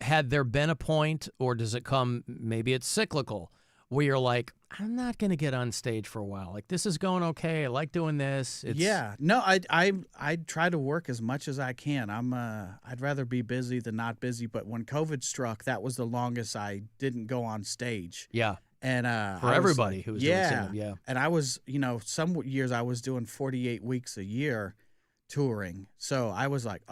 had there been a point, or does it come, maybe it's cyclical, where you're like, I'm not going to get on stage for a while. Like, this is going okay. I like doing this. No, I try to work as much as I can. I'd rather be busy than not busy. But when COVID struck, that was the longest I didn't go on stage. Yeah. And for everybody who was doing stand-up, And I was, some years I was doing 48 weeks a year touring. So I was like,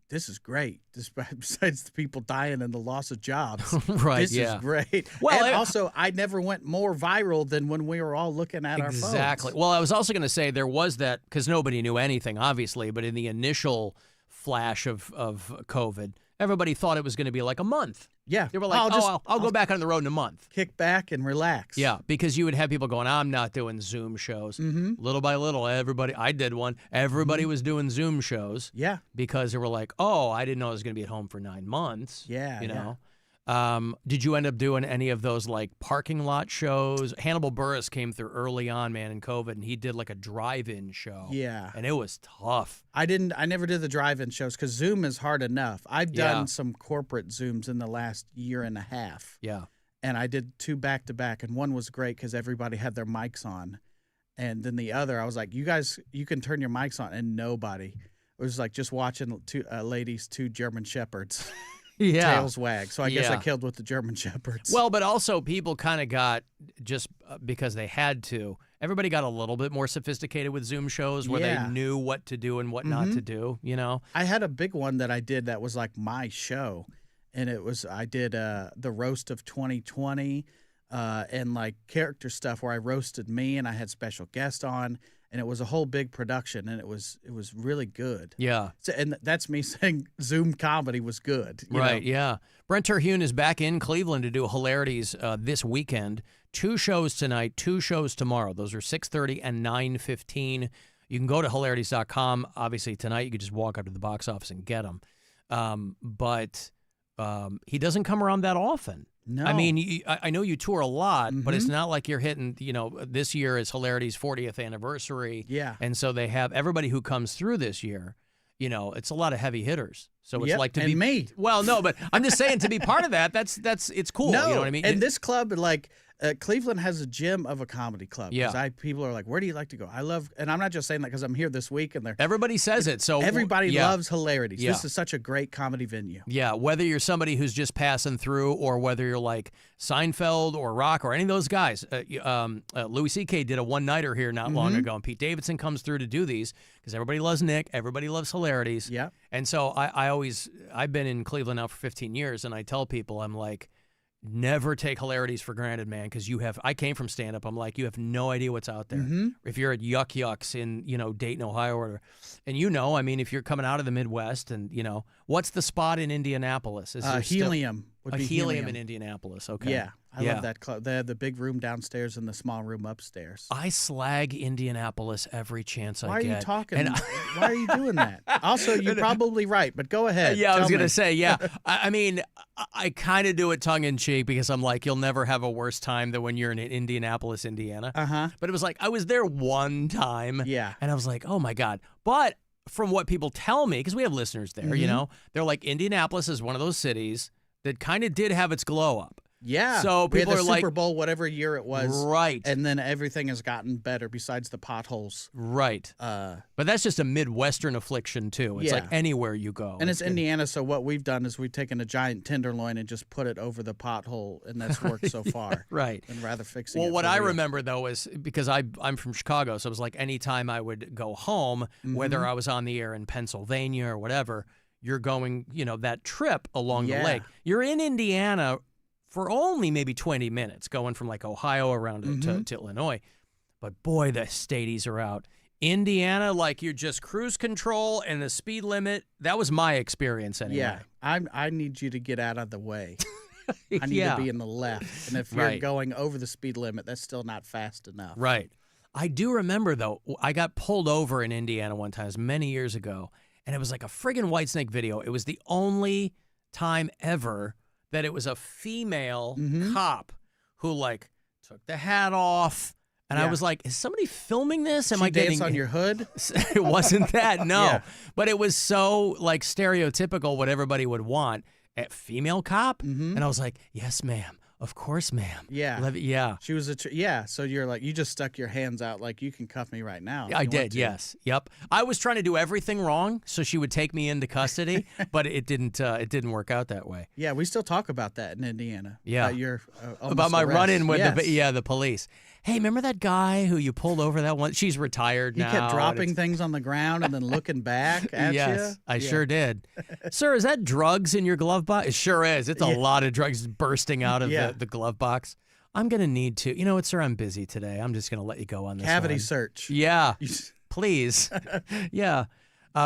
this is great. Besides the people dying and the loss of jobs, this is great. Well, and also, I never went more viral than when we were all looking at our phones. Exactly. Well, I was also going to say there was that, because nobody knew anything, obviously, but in the initial flash of COVID, everybody thought it was going to be like a month. Yeah. They were like, I'll go back on the road in a month. Kick back and relax. Yeah, because you would have people going, I'm not doing Zoom shows. Little by little, I did one. Everybody was doing Zoom shows. Yeah. Because they were like, I didn't know I was going to be at home for 9 months. Yeah. You know? Did you end up doing any of those like parking lot shows? Hannibal Buress came through early on, man, in COVID, and he did like a drive-in show. Yeah. And it was tough. I never did the drive-in shows because Zoom is hard enough. I've done some corporate Zooms in the last year and a half. Yeah. And I did 2 back-to-back, and one was great because everybody had their mics on. And then the other, I was like, you guys, you can turn your mics on, and nobody. It was like just watching 2 ladies, 2 German Shepherds. Tails wag. So I guess I killed with the German Shepherds. Well, but also people kind of got, just because they had to, everybody got a little bit more sophisticated with Zoom shows where they knew what to do and what not to do, you know? I had a big one that I did that was like my show. And I did the roast of 2020 and like character stuff where I roasted me and I had special guests on. And it was a whole big production, and it was really good. Yeah. So, and that's me saying Zoom comedy was good. You know? Yeah. Brent Terhune is back in Cleveland to do Hilarities this weekend. 2 shows tonight, 2 shows tomorrow. Those are 6:30 and 9:15. You can go to hilarities.com. Obviously, tonight you could just walk up to the box office and get them. But he doesn't come around that often. No. I mean, I know you tour a lot, but it's not like you're hitting, this year is Hilarity's 40th anniversary. Yeah. And so they have everybody who comes through this year, it's a lot of heavy hitters. So it's like to be me. Well, no, but I'm just saying to be part of that, it's cool. No, You know what I mean? And this club, like, Cleveland has a gym of a comedy club. Yeah. People are like, where do you like to go? And I'm not just saying that because I'm here this week and everybody says it. So everybody loves Hilarities. Yeah. This is such a great comedy venue. Yeah, whether you're somebody who's just passing through or whether you're like Seinfeld or Rock or any of those guys. Louis C.K. did a one-nighter here not long ago, and Pete Davidson comes through to do these because everybody loves Nick, everybody loves Hilarities. Yeah. And so I've been in Cleveland now for 15 years, and I tell people, I'm like, never take Hilarities for granted, man, because I came from stand-up. I'm like, you have no idea what's out there. If you're at Yuck Yucks in, Dayton, Ohio, or, and if you're coming out of the Midwest and, what's the spot in Indianapolis? Is there Helium. would a be Helium in Indianapolis. Okay. Yeah, I love that club. They have the big room downstairs and the small room upstairs. I slag Indianapolis every chance I Why get. are you talking? And Why are you doing that? Also, you're probably right, but go ahead. Yeah, I was Tell going to me. say, yeah. I mean, I kind of do it tongue-in-cheek because I'm like, you'll never have a worse time than when you're in Indianapolis, Indiana. Uh-huh. But it was like, I was there one time. Yeah. And I was like, oh, my God. But from what people tell me, because we have listeners there, you know, they're like, Indianapolis is one of those cities that kind of did have its glow up. Yeah. So we had people the are like, Super Bowl, whatever year it was. Right. And then everything has gotten better besides the potholes. Right. But that's just a Midwestern affliction, too. It's like anywhere you go. And it's Indiana, so what we've done is we've taken a giant tenderloin and just put it over the pothole, and that's worked so far. Right. And rather fixing it. Well, what for I real. remember, though, is because I'm from Chicago, so it was like anytime I would go home, whether I was on the air in Pennsylvania or whatever, you're going, you know, that trip along the lake. You're in Indiana for only maybe 20 minutes, going from like Ohio around to Illinois. But boy, the stadies are out. Indiana, like you're just cruise control and the speed limit. That was my experience anyway. Yeah, I need you to get out of the way. I need to be in the left. And if you're going over the speed limit, that's still not fast enough. Right. I do remember, though, I got pulled over in Indiana one time, it was many years ago, and it was like a friggin' Whitesnake video. It was the only time ever that it was a female cop who, like, took the hat off. And I was like, is somebody filming this? Am I dance getting on your hood? It wasn't that, no. Yeah. But it was so, like, stereotypical what everybody would want. A female cop? And I was like, yes, ma'am. Of course, ma'am. Yeah. Yeah. She was so you're like, you just stuck your hands out like, you can cuff me right now. I did, yes. Yep. I was trying to do everything wrong so she would take me into custody, but it didn't work out that way. Yeah, we still talk about that in Indiana. Yeah. About your about my arrest. run-in with Yes. the police. Hey, remember that guy who you pulled over that one? She's retired He now. kept dropping things on the ground and then looking back at yes, you. I sure did. Sir, is that drugs in your glove box? It sure is. It's a lot of drugs bursting out of the glove box. I'm going to need to. You know what, sir? I'm busy today. I'm just going to let you go on this Cavity one. search. Yeah, please. Yeah.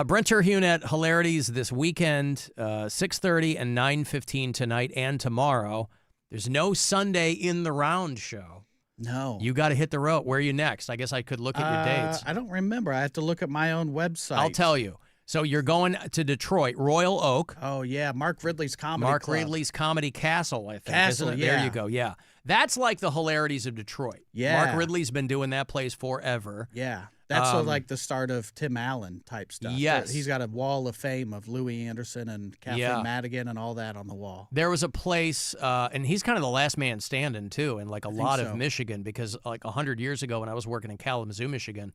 Brent Terhune at Hilarities this weekend, 6:30 and 9:15 tonight and tomorrow. There's no Sunday in the round show. No. You got to hit the road. Where are you next? I guess I could look at your dates. I don't remember. I have to look at my own website. I'll tell you. So you're going to Detroit, Royal Oak. Oh, yeah. Mark Ridley's Comedy Mark Club. Ridley's Comedy Castle, I think. Castle, isn't it? There you go. Yeah. That's like the Hilarities of Detroit. Yeah. Mark Ridley's been doing that place forever. Yeah. That's like the start of Tim Allen type stuff. Yes. He's got a wall of fame of Louis Anderson and Kathleen Madigan and all that on the wall. There was a place, and he's kind of the last man standing, too, in like a lot of so. Michigan, because like 100 years ago when I was working in Kalamazoo, Michigan,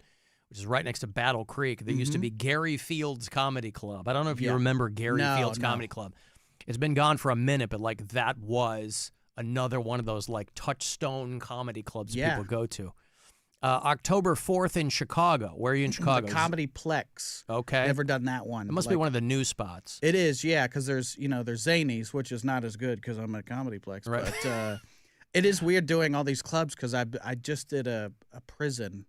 which is right next to Battle Creek, there used to be Gary Fields Comedy Club. I don't know if you remember Gary Fields Comedy Club. It's been gone for a minute, but like that was another one of those like touchstone comedy clubs people go to. October 4th in Chicago. Where are you in Chicago? The Comedy Plex. Okay. Never done that one. It must be one of the new spots. It is, yeah, because there's Zanies, which is not as good because I'm at Comedy Plex. Right. But it is weird doing all these clubs because I just did a prison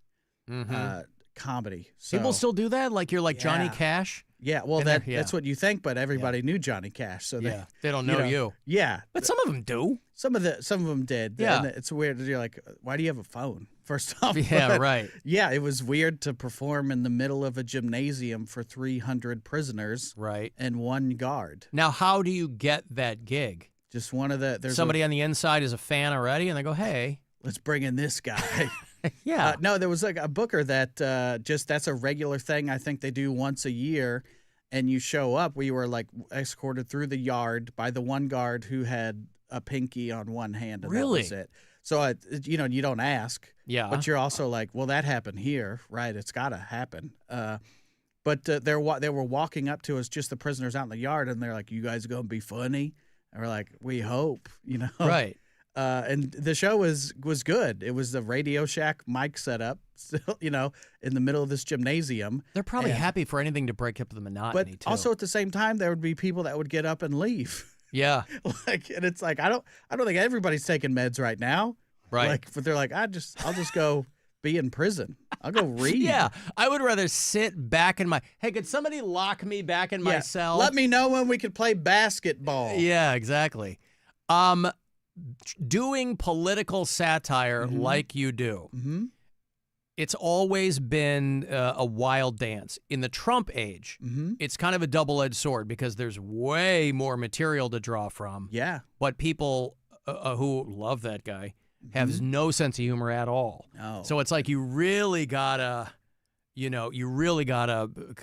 comedy. So, People still do that? Like you're like Johnny Yeah. Cash? yeah, well, Been there? that's what you think, but everybody knew Johnny Cash. So Yeah. They don't know you. Yeah. But some of them do. Some of them did. Yeah. And it's weird. You're like, why do you have a phone? First off. Yeah, But, right. Yeah, it was weird to perform in the middle of a gymnasium for 300 prisoners. Right. And one guard. Now, how do you get that gig? Just one of the. There's Somebody on the inside is a fan already, and they go, hey. Let's bring in this guy. Yeah. No, there was like a booker that that's a regular thing. I think they do once a year. And you show up. We were like escorted through the yard by the one guard who had a pinky on one hand. And Really? That was it. So, you don't ask. Yeah. But you're also like, well, that happened here, right? It's got to happen. But they were walking up to us, just the prisoners out in the yard, and they're like, you guys going to be funny? And we're like, we hope, Right. And the show was good. It was the Radio Shack mic setup, still, in the middle of this gymnasium. They're probably happy for anything to break up the monotony, But too. also at the same time, there would be people that would get up and leave. Yeah. And it's like I don't think everybody's taking meds right now. Right. But they're like, I'll just go be in prison. I'll go read. Yeah. I would rather sit back in my. Hey, could somebody lock me back in my cell? Let me know when we could play basketball. Yeah, exactly. Doing political satire like you do, it's always been a wild dance. In the Trump age, it's kind of a double-edged sword because there's way more material to draw from. Yeah. But people who love that guy have no sense of humor at all. No. So it's like you really gotta,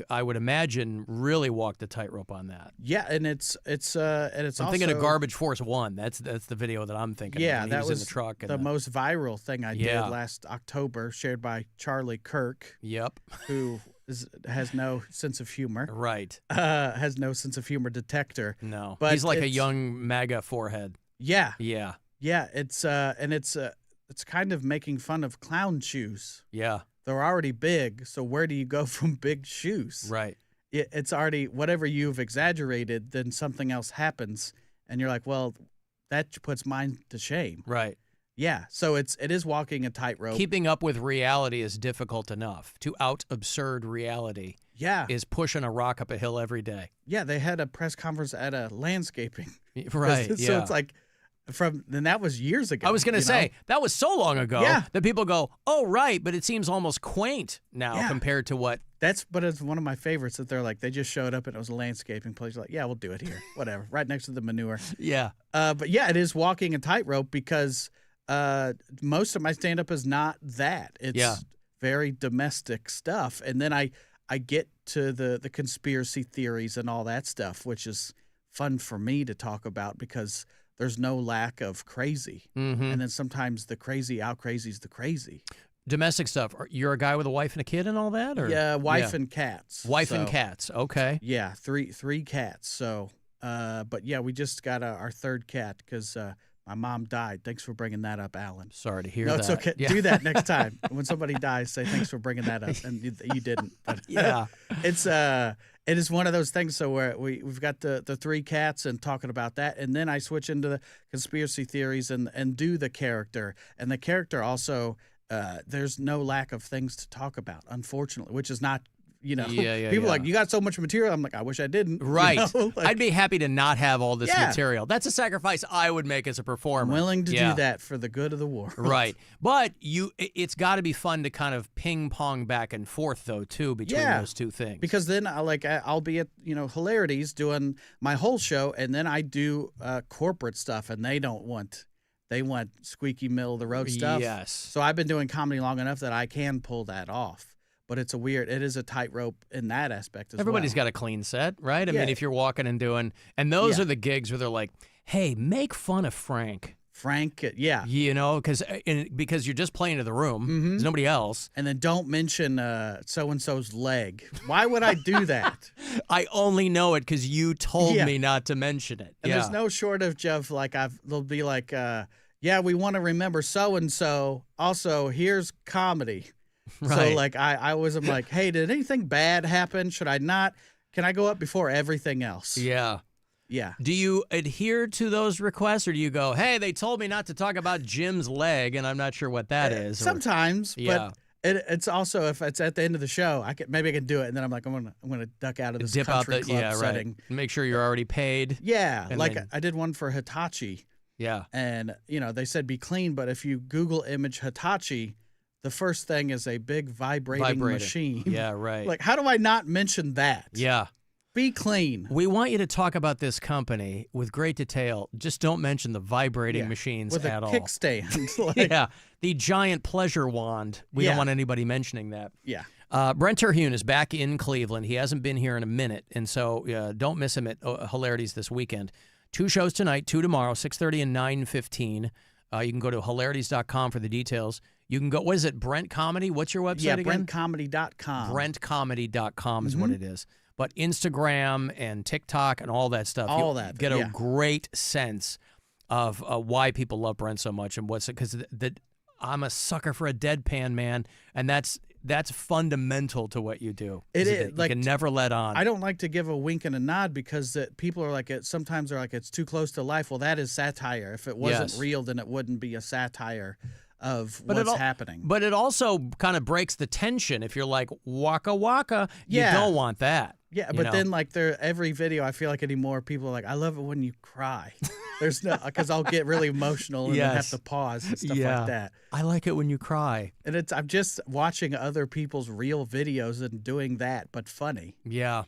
I would imagine, really walk the tightrope on that. Yeah, and it's I'm also thinking of Garbage Force 1. That's the video that I'm thinking of. Yeah, when he that was in the truck. the most viral thing I Yeah. did last October, shared by Charlie Kirk. Yep. Who has no sense of humor. Right. Has no sense of humor detector. No. But He's like a it's- young MAGA forehead. Yeah. Yeah. Yeah, it's kind of making fun of clown shoes. Yeah. They're already big, so where do you go from big shoes? Right. It's already whatever you've exaggerated, then something else happens, and you're like, well, that puts mine to shame. Right. Yeah, so it is walking a tightrope. Keeping up with reality is difficult enough. To out absurd reality is pushing a rock up a hill every day. Yeah, they had a press conference at a landscaping. Right, So yeah. it's like and that was years ago. I was going to say, that was so long ago Yeah. that people go, oh, right, but it seems almost quaint now Yeah. compared to what. But it's one of my favorites that they're like, they just showed up and it was a landscaping place. Like, yeah, we'll do it here. Whatever. Right next to the manure. Yeah. But yeah, it is walking a tightrope because most of my stand-up is not that. It's very domestic stuff. And then I get to the conspiracy theories and all that stuff, which is fun for me to talk about because there's no lack of crazy. And then sometimes the crazy out-crazies the crazy. Domestic stuff. You're a guy with a wife and a kid and all that? Or? Yeah, wife and cats. Wife and So- cats. Okay. Yeah, three cats. So, but yeah, we just got our third cat because my mom died. Thanks for bringing that up, Alan. Sorry to hear no, that. it's okay. Yeah. Do that next time. When somebody dies, say thanks for bringing that up, and you didn't. But Yeah. it is one of those things. So where we've got the three cats and talking about that, and then I switch into the conspiracy theories and do the character, and the character also. There's no lack of things to talk about, unfortunately, which is not, people are like, you got so much material. I'm like, I wish I didn't. Right. Like, I'd be happy to not have all this Yeah. material. That's a sacrifice I would make as a performer. I'm willing to Yeah. do that for the good of the world. Right. But it's got to be fun to kind of ping pong back and forth, though, too, between those two things. Because then I'll be at, Hilarities doing my whole show, and then I do corporate stuff, and they want squeaky middle of the road stuff. Yes. So I've been doing comedy long enough that I can pull that off. But it is a tightrope in that aspect as Everybody's well. got a clean set, right? I Yeah. mean, if you're walking and doing, and those Yeah. are the gigs where they're like, hey, make fun of Frank. Yeah. Because you're just playing to the room. There's nobody else. And then don't mention so-and-so's leg. Why would I do that? I only know it because you told Yeah. me not to mention it. And there's no shortage of they'll be like, we want to remember so-and-so. Also, here's comedy. Right. So I'm like, hey, did anything bad happen? Should I not? Can I go up before everything else? Yeah. Yeah. Do you adhere to those requests, or do you go, hey, they told me not to talk about Jim's leg, and I'm not sure what that is? Or- Sometimes, Yeah. but it's also if it's at the end of the show, maybe I can do it, and then I'm like, I'm gonna duck out of this Dip out country club setting. right. Make sure you're already paid. Yeah, And like then- I did one for Hitachi. Yeah. And they said be clean, but if you Google image Hitachi, the first thing is a big vibrating machine. Yeah, right. Like, how do I not mention that? Yeah. Be clean. We want you to talk about this company with great detail. Just don't mention the vibrating machines with at a all. kickstand. Yeah. The giant pleasure wand. We don't want anybody mentioning that. Yeah. Brent Terhune is back in Cleveland. He hasn't been here in a minute, and so don't miss him at Hilarities this weekend. 2 shows tonight, 2 tomorrow, 6:30 and 9:15. You can go to hilarities.com for the details. You can go, what is it, Brent Comedy? What's your website again? BrentComedy.com. BrentComedy.com is what it is. But Instagram and TikTok and all that stuff. All you'll that, get a yeah. great sense of why people love Brent so much and what's it, because I'm a sucker for a deadpan, man, and that's fundamental to what you do. It is. You can never let on. I don't like to give a wink and a nod because people are like, sometimes they're like, it's too close to life. Well, that is satire. If it wasn't real, then it wouldn't be a satire of what's happening. But it also kind of breaks the tension. If you're like, waka waka, you don't want that. Yeah, You but know? then like every video, I feel like anymore, people are like, I love it when you cry. There's no, because I'll get really emotional and then have Yes. to pause and stuff Yeah. like that. I like it when you cry. And I'm just watching other people's real videos and doing that, but funny. Yeah.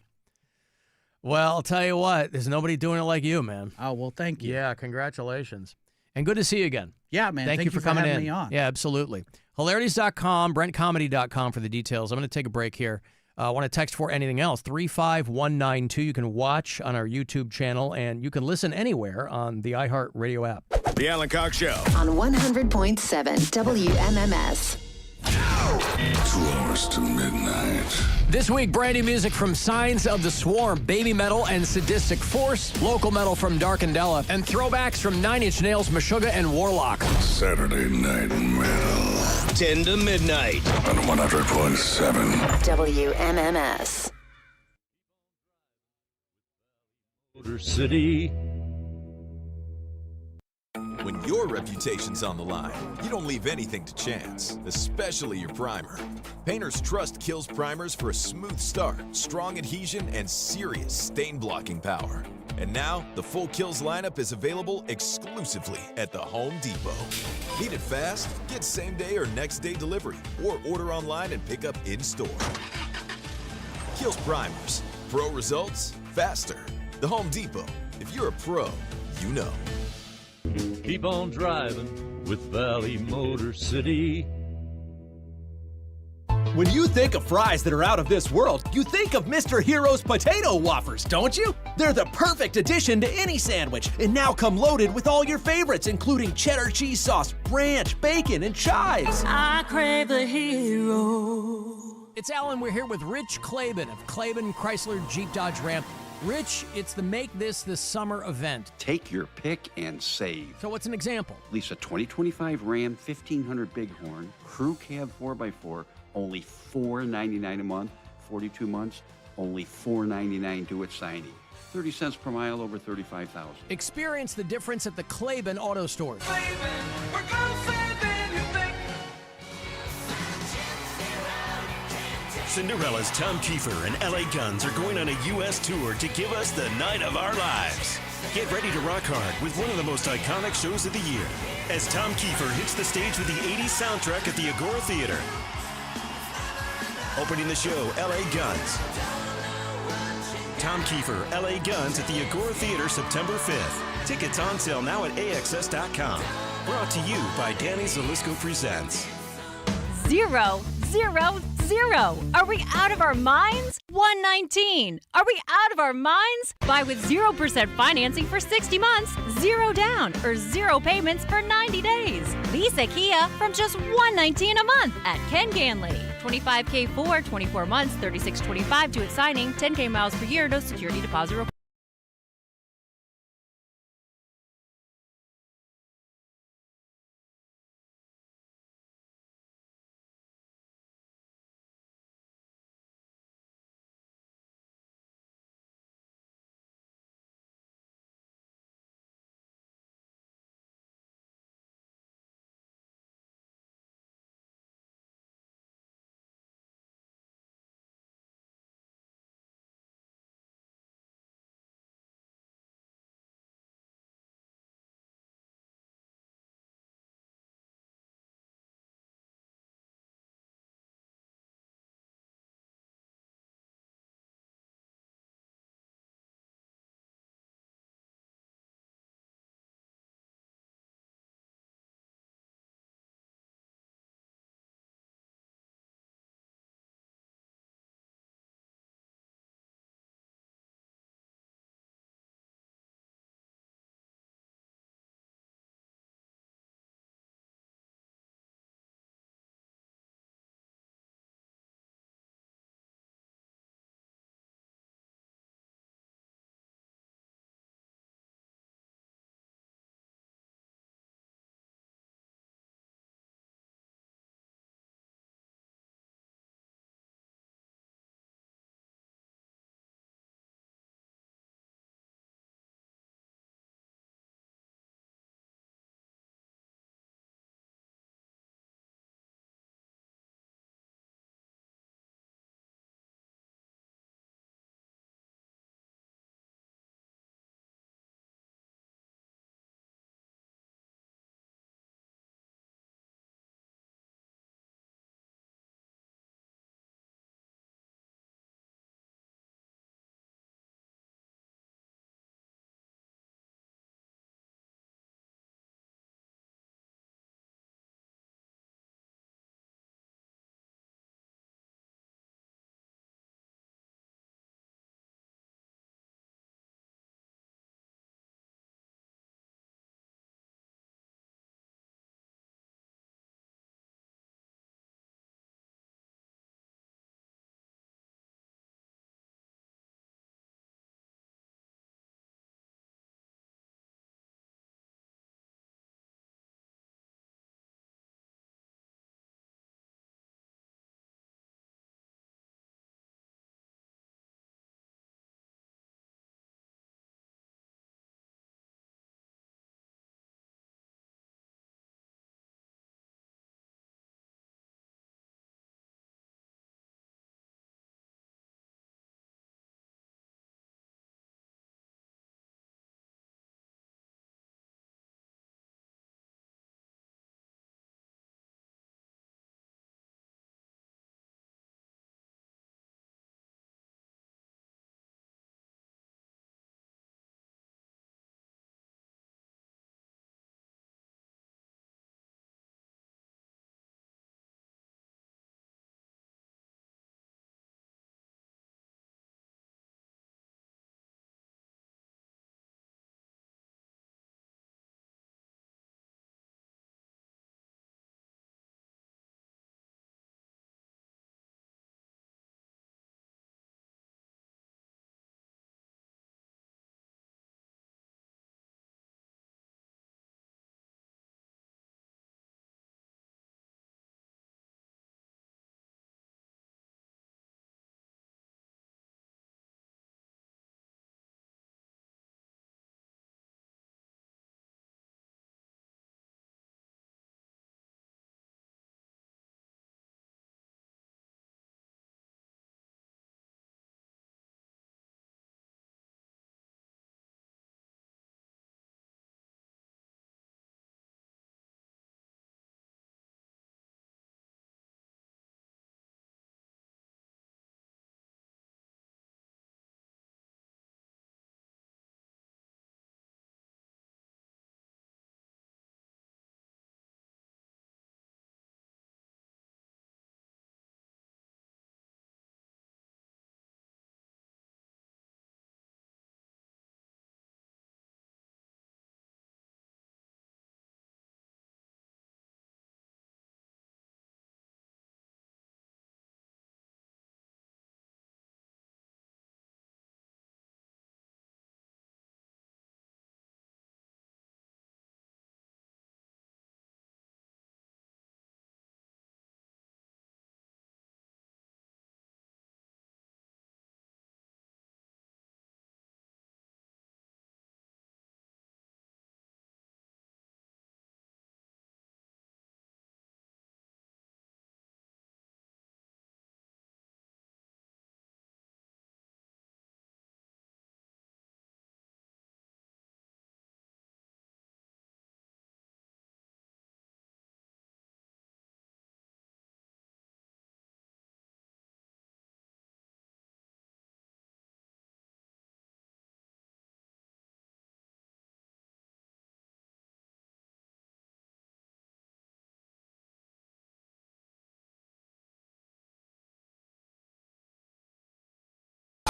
Well, I'll tell you what, there's nobody doing it like you, man. Oh, well, thank you. Yeah, congratulations. And good to see you again. Yeah, man. Thank you for coming having in. me on. Yeah, absolutely. Hilarities.com, BrentComedy.com for the details. I'm going to take a break here. I want to text for anything else, 35192. You can watch on our YouTube channel, and you can listen anywhere on the iHeartRadio app. The Alan Cox Show. On 100.7 WMMS. 2 hours to midnight. This week, brand new music from Signs of the Swarm, Baby Metal and Sadistic Force, local metal from Darkandella, and throwbacks from Nine Inch Nails, Meshuggah, and Warlock. Saturday Night Metal. 10 to midnight. On 100.7. WMMS. Motor City. When your reputation's on the line, you don't leave anything to chance, especially your primer. Painters trust Kills primers for a smooth start, strong adhesion, and serious stain-blocking power. And now, the full Kills lineup is available exclusively at the Home Depot. Need it fast? Get same-day or next-day delivery, or order online and pick up in-store. Kills primers. Pro results, faster. The Home Depot. If you're a pro, you know. Keep on driving with Valley Motor City. When you think of fries that are out of this world, you think of Mr. Hero's potato wafers, don't you? They're the perfect addition to any sandwich, and now come loaded with all your favorites, including cheddar cheese sauce, ranch, bacon, and chives. I crave the hero. It's Alan. We're here with Rich Klaben of Klaben Chrysler Jeep Dodge Ram. Rich, it's the Make This the Summer event. Take your pick and save. So what's an example? Lease a 2025 Ram 1500 Bighorn, crew cab 4x4, only $499 a month, 42 months, only $499 due at signing. 30 cents per mile over 35,000. Experience the difference at the Klaben Auto Stores. Cinderella's Tom Kiefer and LA Guns are going on a U.S. tour to give us the night of our lives. Get ready to rock hard with one of the most iconic shows of the year as Tom Kiefer hits the stage with the 80s soundtrack at the Agora Theater. Opening the show, LA Guns. Tom Kiefer, LA Guns at the Agora Theater September 5th. Tickets on sale now at AXS.com. Brought to you by Danny Zalisco Presents. 0, 0, 0. Are we out of our minds? 119. Are we out of our minds? Buy with 0% financing for 60 months, 0 down, or 0 payments for 90 days. Lease a Kia from just $119 a month at Ken Ganley. $25K for 24 months, $36.25 due at signing, 10K miles per year, no security deposit required.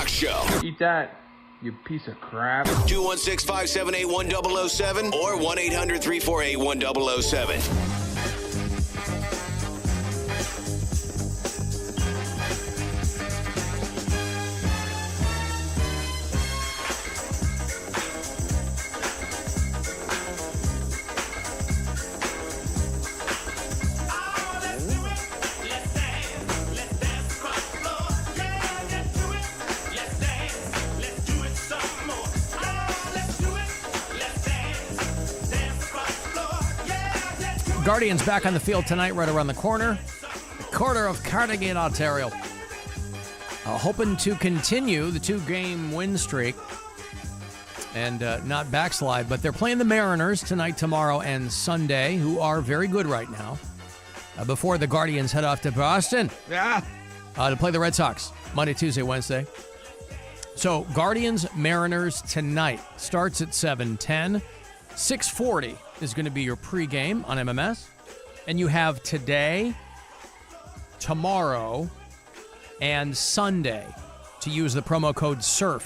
Cox Show. Eat that, you piece of crap. 216-578-1007 or 1-800-348-1007. Guardians back on the field tonight, right around the corner of Cardigan, Ontario. Hoping to continue the 2-game win streak and not backslide, but they're playing the Mariners tonight, tomorrow, and Sunday, who are very good right now, before the Guardians head off to Boston to play the Red Sox Monday, Tuesday, Wednesday. So Guardians, Mariners tonight starts at 7:10. 6:40 is going to be your pregame on MMS. And you have today, tomorrow, and Sunday to use the promo code SURF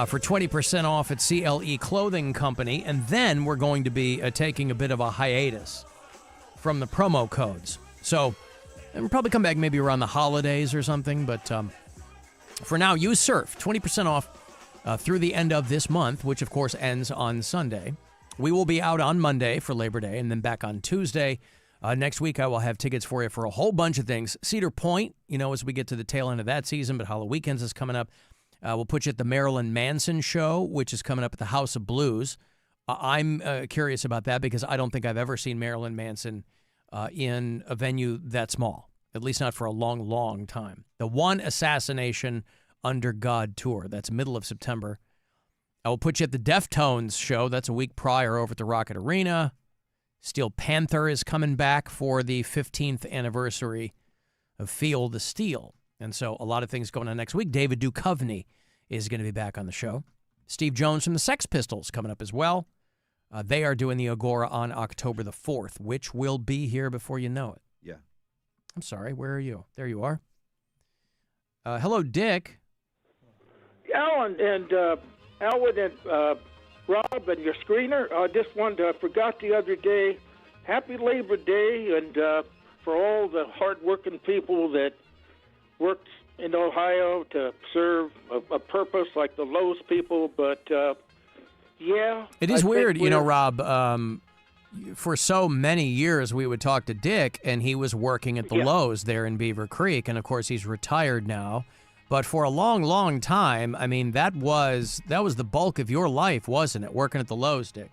for 20% off at CLE Clothing Company. And then we're going to be taking a bit of a hiatus from the promo codes. So we'll probably come back maybe around the holidays or something. But for now, use SURF, 20% off through the end of this month, which, of course, ends on Sunday. We will be out on Monday for Labor Day and then back on Tuesday. Next week, I will have tickets for you for a whole bunch of things. Cedar Point, as we get to the tail end of that season, but Halloween Weekends is coming up. We'll put you at the Marilyn Manson show, which is coming up at the House of Blues. I'm curious about that because I don't think I've ever seen Marilyn Manson in a venue that small, at least not for a long, long time. The One Assassination Under God tour. That's middle of September. I will put you at the Deftones show. That's a week prior over at the Rocket Arena. Steel Panther is coming back for the 15th anniversary of Feel the Steel. And so a lot of things going on next week. David Duchovny is going to be back on the show. Steve Jones from the Sex Pistols coming up as well. They are doing the Agora on October the 4th, which will be here before you know it. Yeah. I'm sorry. Where are you? There you are. Hello, Dick. Alan and Alwyn and Rob and your screener. I just forgot the other day, happy Labor Day, and for all the hard-working people that worked in Ohio to serve a purpose like the Lowe's people, but yeah. It is weird, Rob, for so many years we would talk to Dick, and he was working at the Lowe's there in Beaver Creek, and of course he's retired now. But for a long, long time, I mean, that was the bulk of your life, wasn't it, working at the Lowe's, Dick?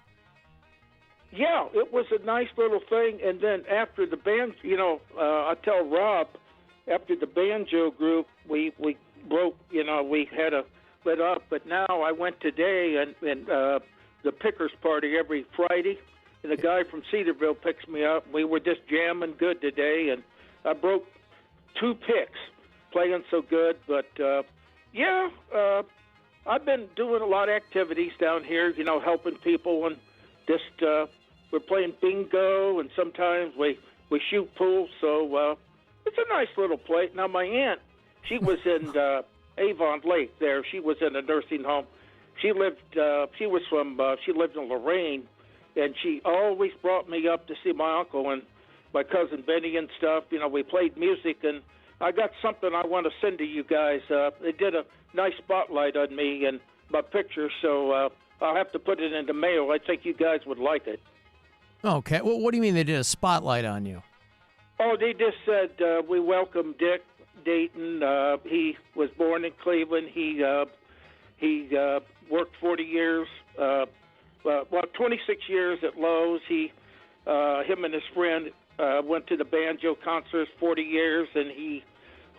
Yeah, it was a nice little thing. And then after the band, I tell Rob, after the banjo group, we broke, we had to let up. But now I went today and the pickers party every Friday, and the guy from Cedarville picks me up. We were just jamming good today, and I broke 2 picks. Playing so good, but I've been doing a lot of activities down here, helping people, and just we're playing bingo, and sometimes we shoot pool, so it's a nice little place. Now my aunt, she was in Avon Lake there. She was in a nursing home. She lived in Lorraine, and she always brought me up to see my uncle and my cousin Benny and stuff. We played music, and I got something I want to send to you guys. They did a nice spotlight on me and my picture, so I'll have to put it in the mail. I think you guys would like it. Okay. Well, what do you mean they did a spotlight on you? Oh, they just said we welcome Dick Dayton. He was born in Cleveland. He worked 40 years, 26 years at Lowe's. Him and his friend went to the banjo concerts 40 years, and he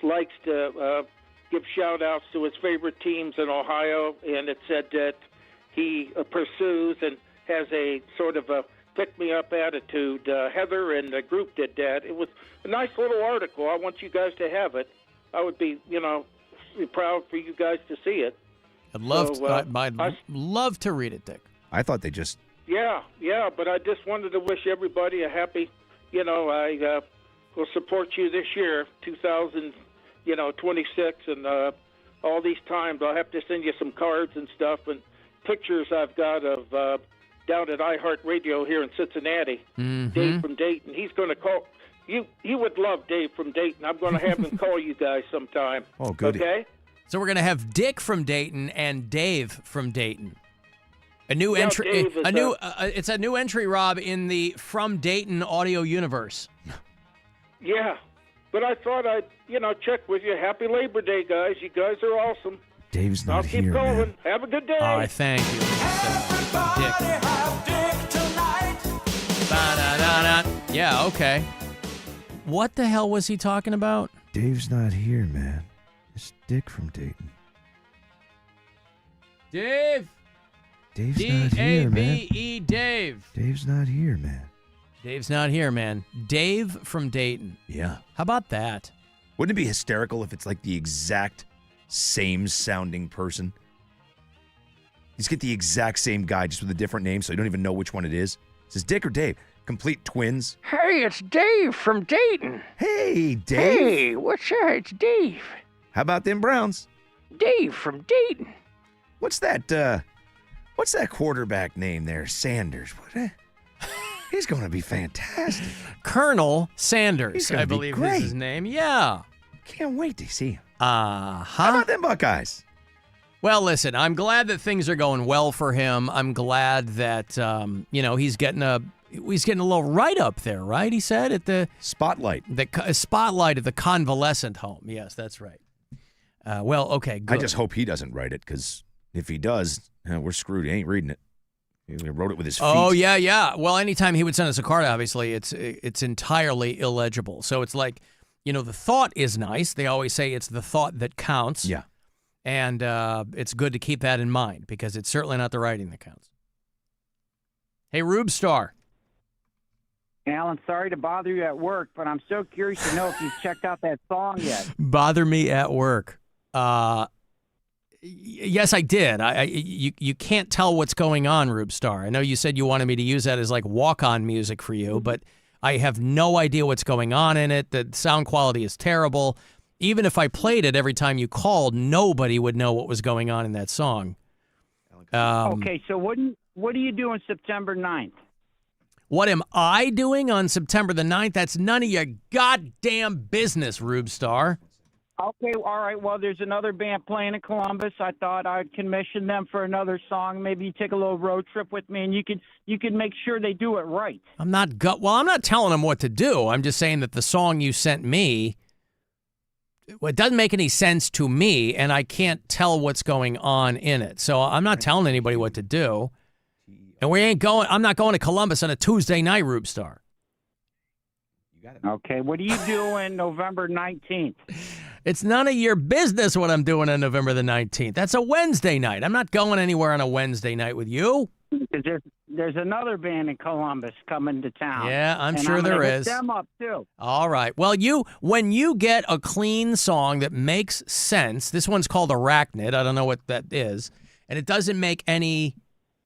likes to give shout-outs to his favorite teams in Ohio, and it said that he pursues and has a sort of a pick-me-up attitude. Heather and the group did that. It was a nice little article. I want you guys to have it. I would be, proud for you guys to see it. I'd love to read it, Dick. I thought they just... Yeah, but I just wanted to wish everybody a happy... I will support you this year, 2026, and all these times. I'll have to send you some cards and stuff and pictures I've got of down at iHeartRadio here in Cincinnati. Mm-hmm. Dave from Dayton. He's going to call. You would love Dave from Dayton. I'm going to have him call you guys sometime. Oh, goody. Okay? So we're going to have Dick from Dayton and Dave from Dayton. A new entry. Dave is, It's a new entry, Rob, in the From Dayton audio universe. Yeah. But I thought I'd, check with you. Happy Labor Day, guys. You guys are awesome. Dave's not I'll here, keep going. man. Have a good day. All right, thank you. Dick. Ba-da-da-da. Yeah, okay. What the hell was he talking about? Dave's not here, man. It's Dick from Dayton. Dave. Dave's not here, man. D-A-V-E, Dave. Dave's not here, man. Dave's not here, man. Dave from Dayton. Yeah. How about that? Wouldn't it be hysterical if it's like the exact same sounding person? You just get the exact same guy just with a different name, so you don't even know which one it is. Is this Dick or Dave? Complete twins. Hey, it's Dave from Dayton. Hey, Dave. Hey, what's that? It's Dave. How about them Browns? Dave from Dayton. What's that quarterback name there? Sanders. He's going to be fantastic. Colonel Sanders, I be believe great. is his name. Yeah. Can't wait to see him. Uh-huh. How about them Buckeyes? Well, listen, I'm glad that things are going well for him. I'm glad that, he's getting a little write-up there, right? He said at the Spotlight. The spotlight at the convalescent home. Yes, that's right. Okay, good. I just hope he doesn't write it, because if he does, we're screwed. He ain't reading it. He wrote it with his feet. Oh, yeah. Well, anytime he would send us a card, obviously, it's entirely illegible. So it's like, the thought is nice. They always say it's the thought that counts. Yeah. And it's good to keep that in mind, because it's certainly not the writing that counts. Hey, Rube Star. Alan, sorry to bother you at work, but I'm so curious to know if you've checked out that song yet. Bother me at work. Yes, I did. You can't tell what's going on, Rube Star. I know you said you wanted me to use that as like walk-on music for you, but I have no idea what's going on in it. The sound quality is terrible. Even if I played it every time you called, nobody would know what was going on in that song. Okay, so what are you doing September 9th? What am I doing on September the 9th? That's none of your goddamn business, Rube Star. Okay, all right. Well, there's another band playing in Columbus. I thought I'd commission them for another song. Maybe you take a little road trip with me, and you could make sure they do it right. I'm not telling them what to do. I'm just saying that the song you sent me, it doesn't make any sense to me, and I can't tell what's going on in it. So I'm not telling anybody what to do. And I'm not going to Columbus on a Tuesday night, Rube Star. Okay, what are you doing November 19th? It's none of your business what I'm doing on November the 19th. That's a Wednesday night. I'm not going anywhere on a Wednesday night with you. There's another band in Columbus coming to town. Yeah, I'm and sure I'm there gonna is. hit them up too. All right. Well, when you get a clean song that makes sense, this one's called Arachnid. I don't know what that is, and it doesn't make any.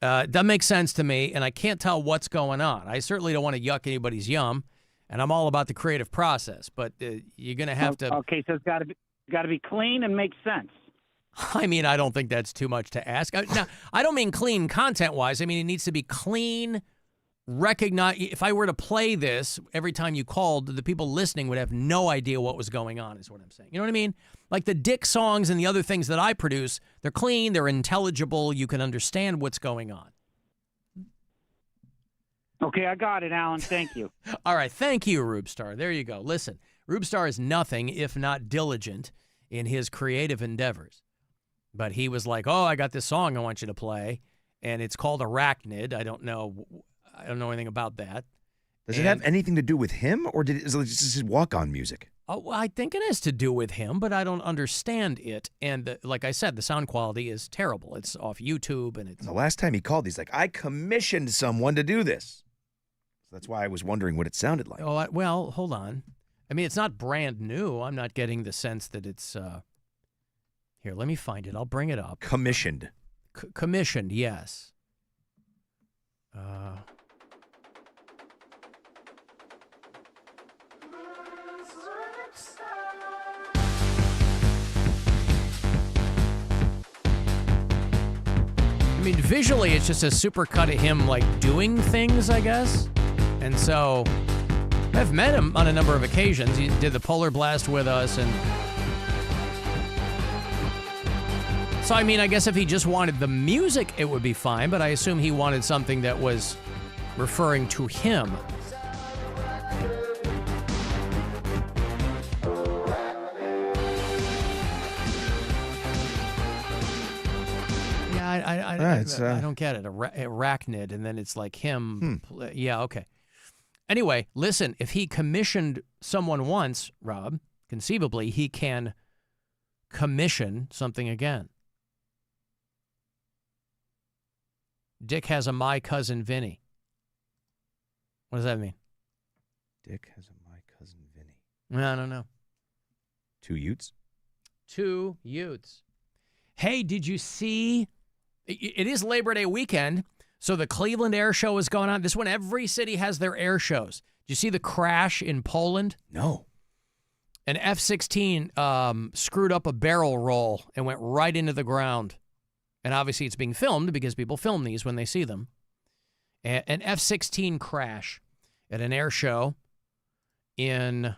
Doesn't make sense to me, and I can't tell what's going on. I certainly don't want to yuck anybody's yum, and I'm all about the creative process. But you're going to have to. Okay, so it's got to be clean and make sense. I mean, I don't think that's too much to ask. Now, I don't mean clean content-wise. I mean, it needs to be clean. If I were to play this every time you called, the people listening would have no idea what was going on, is what I'm saying. You know what I mean? Like the Dick songs and the other things that I produce, they're clean, they're intelligible, you can understand what's going on. Okay, I got it, Alan. Thank you. All right, thank you, Rube Star. There you go. Listen, Rube Star is nothing if not diligent in his creative endeavors. But he was like, I got this song I want you to play, and it's called Arachnid. I don't know anything about that. Does it have anything to do with him, or is it just his walk-on music? Oh, well, I think it has to do with him, but I don't understand it. And like I said, the sound quality is terrible. It's off YouTube, and it's... The last time he called, he's like, I commissioned someone to do this. So that's why I was wondering what it sounded like. Oh, well, hold on. I mean, it's not brand new. I'm not getting the sense that it's... Here, let me find it. I'll bring it up. Commissioned. Commissioned, yes. I mean, visually, it's just a super cut of him, like, doing things, I guess. And so, I've met him on a number of occasions. He did the Polar Blast with us, and... So, I mean, I guess if he just wanted the music, it would be fine, but I assume he wanted something that was referring to him. I don't get it. Arachnid, and then it's like him. Yeah, okay. Anyway, listen, if he commissioned someone once, Rob, conceivably, he can commission something again. Dick has a My Cousin Vinny. What does that mean? Dick has a My Cousin Vinny. I don't know. 2 Utes? 2 Utes. Hey, did you see... It is Labor Day weekend, so the Cleveland Air Show is going on. This one, every city has their air shows. Did you see the crash in Poland? No. An F-16 screwed up a barrel roll and went right into the ground. And obviously it's being filmed because people film these when they see them. An F-16 crash at an air show in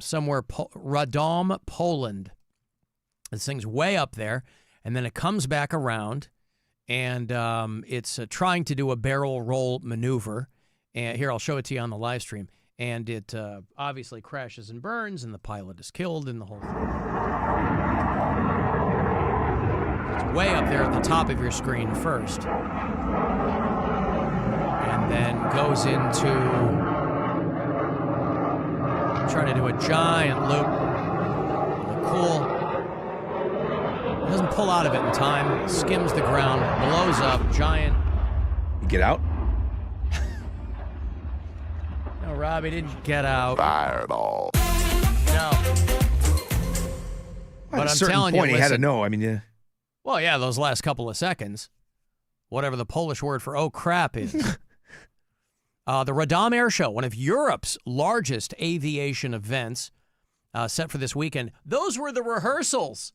somewhere, Radom, Poland. This thing's way up there. And then it comes back around, and it's trying to do a barrel roll maneuver. And here, I'll show it to you on the live stream. And it obviously crashes and burns, and the pilot is killed, and the whole thing. It's way up there at the top of your screen first. And then goes into trying to do a giant loop. Really cool. Doesn't pull out of it in time, skims the ground, blows up, giant. You get out? No, Rob, he didn't get out. Fireball. No. But At a I'm certain telling point, you, he had to listen, know. I mean, yeah. Well, yeah, those last couple of seconds. Whatever the Polish word for oh crap is. The Radom Air Show, one of Europe's largest aviation events, set for this weekend. Those were the rehearsals.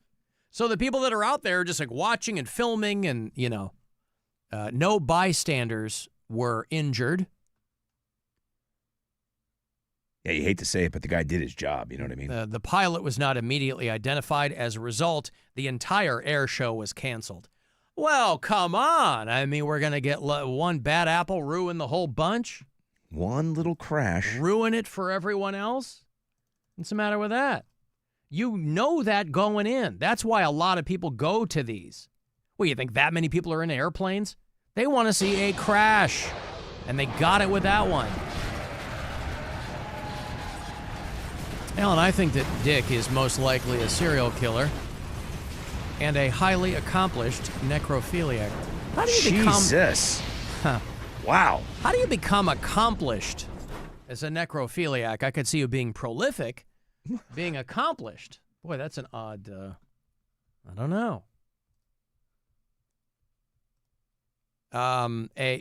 So the people that are out there just like watching and filming and, you know, no bystanders were injured. Yeah, you hate to say it, but the guy did his job. You know what I mean? The pilot was not immediately identified. As a result, the entire air show was canceled. Well, come on. I mean, we're going to get one bad apple, ruin the whole bunch? One little crash. Ruin it for everyone else? What's the matter with that? You know that going in. That's why a lot of people go to these. Well, you think that many people are in airplanes? They want to see a crash. And they got it with that one. Alan, I think that Dick is most likely a serial killer and a highly accomplished necrophiliac. How do you become... Jesus. Wow. How do you become accomplished as a necrophiliac? I could see you being prolific. Being accomplished. Boy, that's an odd, I don't know.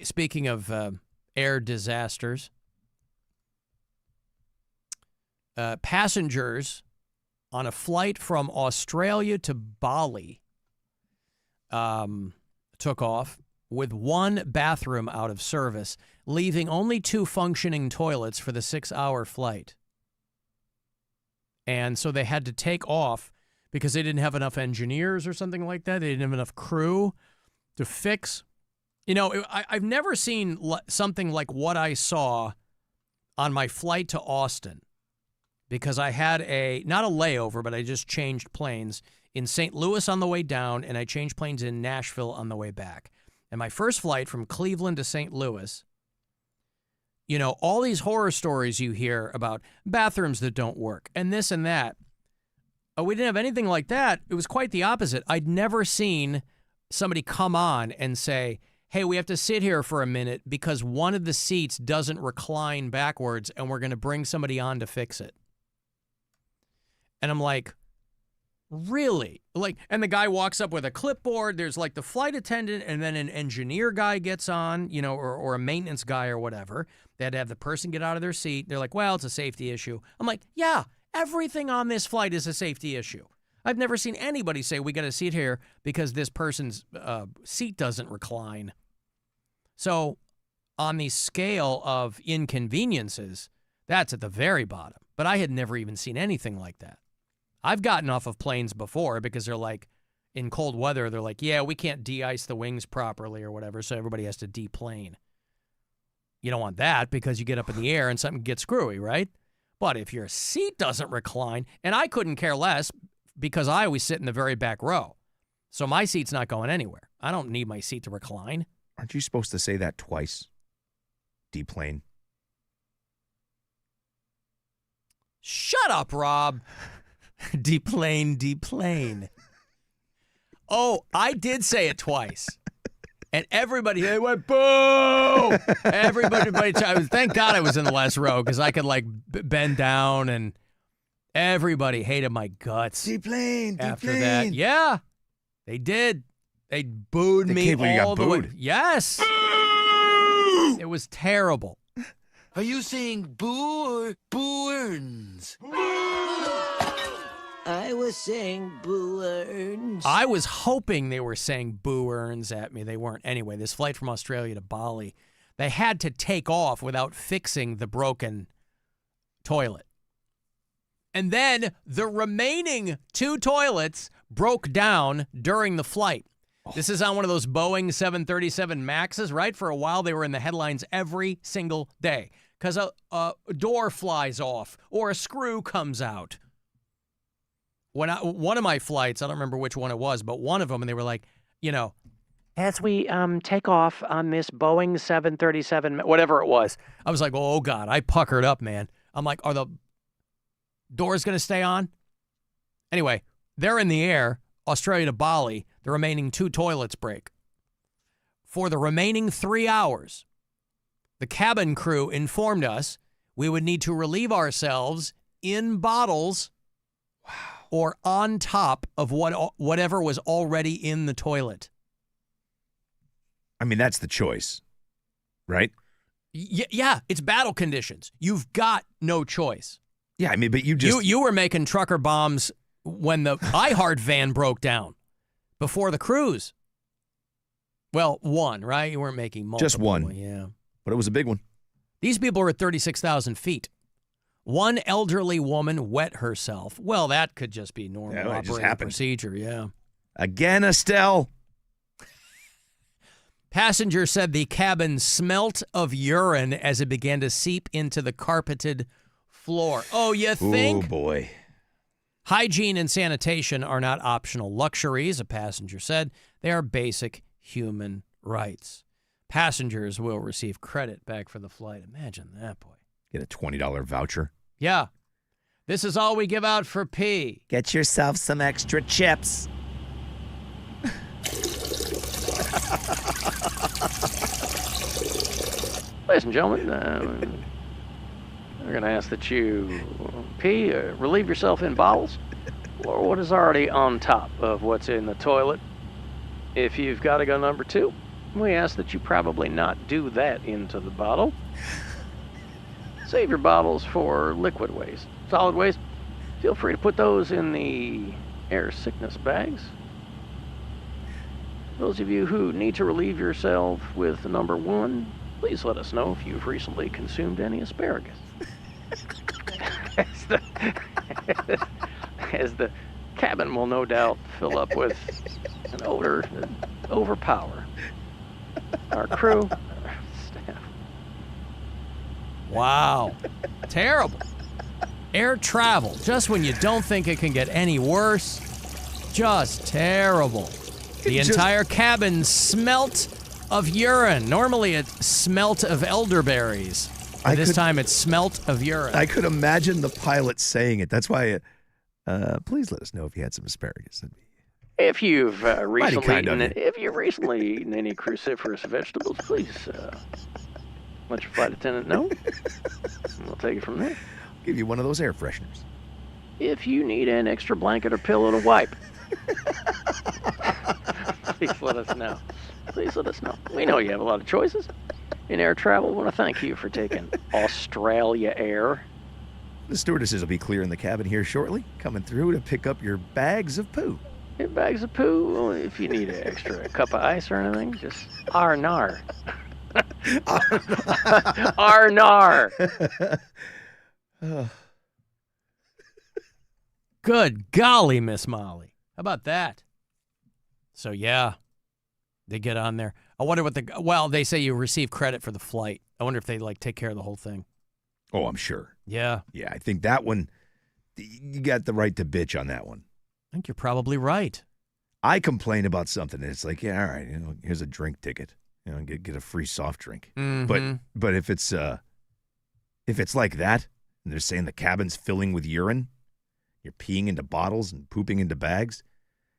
Speaking of air disasters, passengers on a flight from Australia to Bali took off with one bathroom out of service, leaving only 2 functioning toilets for the 6-hour flight. And so they had to take off because they didn't have enough engineers or something like that. They didn't have enough crew to fix. You know, I've never seen something like what I saw on my flight to Austin because I had not a layover, but I just changed planes in St. Louis on the way down, and I changed planes in Nashville on the way back. And my first flight from Cleveland to St. Louis, you know, all these horror stories you hear about bathrooms that don't work and this and that. Oh, we didn't have anything like that. It was quite the opposite. I'd never seen somebody come on and say, hey, we have to sit here for a minute because one of the seats doesn't recline backwards and we're going to bring somebody on to fix it. And I'm like, really? Like, and the guy walks up with a clipboard. There's like the flight attendant and then an engineer guy gets on, you know, or a maintenance guy or whatever. They had to have the person get out of their seat. They're like, well, it's a safety issue. I'm like, yeah, everything on this flight is a safety issue. I've never seen anybody say we got a seat here because this person's seat doesn't recline. So on the scale of inconveniences, that's at the very bottom. But I had never even seen anything like that. I've gotten off of planes before because they're like, in cold weather, they're like, yeah, we can't de-ice the wings properly or whatever, so everybody has to deplane. You don't want that because you get up in the air and something gets screwy, right? But if your seat doesn't recline, and I couldn't care less because I always sit in the very back row, so my seat's not going anywhere. I don't need my seat to recline. Aren't you supposed to say that twice? Deplane. Shut up, Rob. Deplane, deplane. Oh, I did say it twice. And everybody, they went, boo! Everybody, thank God I was in the last row because I could, like, bend down, and everybody hated my guts. Deplane, after that. Yeah, they did. They booed me all the way. Yes. Boo! It was terrible. Are you saying boo or boo-earns? I was saying boo-earns. I was hoping they were saying boo-earns at me. They weren't. Anyway, this flight from Australia to Bali, they had to take off without fixing the broken toilet. And then the remaining 2 toilets broke down during the flight. This is on one of those Boeing 737 Maxes, right? For a while, they were in the headlines every single day because a door flies off or a screw comes out. One of my flights, I don't remember which one it was, but one of them, and they were like, you know, as we take off on this Boeing 737, whatever it was. I was like, oh, God, I puckered up, man. I'm like, are the doors going to stay on? Anyway, they're in the air, Australia to Bali. The remaining 2 toilets break. For the remaining 3 hours, the cabin crew informed us we would need to relieve ourselves in bottles or on top of whatever was already in the toilet. I mean, that's the choice, right? Yeah, it's battle conditions. You've got no choice. Yeah, I mean, but you were making trucker bombs when the iHeart van broke down before the cruise. Well, one, right? You weren't making multiple. Just one. Yeah. But it was a big one. These people were at 36,000 feet. One elderly woman wet herself. Well, that could just be normal operating procedure, yeah. Again, Estelle. Passenger said the cabin smelt of urine as it began to seep into the carpeted floor. Oh, you think? Oh, boy. Hygiene and sanitation are not optional luxuries, a passenger said. They are basic human rights. Passengers will receive credit back for the flight. Imagine that, boy. Get a $20 voucher. Yeah. This is all we give out for pee. Get yourself some extra chips. Ladies and gentlemen, we're going to ask that you pee, relieve yourself in bottles, or what is already on top of what's in the toilet. If you've got to go number 2, we ask that you probably not do that into the bottle. Save your bottles for liquid waste. Solid waste, feel free to put those in the air sickness bags. Those of you who need to relieve yourself with number 1, please let us know if you've recently consumed any asparagus. as the cabin will no doubt fill up with an odor that overpower our crew, our staff. Wow. Terrible. Air travel, just when you don't think it can get any worse, just terrible. The entire cabin smelt of urine. Normally it smelt of elderberries. This time it smelt of urine. I could imagine the pilot saying it. That's why, please let us know if you had some asparagus. If you've recently eaten any cruciferous vegetables, please let your flight attendant know. And we'll take it from there. I'll give you one of those air fresheners. If you need an extra blanket or pillow to wipe, please let us know. Please let us know. We know you have a lot of choices in air travel. I want to thank you for taking Australia Air. The stewardesses will be clearing the cabin here shortly, coming through to pick up your bags of poo. Your bags of poo, well, if you need an extra cup of ice or anything, just R-nar. R-nar. Good golly, Miss Molly. How about that? So, yeah, they get on there. I wonder what they say you receive credit for the flight. I wonder if they, take care of the whole thing. Oh, I'm sure. Yeah. Yeah, I think that one, you got the right to bitch on that one. I think you're probably right. I complain about something, and it's like, yeah, all right, here's a drink ticket. Get a free soft drink. Mm-hmm. But if it's like that, and they're saying the cabin's filling with urine, you're peeing into bottles and pooping into bags,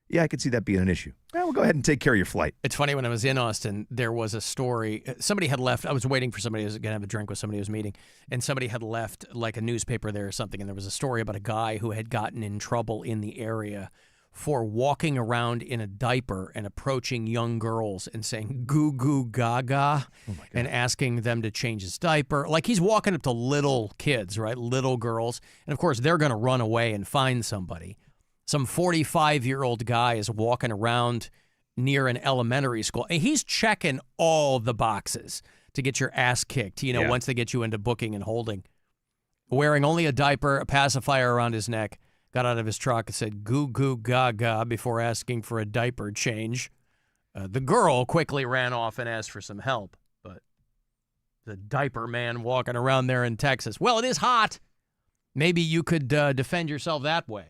yeah, I could see that being an issue. Well, we'll go ahead and take care of your flight. It's funny, when I was in Austin, there was a story. Somebody had left. I was waiting for somebody who was going to have a drink with somebody who was meeting, and somebody had left a newspaper there or something, and there was a story about a guy who had gotten in trouble in the area for walking around in a diaper and approaching young girls and saying goo goo gaga and asking them to change his diaper. Like, he's walking up to little kids, right? Little girls. And of course, they're going to run away and find somebody. Some 45-year-old guy is walking around near an elementary school, and he's checking all the boxes to get your ass kicked, once they get you into booking and holding. Wearing only a diaper, a pacifier around his neck, got out of his truck and said goo goo gaga before asking for a diaper change. The girl quickly ran off and asked for some help, but the diaper man walking around there in Texas, well, it is hot. Maybe you could defend yourself that way.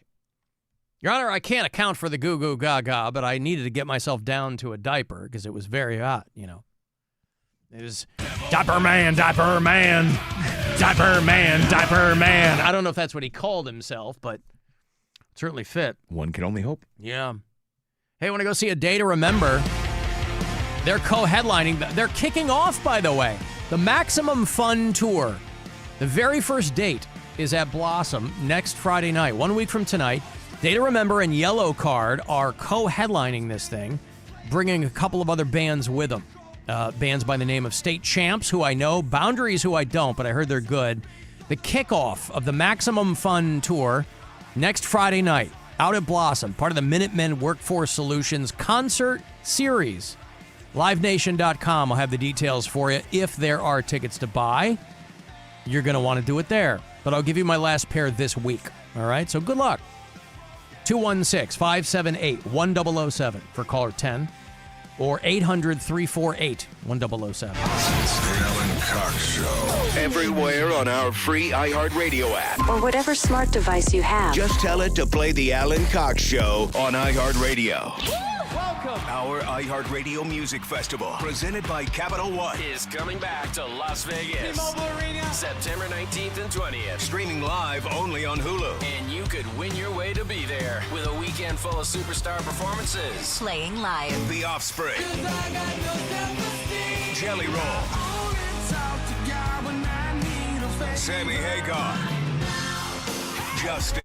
Your Honor, I can't account for the goo goo gaga, but I needed to get myself down to a diaper because it was very hot, It was Diaper Man, Diaper Man, Diaper Man, Diaper Man. I don't know if that's what he called himself, but it certainly fit. One can only hope. Yeah. Hey, want to go see A Day to Remember? They're co-headlining. They're kicking off, by the way, the Maximum Fun Tour. The very first date is at Blossom next Friday night, 1 week from tonight. Day to Remember and Yellow Card are co-headlining this thing, bringing a couple of other bands with them. Bands by the name of State Champs, who I know, Boundaries, who I don't, but I heard they're good. The kickoff of the Maximum Fun Tour next Friday night out at Blossom, part of the Minutemen Workforce Solutions concert series. LiveNation.com will have the details for you. If there are tickets to buy, you're going to want to do it there. But I'll give you my last pair this week. All right? So good luck. 216-578-1007 for caller 10 or 800-348-1007. Alan Cox Show. Everywhere on our free iHeartRadio app. Or whatever smart device you have. Just tell it to play the Alan Cox Show on iHeartRadio. Welcome. Our iHeartRadio Music Festival, presented by Capital One, Is coming back to Las Vegas. September 19th and 20th. Streaming live only on Hulu. And you could win your way to be there with a weekend full of superstar performances. Playing live. The Offspring. Jelly Roll. Sammy Hagar. Justin.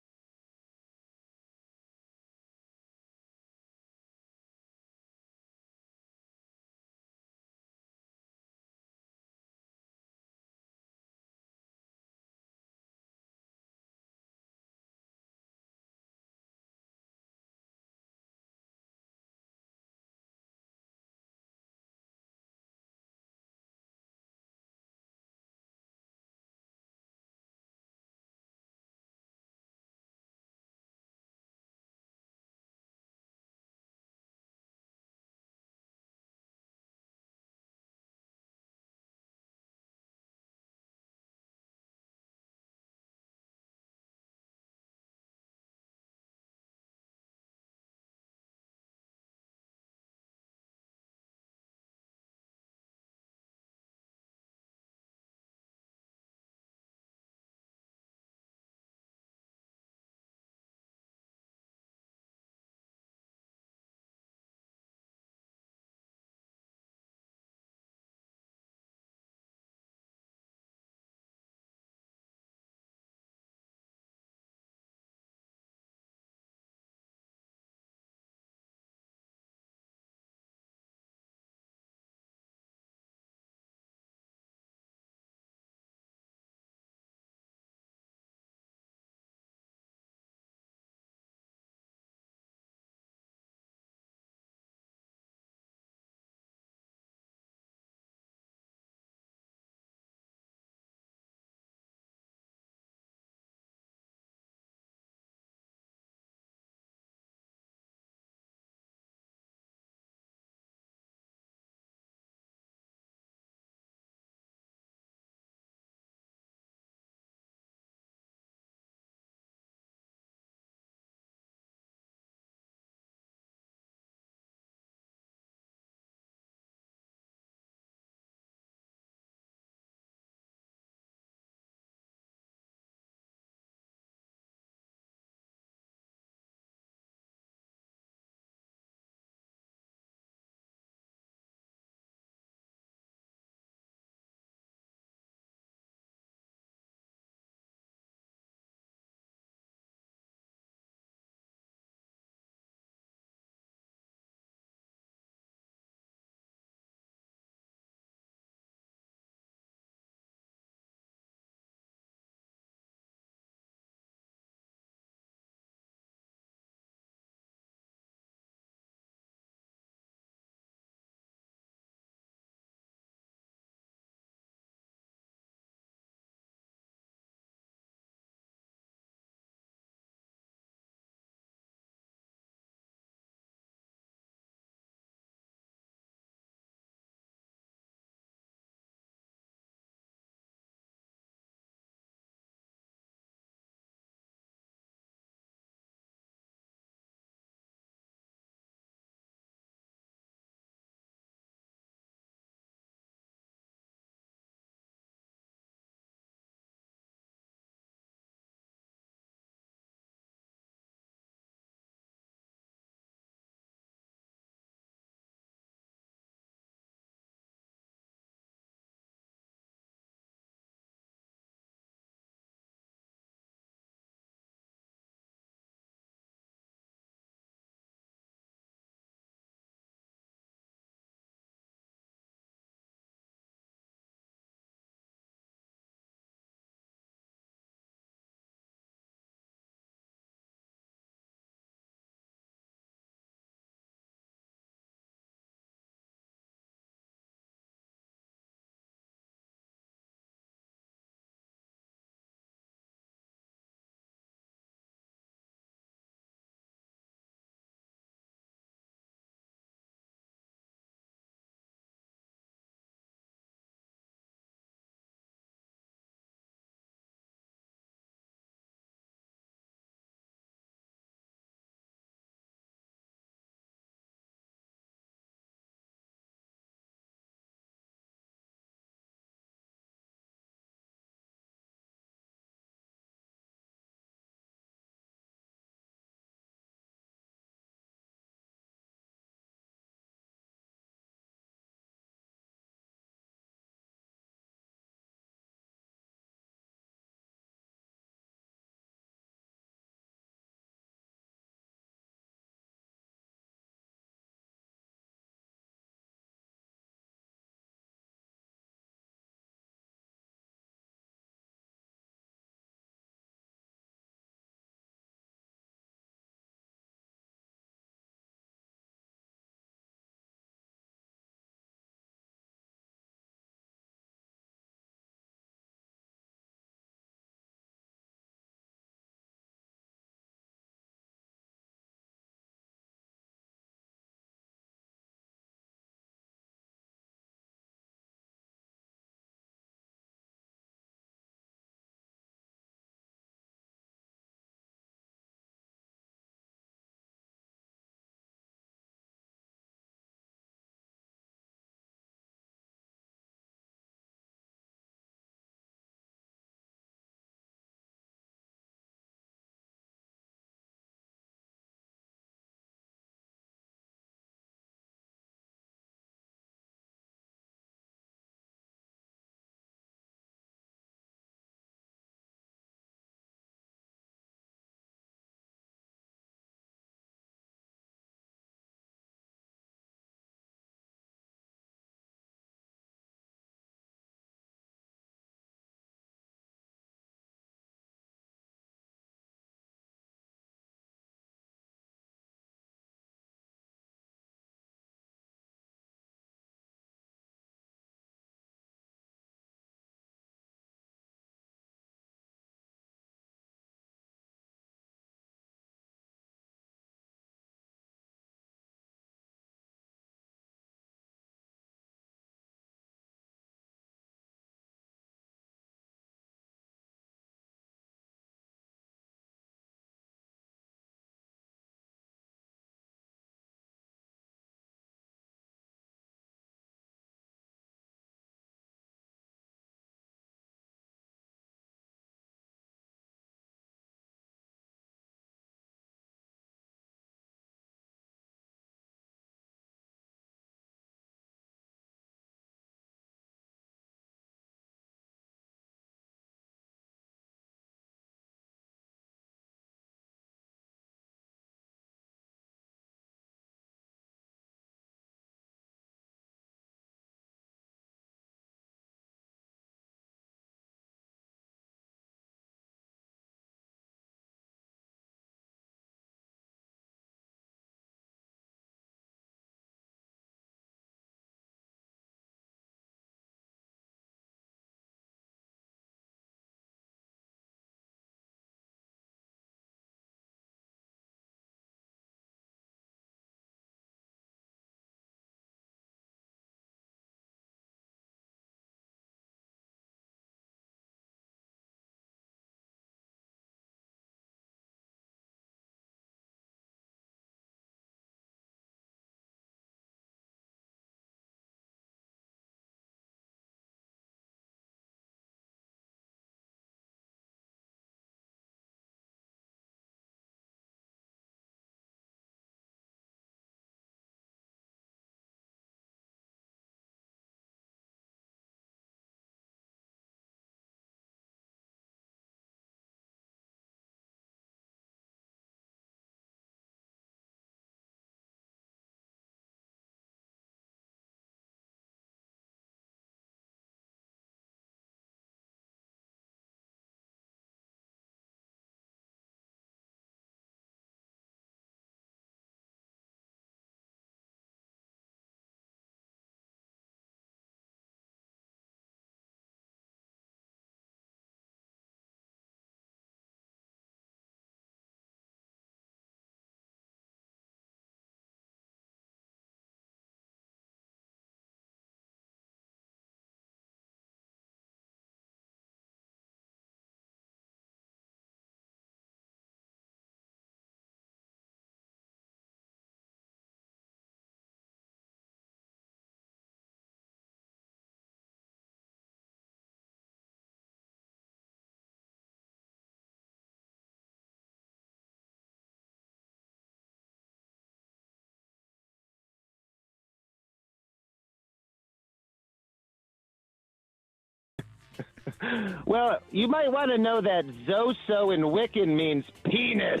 Well, you might want to know that Zoso in Wiccan means penis.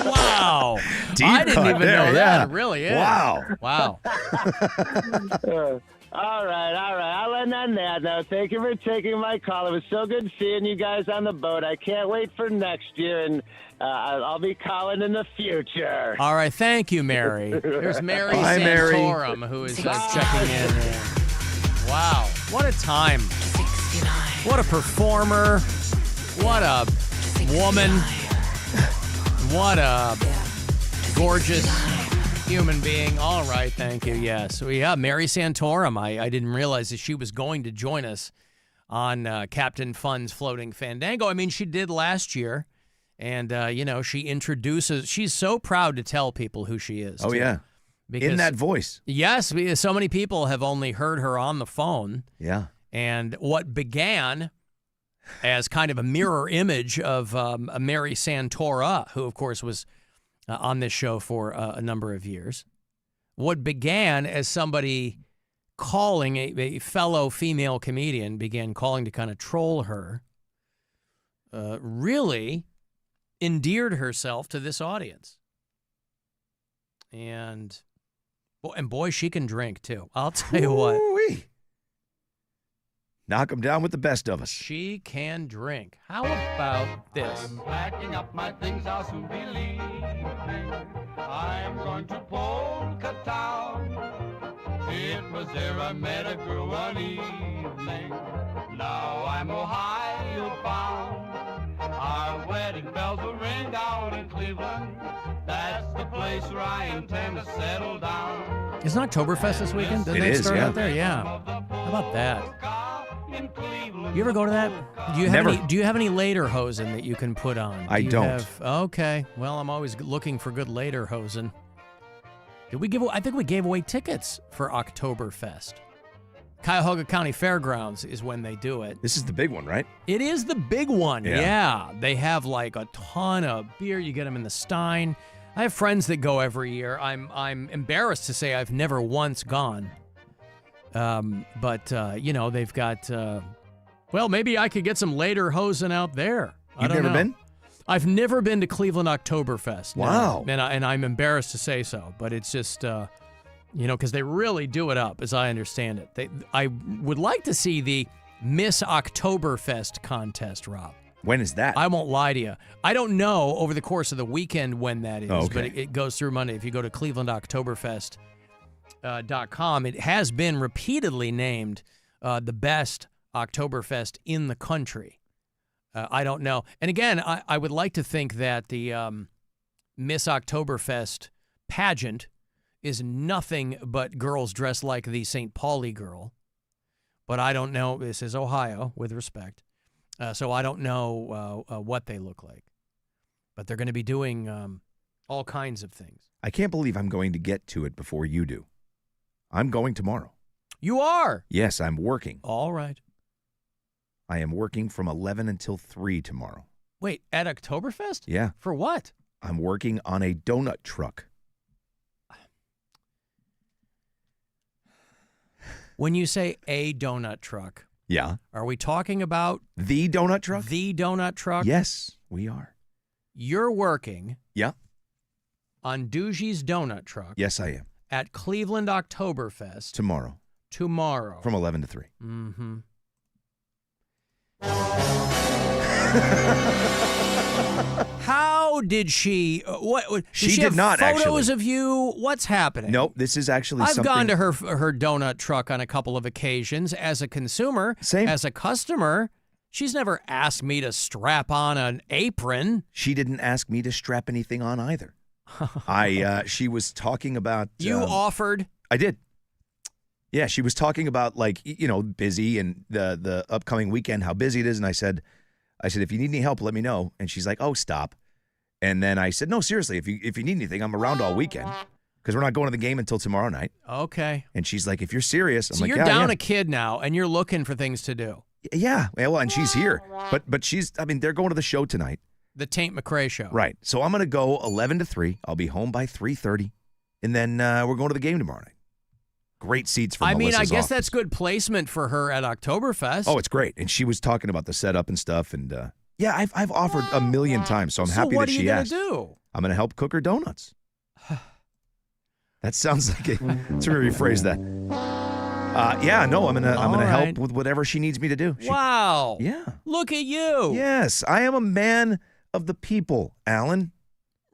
Wow. Deep I didn't cut even there, know yeah. that. It really is. Wow. Wow. All right. I'll end on that now. Thank you for taking my call. It was so good seeing you guys on the boat. I can't wait for next year, and I'll be calling in the future. All right. Thank you, Mary. There's Mary Bye, Mary. Santorum, who is checking in. Wow. What a time. What a performer. What a woman. What a gorgeous human being. All right, thank you. Yes, we have Mary Santorum. I didn't realize that she was going to join us on Captain Fun's Floating Fandango. I mean, she did last year, and she introduces. She's so proud to tell people who she is. Oh, too, yeah. because, in that voice. Yes, because so many people have only heard her on the phone. Yeah. And what began as kind of a mirror image of Mary Santora, who, of course, was on this show for a number of years. What began as somebody calling, a fellow female comedian began calling to kind of troll her, really endeared herself to this audience. And boy, she can drink, too. I'll tell you what. Ooh-wee. Knock them down with the best of us. She can drink. How about this? I'm packing up my things, I'll soon be leaving. I'm going to Polka Town. It was there I met a girl one evening. Now I'm Ohio bound. Our wedding bells will ring down in Cleveland. That's the place where I intend to settle down. Isn't Oktoberfest this weekend? Didn't they start out there? Yeah. How about that? You ever go to that? Do you have Never. any? Do you have any lederhosen that you can put on? I you don't. Okay. Well, I'm always looking for good lederhosen. Did we give? I think we gave away tickets for Oktoberfest. Cuyahoga County Fairgrounds is when they do it. This is the big one, right? It is the big one. Yeah. Yeah. They have like a ton of beer. You get them in the Stein. I have friends that go every year. I'm embarrassed to say I've never once gone. But they've got, well, maybe I could get some lederhosen out there. You've never been? I've never been to Cleveland Oktoberfest. no. Wow. And I'm embarrassed to say so, but it's just, because they really do it up, as I understand it. I would like to see the Miss Oktoberfest contest, Rob. When is that? I won't lie to you. I don't know over the course of the weekend when that is, okay. but it goes through Monday. If you go to clevelandoktoberfest.com, it has been repeatedly named the best Oktoberfest in the country. I don't know. And again, I would like to think that the Miss Oktoberfest pageant is nothing but girls dressed like the St. Pauli girl. But I don't know. This is Ohio, with respect. So I don't know what they look like. But they're going to be doing all kinds of things. I can't believe I'm going to get to it before you do. I'm going tomorrow. You are? Yes, I'm working. All right. I am working from 11 until 3 tomorrow. Wait, at Oktoberfest? Yeah. For what? I'm working on a donut truck. When you say a donut truck, yeah, are we talking about the donut truck? The donut truck? Yes, we are. You're working yeah. on Dougie's donut truck. Yes, I am. At Cleveland Oktoberfest. Tomorrow. From 11 to 3. Mm-hmm. How did she? What? She did did not photos actually. of you? What's happening? Nope. This is actually. I've something... gone to her donut truck on a couple of occasions as a consumer. Same. As a customer, she's never asked me to strap on an apron. She didn't ask me to strap anything on either. She was talking about. You offered. I did. Yeah, she was talking about busy and the upcoming weekend, how busy it is, and I said, if you need any help, let me know. And she's like, oh, stop. And then I said, no, seriously, if you need anything, I'm around all weekend because we're not going to the game until tomorrow night. Okay. And she's like, if you're serious, I'm so like, you're yeah, down yeah. a kid now, and you're looking for things to do. Yeah, well, and she's here, but she's. I mean, they're going to the show tonight. The Taint McRae show. Right. So I'm going to go 11 to 3. I'll be home by 3:30, and then we're going to the game tomorrow night. Great seats for I mean, I Melissa's guess office. that's good placement for her at Oktoberfest. Oh, it's great. And she was talking about the setup and stuff. And yeah, I've offered a million times, so I'm happy that she asked. So what are you going to do? I'm going to help cook her donuts. That sounds like a. Let's rephrase that. I'm gonna help with whatever she needs me to do. Wow. Yeah. Look at you. Yes, I am a man of the people, Alan.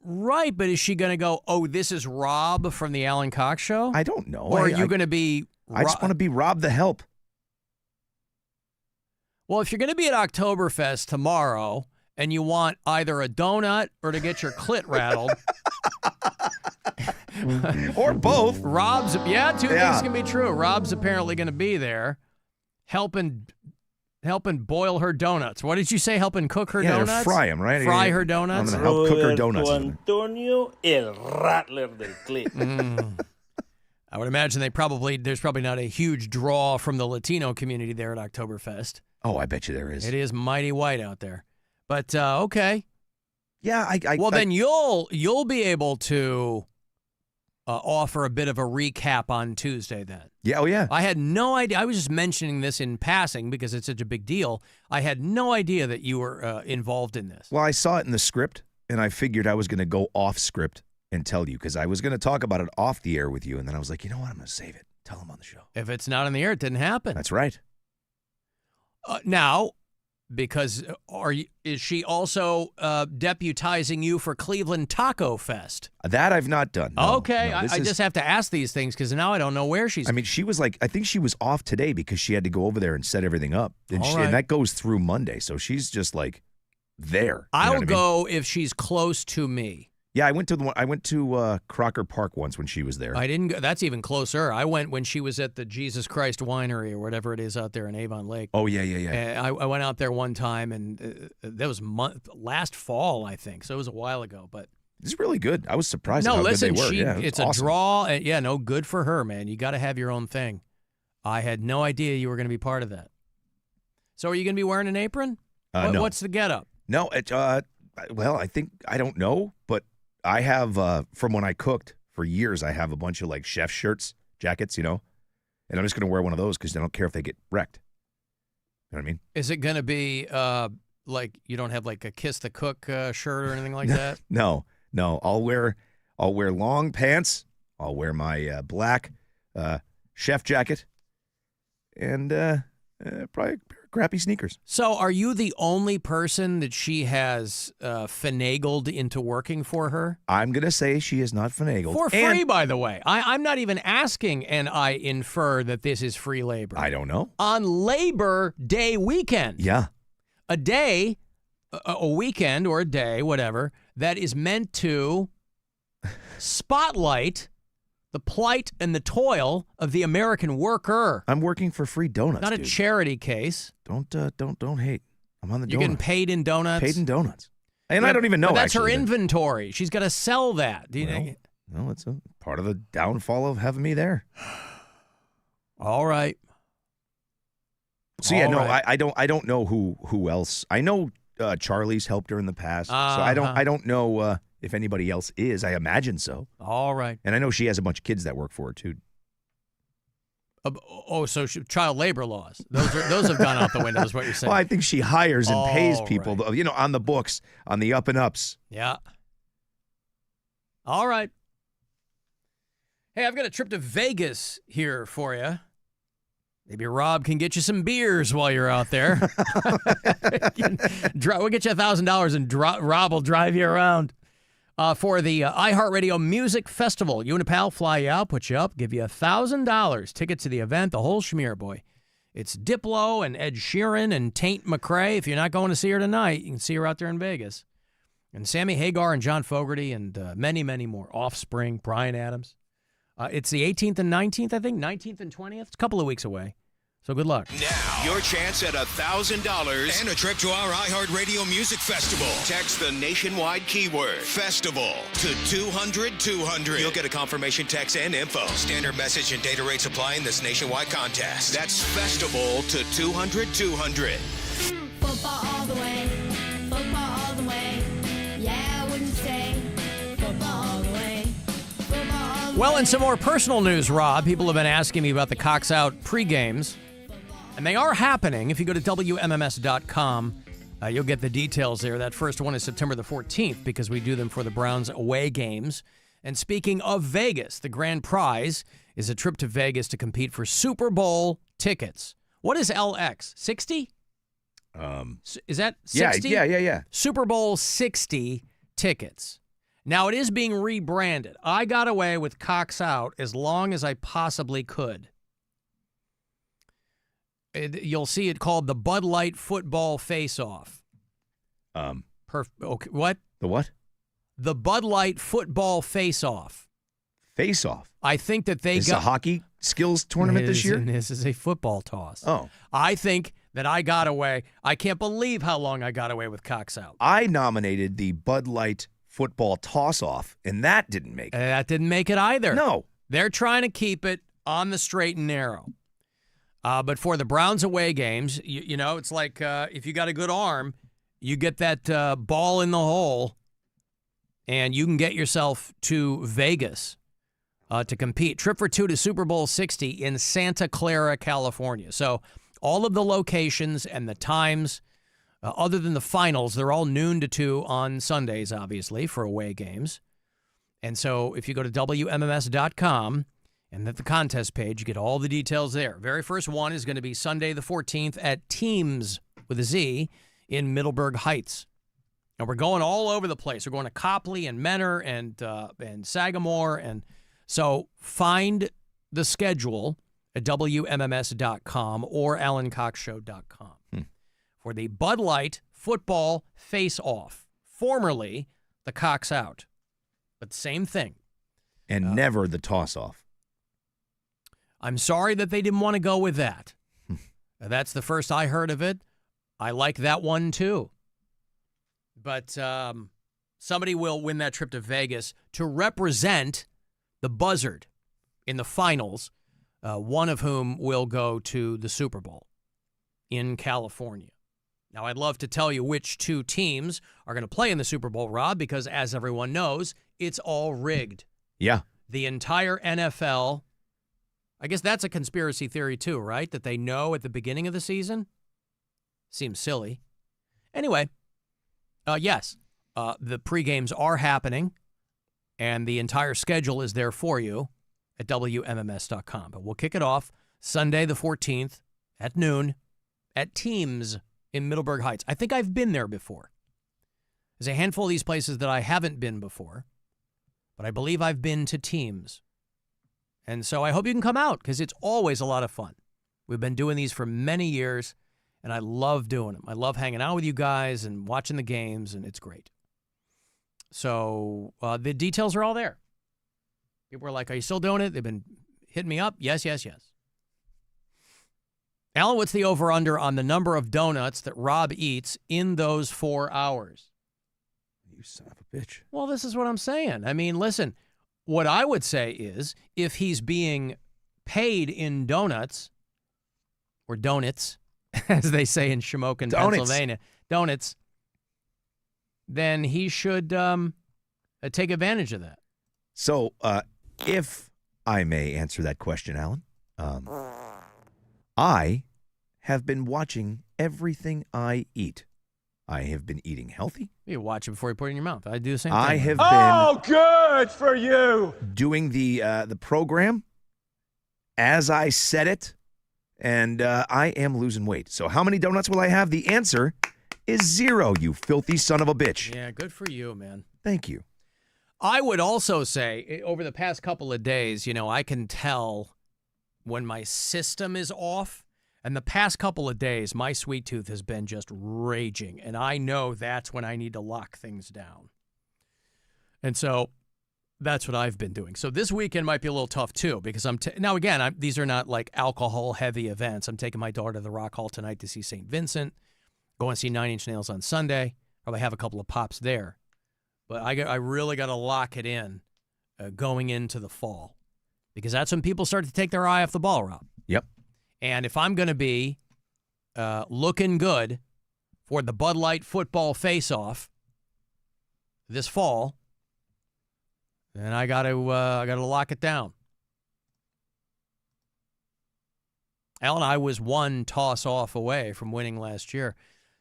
Right, but is she going to go, oh, this is Rob from the Alan Cox Show? I don't know. Or are you going to be... I just want to be Rob the help. Well, if you're going to be at Oktoberfest tomorrow and you want either a donut or to get your clit rattled... or both. Rob's... Yeah, two things can be true. Rob's apparently going to be there helping boil her donuts. What did you say? Helping cook her donuts? Yeah, fry them, right? Fry her donuts? I'm going to help cook her donuts. Antonio el Rattler del Clip. I would imagine there's probably not a huge draw from the Latino community there at Oktoberfest. Oh, I bet you there is. It is mighty white out there. But, okay. Yeah, then you'll be able to offer a bit of a recap on Tuesday then. Yeah, oh yeah. I had no idea. I was just mentioning this in passing because it's such a big deal. I had no idea that you were involved in this. Well, I saw it in the script, and I figured I was going to go off script and tell you because I was going to talk about it off the air with you, and then I was like, you know what? I'm going to save it. Tell them on the show. If it's not on the air, it didn't happen. That's right. Now, because is she also deputizing you for Cleveland Taco Fest? That I've not done. No, okay, no, I just have to ask these things because now I don't know where she's. I mean, she was like, I think she was off today because she had to go over there and set everything up, and, All right. and that goes through Monday, so she's just like there. I'll go if she's close to me. Yeah, I went to Crocker Park once when she was there. I didn't go. That's even closer. I went when she was at the Jesus Christ Winery or whatever it is out there in Avon Lake. Oh, yeah. I went out there one time, and that was last fall, I think. So it was a while ago, but it's really good. I was surprised no, at how listen, good they were. It's awesome. a draw. Yeah, no, good for her, man. You got to have your own thing. I had no idea you were going to be part of that. So are you going to be wearing an apron? No. What's the getup? No, well, I don't know, but I have, from when I cooked for years, I have a bunch of like chef shirts, jackets, and I'm just going to wear one of those because I don't care if they get wrecked. You know what I mean? Is it going to be like you don't have like a Kiss the Cook shirt or anything like that? No. I'll wear long pants. I'll wear my black chef jacket and probably crappy sneakers. So are you the only person that she has finagled into working for her? I'm going to say she is not finagled. For free, by the way. I'm not even asking, and I infer that this is free labor. I don't know. On Labor Day weekend. Yeah. A day, a weekend or a day, whatever, that is meant to spotlight the plight and the toil of the American worker. I'm working for free donuts. Not a charity case. Don't hate. I'm on the You're donuts. getting paid in donuts? Paid in donuts. And I don't even know, But that's actually. her inventory. She's got to sell that. Do you know? No, it's a part of the downfall of having me there. All right. So yeah, I don't know who else. I know Charlie's helped her in the past. So I don't know if anybody else is. I imagine so. All right. And I know she has a bunch of kids that work for her too. So child labor laws. Those have gone out the window, is what you're saying. Well, I think she hires and pays people, on the books, on the up and ups. Yeah. All right. Hey, I've got a trip to Vegas here for you. Maybe Rob can get you some beers while you're out there. We'll get you $1,000 and Rob will drive you around. For the iHeartRadio Music Festival. You and a pal fly you out, put you up, give you $1,000. Tickets to the event, the whole schmear, boy. It's Diplo and Ed Sheeran and Taint McRae. If you're not going to see her tonight, you can see her out there in Vegas. And Sammy Hagar and John Fogerty and many, many more. Offspring, Bryan Adams. It's the 18th and 19th, I think. 19th and 20th. It's a couple of weeks away. So good luck. Now, your chance at $1,000 and a trip to our iHeartRadio Music Festival. Text the nationwide keyword FESTIVAL to 200-200. You'll get a confirmation text and info. Standard message and data rates apply in this nationwide contest. That's FESTIVAL to 200-200. Football all the way. Football all the way. Yeah, I wouldn't say football all the way. Football all Well, and some more personal news, Rob. People have been asking me about the Cox Out pre-games, and they are happening. If you go to WMMS.com, you'll get the details there. That first one is September the 14th because we do them for the Browns away games. And speaking of Vegas, the grand prize is a trip to Vegas to compete for Super Bowl tickets. What is LX? 60? Is that 60? Yeah. Super Bowl 60 tickets. Now, it is being rebranded. I got away with Cox Out as long as I possibly could. You'll see it called the Bud Light Football Face-Off. Okay, what? The what? The Bud Light Football Face-Off. Face-Off? I think that they got... Is this a hockey skills tournament this year? This is a football toss. Oh. I think that I got away. I can't believe how long I got away with Cox Out. I nominated the Bud Light Football Toss-Off, and that didn't make it. That didn't make it either. No. They're trying to keep it on the straight and narrow. But for the Browns away games, you know, it's like if you got a good arm, you get that ball in the hole, and you can get yourself to Vegas to compete. Trip for two to Super Bowl 60 in Santa Clara, California. So all of the locations and the times, other than the finals, they're all noon to 2 on Sundays, obviously, for away games. And so if you go to WMMS.com and at the contest page, you get all the details there. Very first one is going to be Sunday the 14th at Teams with a Z in Middleburg Heights. And we're going all over the place. We're going to Copley and Menor and Sagamore. And so find the schedule at WMMS.com or AlanCoxShow.com for the Bud Light Football Face-Off, formerly the Cox Out. But same thing. And never the toss-off. I'm sorry that they didn't want to go with that. That's the first I heard of it. I like that one, too. But somebody will win that trip to Vegas to represent the Buzzard in the finals, one of whom will go to the Super Bowl in California. Now, I'd love to tell you which two teams are going to play in the Super Bowl, Rob, because as everyone knows, it's all rigged. Yeah. The entire NFL, I guess that's a conspiracy theory too, right? That they know at the beginning of the season? Seems silly. Anyway, yes, the pregames are happening, and the entire schedule is there for you at WMMS.com. But we'll kick it off Sunday the 14th at noon at Teams in Middleburg Heights. I think I've been there before. There's a handful of these places that I haven't been before, but I believe I've been to Teams. And so I hope you can come out because it's always a lot of fun. We've been doing these for many years, and I love doing them. I love hanging out with you guys and watching the games, and it's great. So the details are all there. People are like, are you still doing it? They've been hitting me up. Yes. Alan, what's the over-under on the number of donuts that Rob eats in those 4 hours? You son of a bitch. Well, this is what I'm saying. I mean, listen, what I would say is if he's being paid in donuts, or donuts, as they say in Shamokin, Pennsylvania, donuts, then he should take advantage of that. So if I may answer that question, Alan, I have been watching everything I eat. I have been eating healthy. You watch it before you put it in your mouth. I do the same thing. I have been good for you. Doing the program as I said it, and I am losing weight. So how many donuts will I have? The answer is 0, you filthy son of a bitch. Yeah, good for you, man. Thank you. I would also say over the past couple of days, you know, I can tell when my system is off. And the past couple of days, my sweet tooth has been just raging. And I know that's when I need to lock things down. And so that's what I've been doing. So this weekend might be a little tough, too, because now, again, these are not like alcohol-heavy events. I'm taking my daughter to the Rock Hall tonight to see St. Vincent, go and see 9 Inch Nails on Sunday. Probably have a couple of pops there. But I really got to lock it in going into the fall because that's when people start to take their eye off the ball, Rob. Yep. And if I'm going to be looking good for the Bud Light Football Face-Off this fall, And I got to lock it down. Alan, I was one toss off away from winning last year.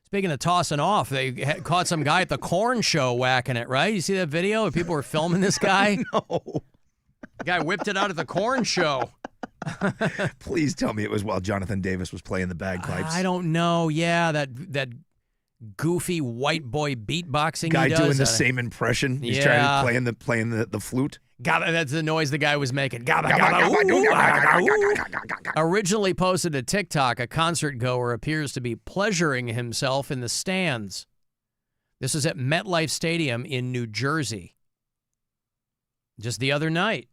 Speaking of tossing off, they caught some guy at the corn show whacking it, right? You see that video where people were filming this guy? No. The guy whipped it out at the corn show. Please tell me it was while Jonathan Davis was playing the bagpipes. I don't know. Yeah, that goofy white boy beatboxing guy he does. doing the same impression. He's trying to playing the flute. That's the noise the guy was making. Originally posted to TikTok, a concert goer appears to be pleasuring himself in the stands. This is at MetLife Stadium in New Jersey. Just the other night.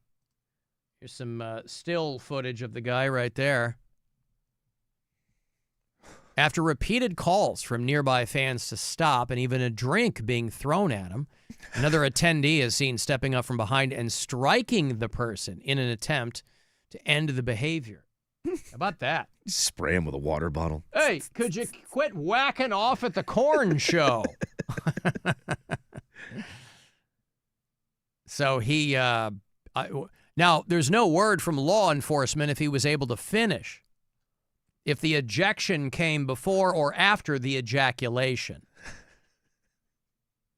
Here's some still footage of the guy right there. After repeated calls from nearby fans to stop and even a drink being thrown at him, another attendee is seen stepping up from behind and striking the person in an attempt to end the behavior. How about that? Spray him with a water bottle. Hey, could you quit whacking off at the corn show? So he, now there's no word from law enforcement if he was able to finish. If the ejection came before or after the ejaculation.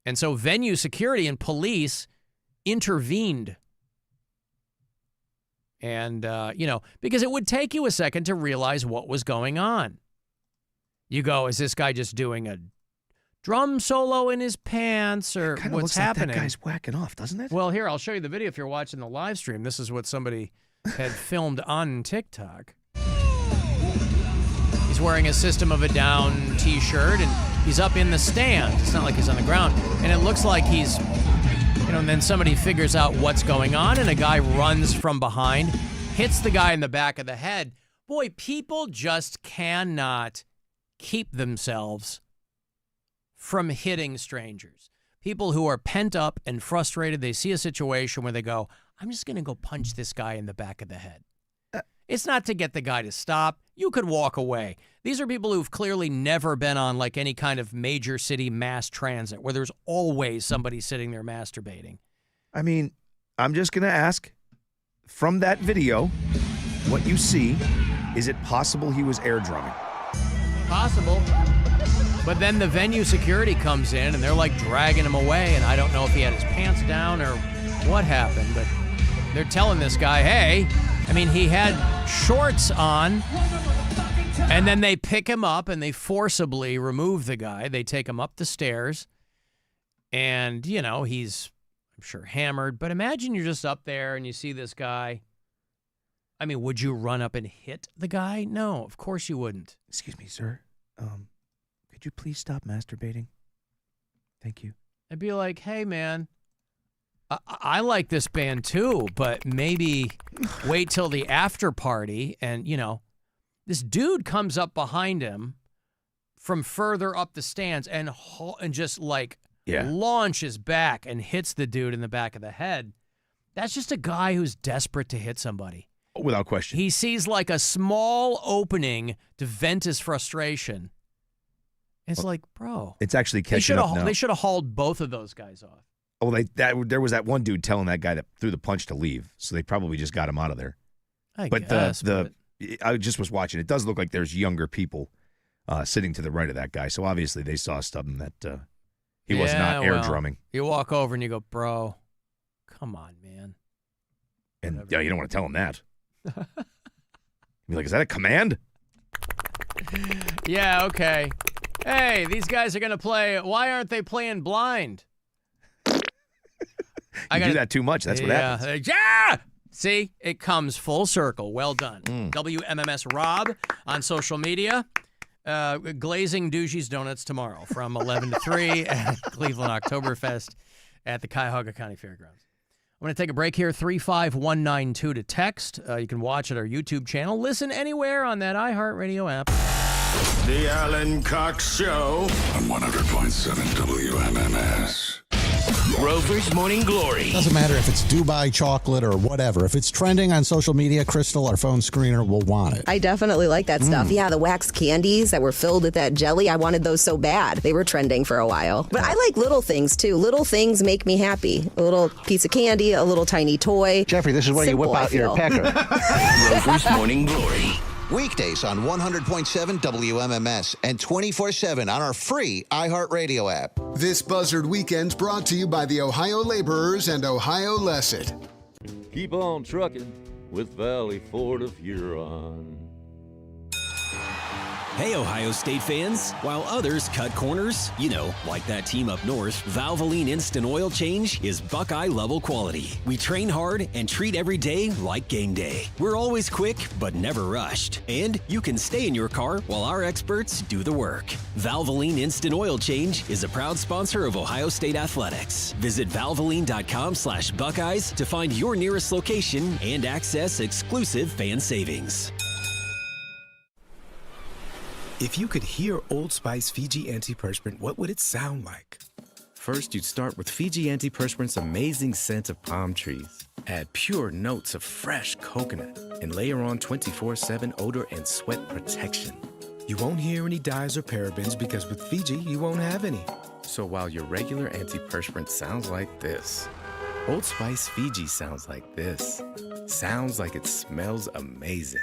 And so venue security and police intervened. And, because it would take you a second to realize what was going on. You go, is this guy just doing a drum solo in his pants or Kinda what's looks happening? Like that guy's whacking off, doesn't it? Well, here, I'll show you the video if you're watching the live stream. This is what somebody had filmed on TikTok. He's wearing a System of a Down t-shirt, and he's up in the stand. It's not like he's on the ground. And it looks like he's, and then somebody figures out what's going on, and a guy runs from behind, hits the guy in the back of the head. Boy, people just cannot keep themselves from hitting strangers. People who are pent up and frustrated, they see a situation where they go, I'm just going to go punch this guy in the back of the head. It's not to get the guy to stop. You could walk away. These are people who've clearly never been on like any kind of major city mass transit where there's always somebody sitting there masturbating. I mean, I'm just going to ask, from that video, what you see, is it possible he was air drumming? Possible. But then the venue security comes in and they're like dragging him away, and I don't know if he had his pants down or what happened, but they're telling this guy, hey, he had shorts on, and then they pick him up and they forcibly remove the guy. They take him up the stairs, and, he's, I'm sure, hammered. But imagine you're just up there and you see this guy. Would you run up and hit the guy? No, of course you wouldn't. Excuse me, sir. Could you please stop masturbating? Thank you. I'd be like, hey, man. I like this band too, but maybe wait till the after party. And, this dude comes up behind him from further up the stands and just launches back and hits the dude in the back of the head. That's just a guy who's desperate to hit somebody. Without question. He sees like a small opening to vent his frustration. It's like, bro. It's actually catching up now. They should have hauled both of those guys off. Oh, there was that one dude telling that guy that threw the punch to leave, so they probably just got him out of there. I just was watching. It does look like there's younger people sitting to the right of that guy, so obviously they saw something that he was not air drumming. You walk over and you go, bro, come on, man. And you don't want to tell him that. You're like, is that a command? Yeah, okay. Hey, these guys are going to play. Why aren't they playing blind? You do that too much. That's what happens. Yeah! See, it comes full circle. Well done. WMMS Rob on social media. Glazing Dougie's Donuts tomorrow from 11 to 3 at Cleveland Oktoberfest at the Cuyahoga County Fairgrounds. I'm going to take a break here. 35192 to text. You can watch at our YouTube channel. Listen anywhere on that iHeartRadio app. The Alan Cox Show on 100.7 WMMS. Rover's Morning Glory. Doesn't matter if it's Dubai chocolate or whatever. If it's trending on social media, Crystal, our phone screener, will want it. I definitely like that stuff. Yeah, the wax candies that were filled with that jelly. I wanted those so bad. They were trending for a while. But I like little things, too. Little things make me happy. A little piece of candy, a little tiny toy. Jeffrey, this is where Simple, you whip out your pecker. Rover's Morning Glory. Weekdays on 100.7 WMMS and 24/7 on our free iHeartRadio app. This Buzzard Weekend's brought to you by the Ohio Laborers and Ohio Lesset. Keep on trucking with Valley Ford of Huron. Hey, Ohio State fans. While others cut corners, like that team up north, Valvoline Instant Oil Change is Buckeye-level quality. We train hard and treat every day like game day. We're always quick, but never rushed. And you can stay in your car while our experts do the work. Valvoline Instant Oil Change is a proud sponsor of Ohio State Athletics. Visit valvoline.com/Buckeyes to find your nearest location and access exclusive fan savings. If you could hear Old Spice Fiji Antiperspirant, what would it sound like? First, you'd start with Fiji Antiperspirant's amazing scent of palm trees. Add pure notes of fresh coconut and layer on 24/7 odor and sweat protection. You won't hear any dyes or parabens because with Fiji, you won't have any. So while your regular antiperspirant sounds like this, Old Spice Fiji sounds like this. Sounds like it smells amazing.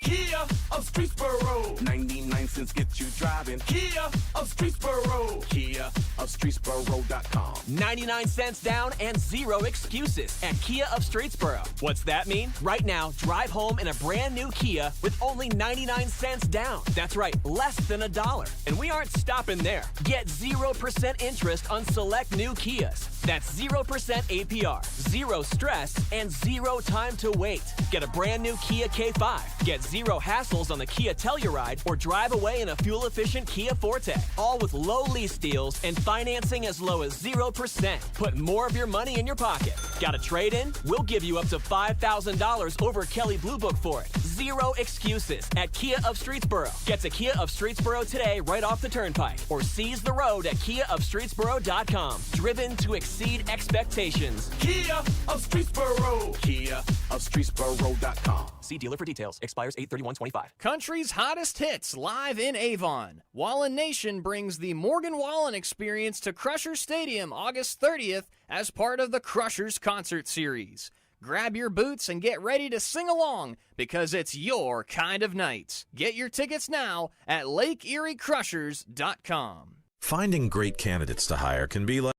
Kia of Streetsboro, 99 cents get you driving. Kia of Streetsboro, Kia of Streetsboro.com. 99 cents down and zero excuses at Kia of Streetsboro. What's that mean? Right now, drive home in a brand new Kia with only 99 cents down. That's right, less than $1. And we aren't stopping there. Get 0% interest on select new Kias. That's 0% APR, zero stress, and zero time to wait. Get a brand new Kia K5. Get zero hassles on the Kia Telluride or drive away in a fuel-efficient Kia Forte. All with low lease deals and financing as low as 0%. Put more of your money in your pocket. Got a trade-in? We'll give you up to $5,000 over Kelley Blue Book for it. Zero excuses at Kia of Streetsboro. Get to Kia of Streetsboro today right off the turnpike or seize the road at KiaofStreetsboro.com. Driven to exceed expectations. Kia of Streetsboro, Kia of Streetsboro.com. See dealer for details. Expires 8/31/25. Country's hottest hits live in Avon. Wallen Nation brings the Morgan Wallen Experience to Crusher Stadium August 30th as part of the Crushers Concert Series. Grab your boots and get ready to sing along because it's your kind of night. Get your tickets now at LakeErieCrushers.com. Finding great candidates to hire can be like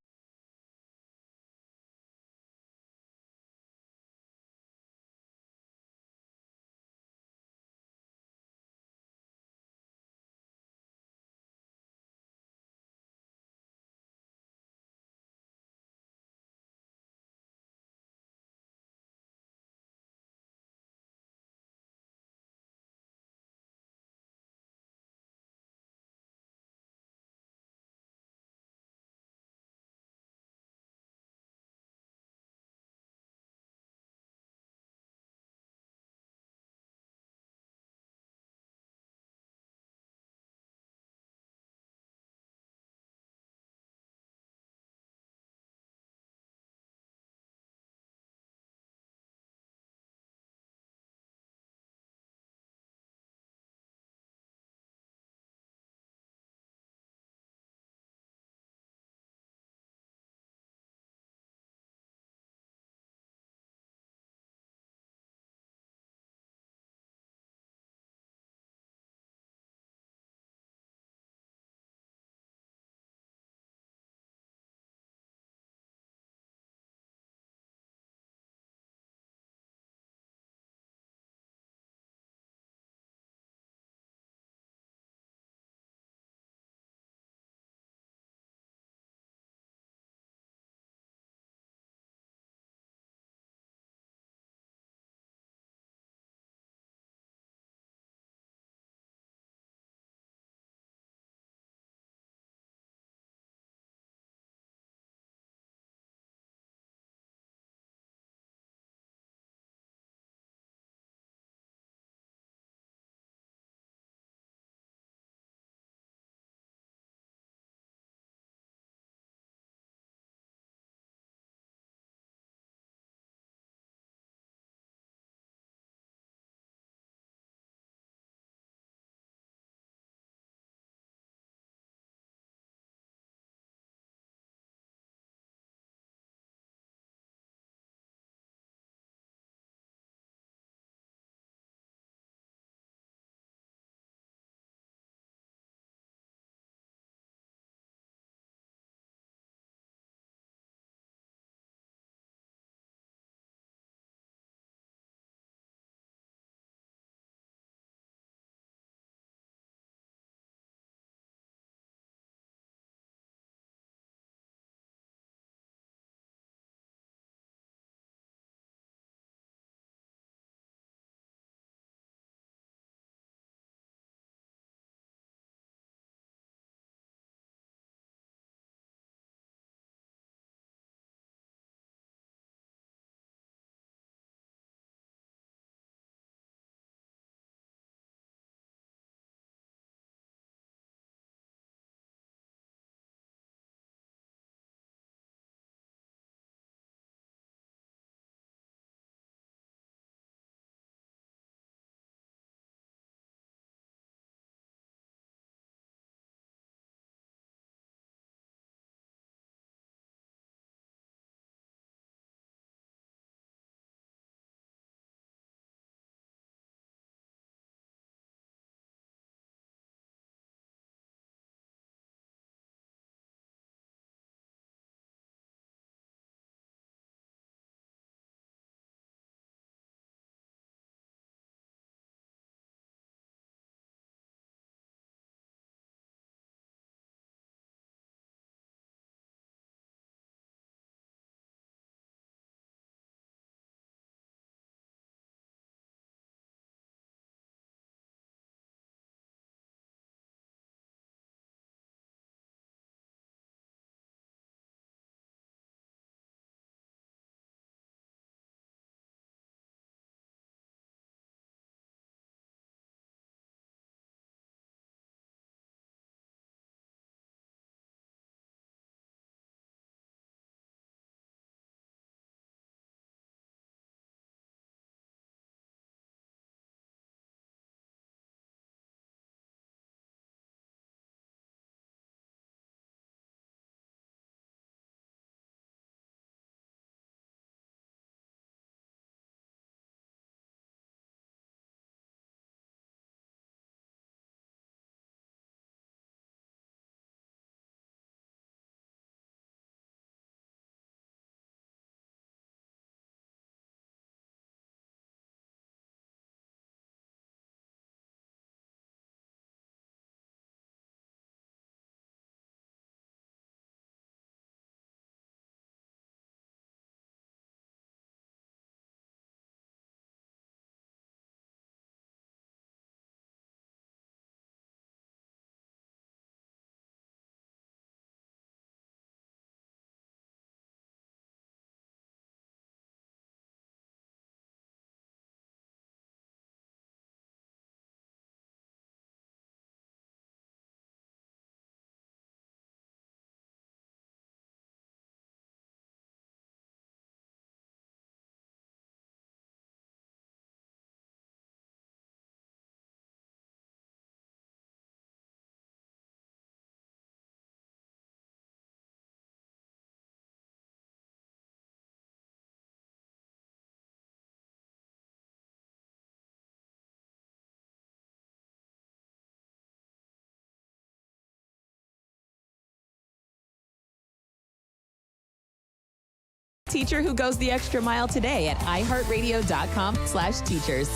Teacher who goes the extra mile today at iHeartRadio.com/teachers.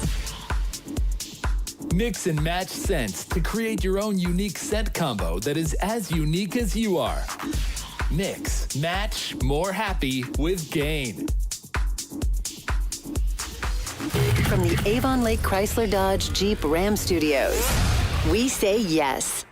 Mix and match scents to create your own unique scent combo that is as unique as you are. Mix, match, more happy with Gain. From the Avon Lake Chrysler Dodge Jeep Ram Studios, we say yes.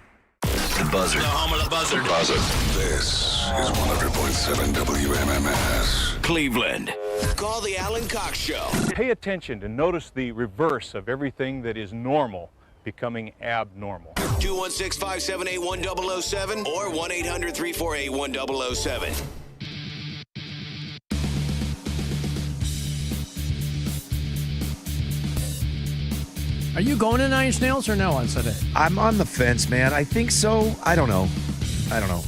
The buzzer. The home of the buzzer. The buzzer. This is 100.7 WMMS. Cleveland. Call the Alan Cox Show. Pay attention to notice the reverse of everything that is normal becoming abnormal. 216-578-1007 or 1-800-348-1007. Are you going to Nine Inch Nails or no on Sunday? I'm on the fence, man. I think so. I don't know.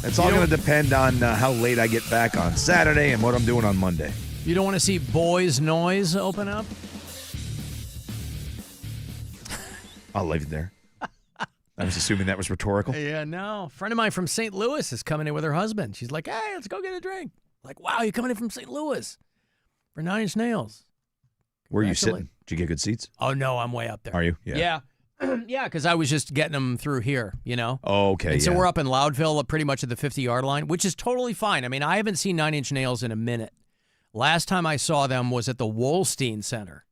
It's all going to depend on how late I get back on Saturday and what I'm doing on Monday. You don't want to see Boys Noise open up? I'll leave it there. I was assuming that was rhetorical. Yeah, no. A friend of mine from St. Louis is coming in with her husband. She's like, hey, let's go get a drink. Like, wow, you're coming in from St. Louis for Nine Inch Nails. Where are you sitting? Did you get good seats? Oh, no, I'm way up there. Are you? Yeah. Yeah, because I was just getting them through here, you know? Oh, okay. And so we're up in Loudville, pretty much at the 50-yard line, which is totally fine. I mean, I haven't seen Nine Inch Nails in a minute. Last time I saw them was at the Wolstein Center.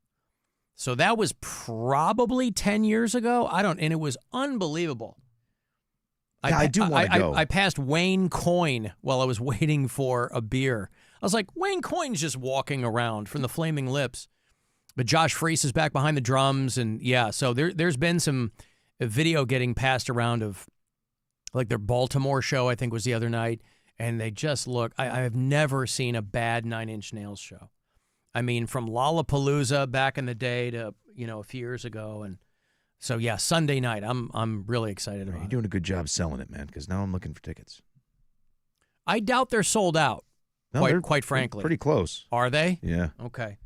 So that was probably 10 years ago. And it was unbelievable. Yeah, I do want to go. I passed Wayne Coyne while I was waiting for a beer. I was like, Wayne Coyne's just walking around from the Flaming Lips. But Josh Freese is back behind the drums, and yeah, so there's been some video getting passed around of like their Baltimore show, I think was the other night, and they just look, I have never seen a bad Nine Inch Nails show. I mean, from Lollapalooza back in the day to, a few years ago, and so yeah, Sunday night, I'm really excited about it. You're doing a good job selling it, man, because now I'm looking for tickets. I doubt they're sold out, quite frankly. Pretty close. Are they? Yeah. Okay.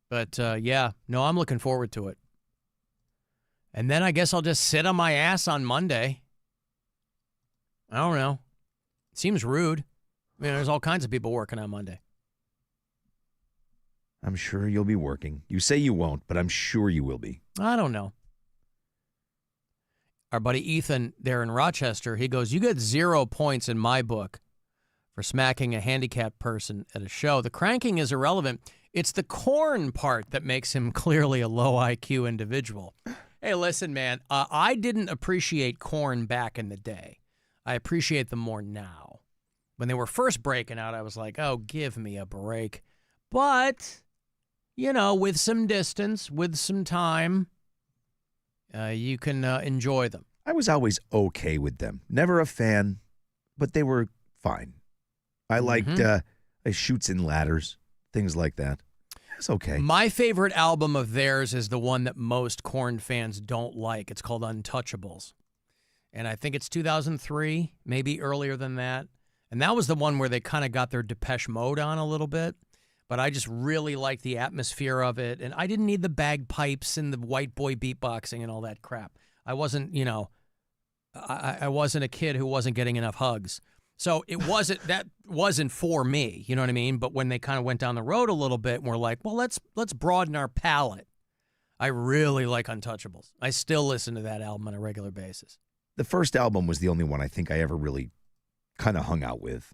But, yeah, no, I'm looking forward to it. And then I guess I'll just sit on my ass on Monday. I don't know. Seems rude. I mean, there's all kinds of people working on Monday. I'm sure you'll be working. You say you won't, but I'm sure you will be. I don't know. Our buddy Ethan there in Rochester, he goes, you get 0 points in my book for smacking a handicapped person at a show. The cranking is irrelevant. It's the corn part that makes him clearly a low IQ individual. Hey, listen, man, I didn't appreciate corn back in the day. I appreciate them more now. When they were first breaking out, I was like, oh, give me a break. But, with some distance, with some time, you can enjoy them. I was always okay with them. Never a fan, but they were fine. I liked Chutes and Ladders, things like that. It's okay. My favorite album of theirs is the one that most Korn fans don't like. It's called Untouchables. And I think it's 2003, maybe earlier than that. And that was the one where they kind of got their Depeche Mode on a little bit. But I just really liked the atmosphere of it. And I didn't need the bagpipes and the white boy beatboxing and all that crap. I wasn't, I wasn't a kid who wasn't getting enough hugs. So that wasn't for me, you know what I mean? But when they kind of went down the road a little bit and we're like, well, let's broaden our palette. I really like Untouchables. I still listen to that album on a regular basis. The first album was the only one I think I ever really kind of hung out with.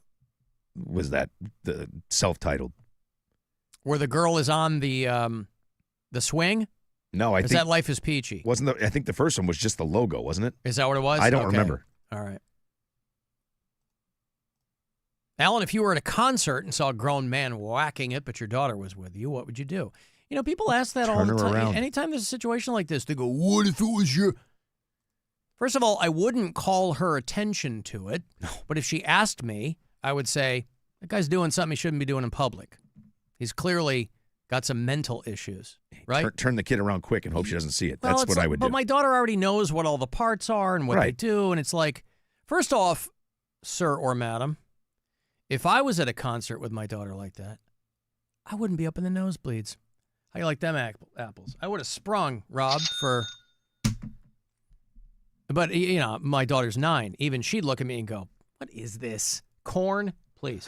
Was that the self-titled? Where the girl is on the swing? No, I think that Life is Peachy? I think the first one was just the logo, wasn't it? Is that what it was? I don't remember. All right. Alan, if you were at a concert and saw a grown man whacking it, but your daughter was with you, what would you do? People ask that all the time. Around. Anytime there's a situation like this, they go, what if it was your... First of all, I wouldn't call her attention to it. No. But if she asked me, I would say, that guy's doing something he shouldn't be doing in public. He's clearly got some mental issues, right? Turn the kid around quick and hope she doesn't see it. That's what I would do. But my daughter already knows what all the parts are and what they do. And it's like, first off, sir or madam, if I was at a concert with my daughter like that, I wouldn't be up in the nosebleeds. How you like them apples? I would have sprung, Rob, for... But, my daughter's 9. Even she'd look at me and go, what is this? Corn? Please.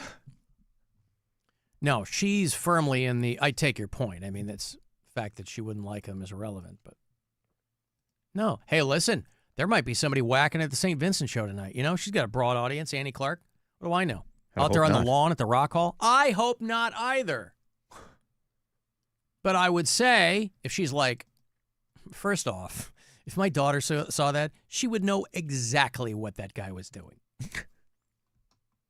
No, she's firmly in the, I take your point. I mean, that's the fact that she wouldn't like him is irrelevant, but no. Hey, listen, there might be somebody whacking at the St. Vincent show tonight. You know, she's got a broad audience, Annie Clark. What do I know? Out there on the lawn at the Rock Hall? I hope not either. But I would say, if she's like, first off, if my daughter saw that, she would know exactly what that guy was doing.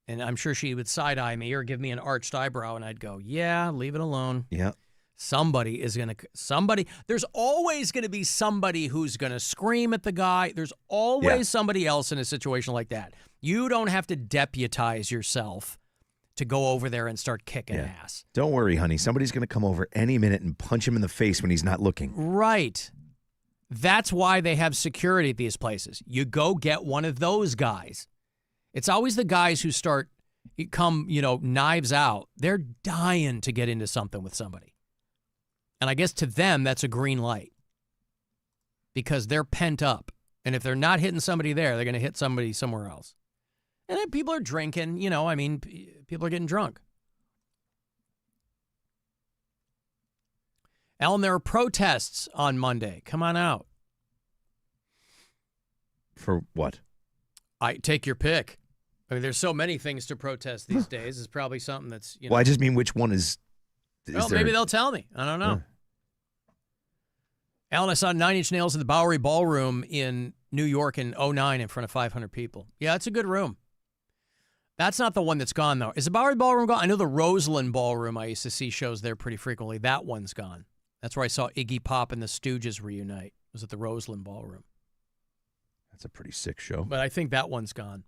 And I'm sure she would side-eye me or give me an arched eyebrow, and I'd go, yeah, leave it alone. Yeah. Somebody is going to, there's always going to be somebody who's going to scream at the guy. There's always somebody else in a situation like that. You don't have to deputize yourself to go over there and start kicking ass. Don't worry, honey. Somebody's going to come over any minute and punch him in the face when he's not looking. Right. That's why they have security at these places. You go get one of those guys. It's always the guys who come, knives out. They're dying to get into something with somebody. And I guess to them, that's a green light because they're pent up. And if they're not hitting somebody there, they're going to hit somebody somewhere else. And then people are drinking, people are getting drunk. Alan, there are protests on Monday. Come on out. For what? I take your pick. I mean, there's so many things to protest these days. It's probably something that's, Well, I just mean which one is well, maybe they'll tell me. I don't know. Alan, I saw 9 Inch Nails at the Bowery Ballroom in New York in 2009 in front of 500 people. Yeah, it's a good room. That's not the one that's gone, though. Is the Bowery Ballroom gone? I know the Roseland Ballroom, I used to see shows there pretty frequently. That one's gone. That's where I saw Iggy Pop and the Stooges reunite. It was at the Roseland Ballroom. That's a pretty sick show. But I think that one's gone.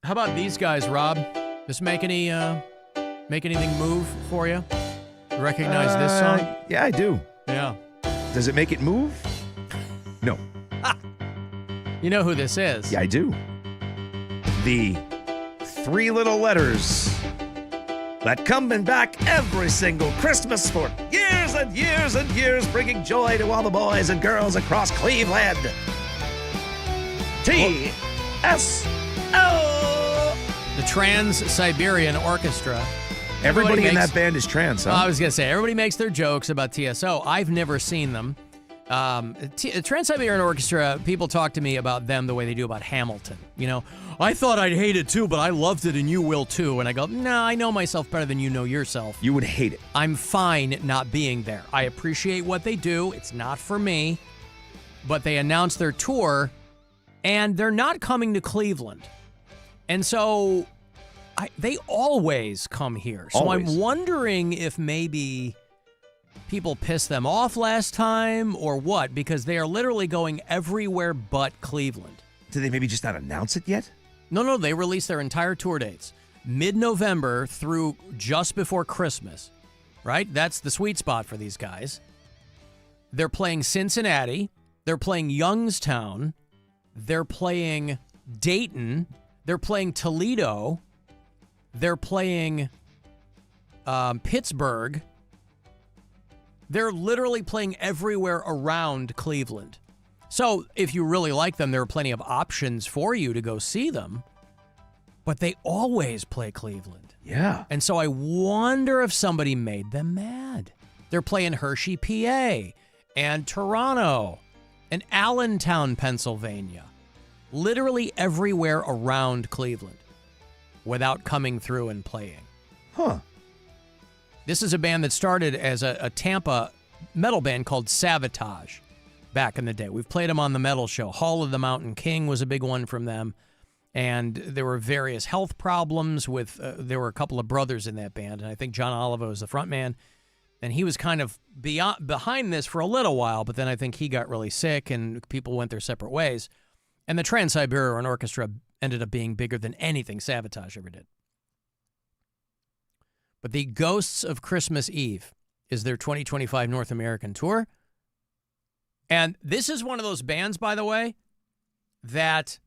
How about these guys, Rob? Does make anything move for you? You recognize this song? Yeah, I do. Yeah. Does it make it move? No. You know who this is? Yeah, I do. The 3 little letters that coming back every single Christmas for years and years and years, bringing joy to all the boys and girls across Cleveland. TSO. The Trans-Siberian Orchestra. Everybody in that band is trans, huh? I was going to say, everybody makes their jokes about TSO. I've never seen them. Trans-Siberian Orchestra, people talk to me about them the way they do about Hamilton. I thought I'd hate it too, but I loved it and you will too. And I go, no, I know myself better than you know yourself. You would hate it. I'm fine not being there. I appreciate what they do. It's not for me. But they announced their tour, and they're not coming to Cleveland. And so they always come here. So always. I'm wondering if maybe people pissed them off last time or what, because they are literally going everywhere but Cleveland. Did they maybe just not announce it yet? No, they released their entire tour dates. Mid-November through just before Christmas, right? That's the sweet spot for these guys. They're playing Cincinnati. They're playing Youngstown. They're playing Dayton. They're playing Toledo. They're playing Pittsburgh. They're literally playing everywhere around Cleveland. So if you really like them, there are plenty of options for you to go see them. But they always play Cleveland. Yeah. And so I wonder if somebody made them mad. They're playing Hershey, PA, and Toronto, and Allentown, Pennsylvania. Literally everywhere around Cleveland without coming through and playing. Huh. This is a band that started as a Tampa metal band called Sabotage back in the day. We've played them on the Metal Show. Hall of the Mountain King was a big one from them. And there were various health problems with, there were a couple of brothers in that band. And I think John Oliver was the front man. And he was kind of behind this for a little while, but then I think he got really sick and people went their separate ways. And the Trans-Siberian Orchestra ended up being bigger than anything Sabotage ever did. But the Ghosts of Christmas Eve is their 2025 North American tour. And this is one of those bands, by the way, that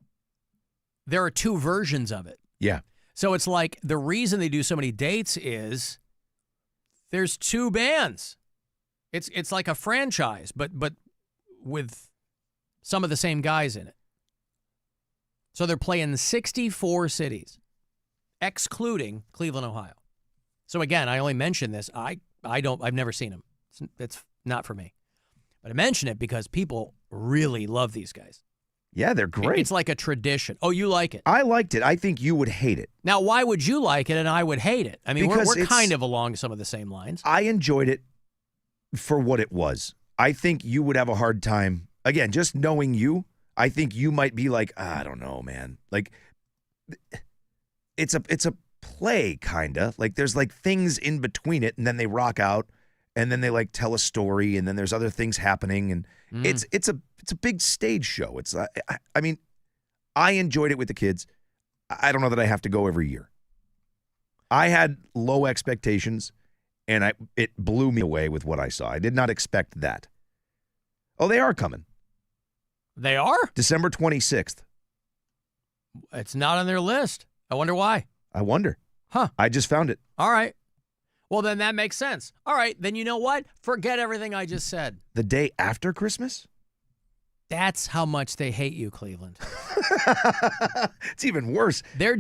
there are 2 versions of it. Yeah. So it's like the reason they do so many dates is there's 2 bands. It's like a franchise, but with some of the same guys in it. So they're playing 64 cities, excluding Cleveland, Ohio. So again, I only mention this. I've never seen them. It's not for me. But I mention it because people really love these guys. Yeah, they're great. It's like a tradition. Oh, you like it? I liked it. I think you would hate it. Now, why would you like it and I would hate it? I mean, Because we're it's- kind of along some of the same lines. I enjoyed it for what it was. I think you would have a hard time. Again, just knowing you, I think you might be like, I don't know, man. Like, it's a play, kind of. Like, there's like things in between it, and then they rock out, and then they like tell a story, and then there's other things happening, and it's a big stage show. It's I mean, I enjoyed it with the kids. I don't know that I have to go every year. I had low expectations, and it blew me away with what I saw. I did not expect that. Oh, they are coming. They are? December 26th. It's not on their list. I wonder why. I wonder. Huh. I just found it. All right. Well, then that makes sense. All right. Then you know what? Forget everything I just said. The day after Christmas? That's how much they hate you, Cleveland. It's even worse. They're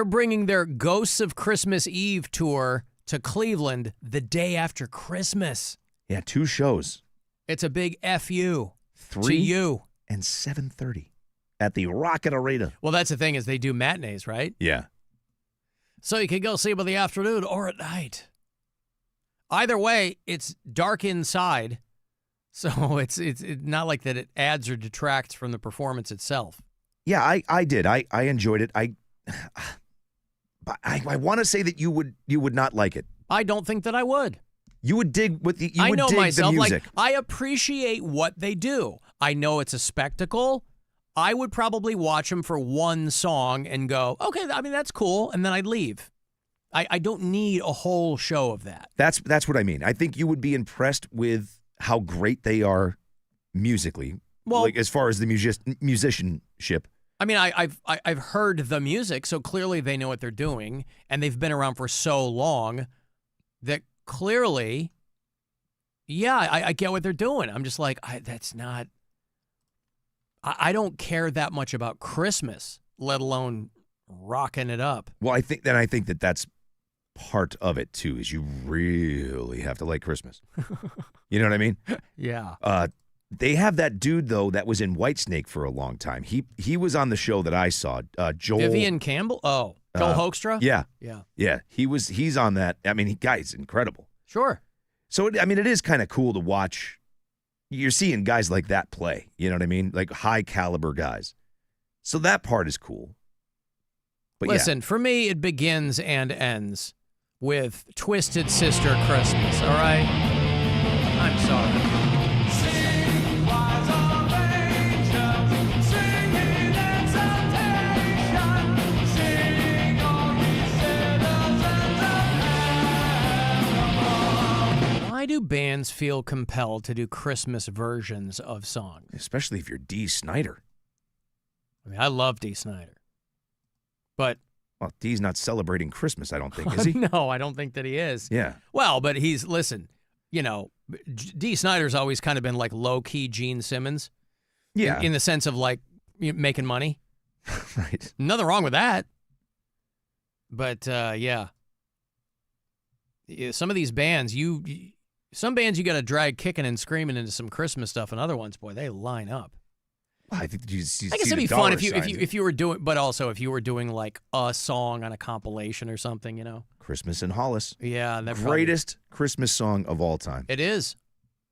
bringing their Ghosts of Christmas Eve tour to Cleveland the day after Christmas. Yeah, 2 shows. It's a big FU 3 to you. And 7:30 at the Rocket Arena. Well, that's the thing is they do matinees, right? Yeah. So you can go see them in the afternoon or at night. Either way, it's dark inside, so it's not like that it adds or detracts from the performance itself. Yeah, I did. I enjoyed it. I want to say that you would not like it. I don't think that I would. You would dig with the I know dig myself. the music. Like, I appreciate what they do. I know it's a spectacle. I would probably watch them for one song and go, okay, I mean, that's cool, and then I'd leave. I don't need a whole show of that. That's what I mean. I think you would be impressed with how great they are musically. Well, like as far as the musicianship. I mean, I've heard the music, so clearly they know what they're doing, and they've been around for so long that clearly, yeah, I get what they're doing. I'm just like, that's not. I don't care that much about Christmas, let alone rocking it up. Well, I think that that's part of it too. Is you really have to like Christmas. You know what I mean? Yeah. They have that dude though that was in Whitesnake for a long time. He was on the show that I saw. Joel Vivian Campbell. Oh, Joel Hoekstra. Yeah. He's on that. I mean, guy's incredible. Sure. So I mean, it is kind of cool to watch. You're seeing guys like that play. You know what I mean? Like high caliber guys. So that part is cool. But listen, for me, it begins and ends with Twisted Sister Christmas. All right. I'm sorry. Why do bands feel compelled to do Christmas versions of songs? Especially if you're Dee Snider. I mean, I love Dee Snider. But well, Dee's not celebrating Christmas, I don't think, is he? No, I don't think that he is. Yeah. Well, but listen, you know, Dee Snider's always kind of been like low-key Gene Simmons. Yeah. In the sense of like making money. Right. Nothing wrong with that. But yeah. Some of these bands, some bands you got to drag kicking and screaming into some Christmas stuff, and other ones, boy, they line up. Well, I think I guess it'd be fun if you were doing, but also if you were doing like a song on a compilation or something, you know. Christmas in Hollis. Yeah, that greatest Christmas song of all time. It is.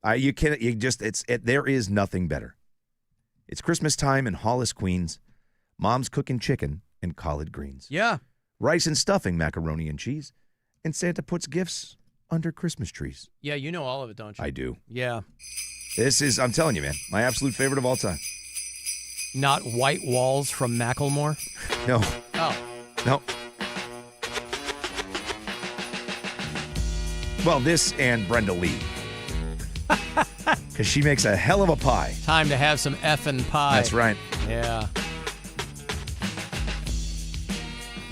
There is nothing better. It's Christmas time in Hollis, Queens. Mom's cooking chicken and collard greens. Yeah. Rice and stuffing, macaroni and cheese, and Santa puts gifts under Christmas trees. Yeah, you know all of it, don't you? I do. Yeah. This is, I'm telling you, man, my absolute favorite of all time. Not White Walls from Macklemore? No. Oh. No. Well, this and Brenda Lee. Because she makes a hell of a pie. Time to have some effing pie. That's right. Yeah.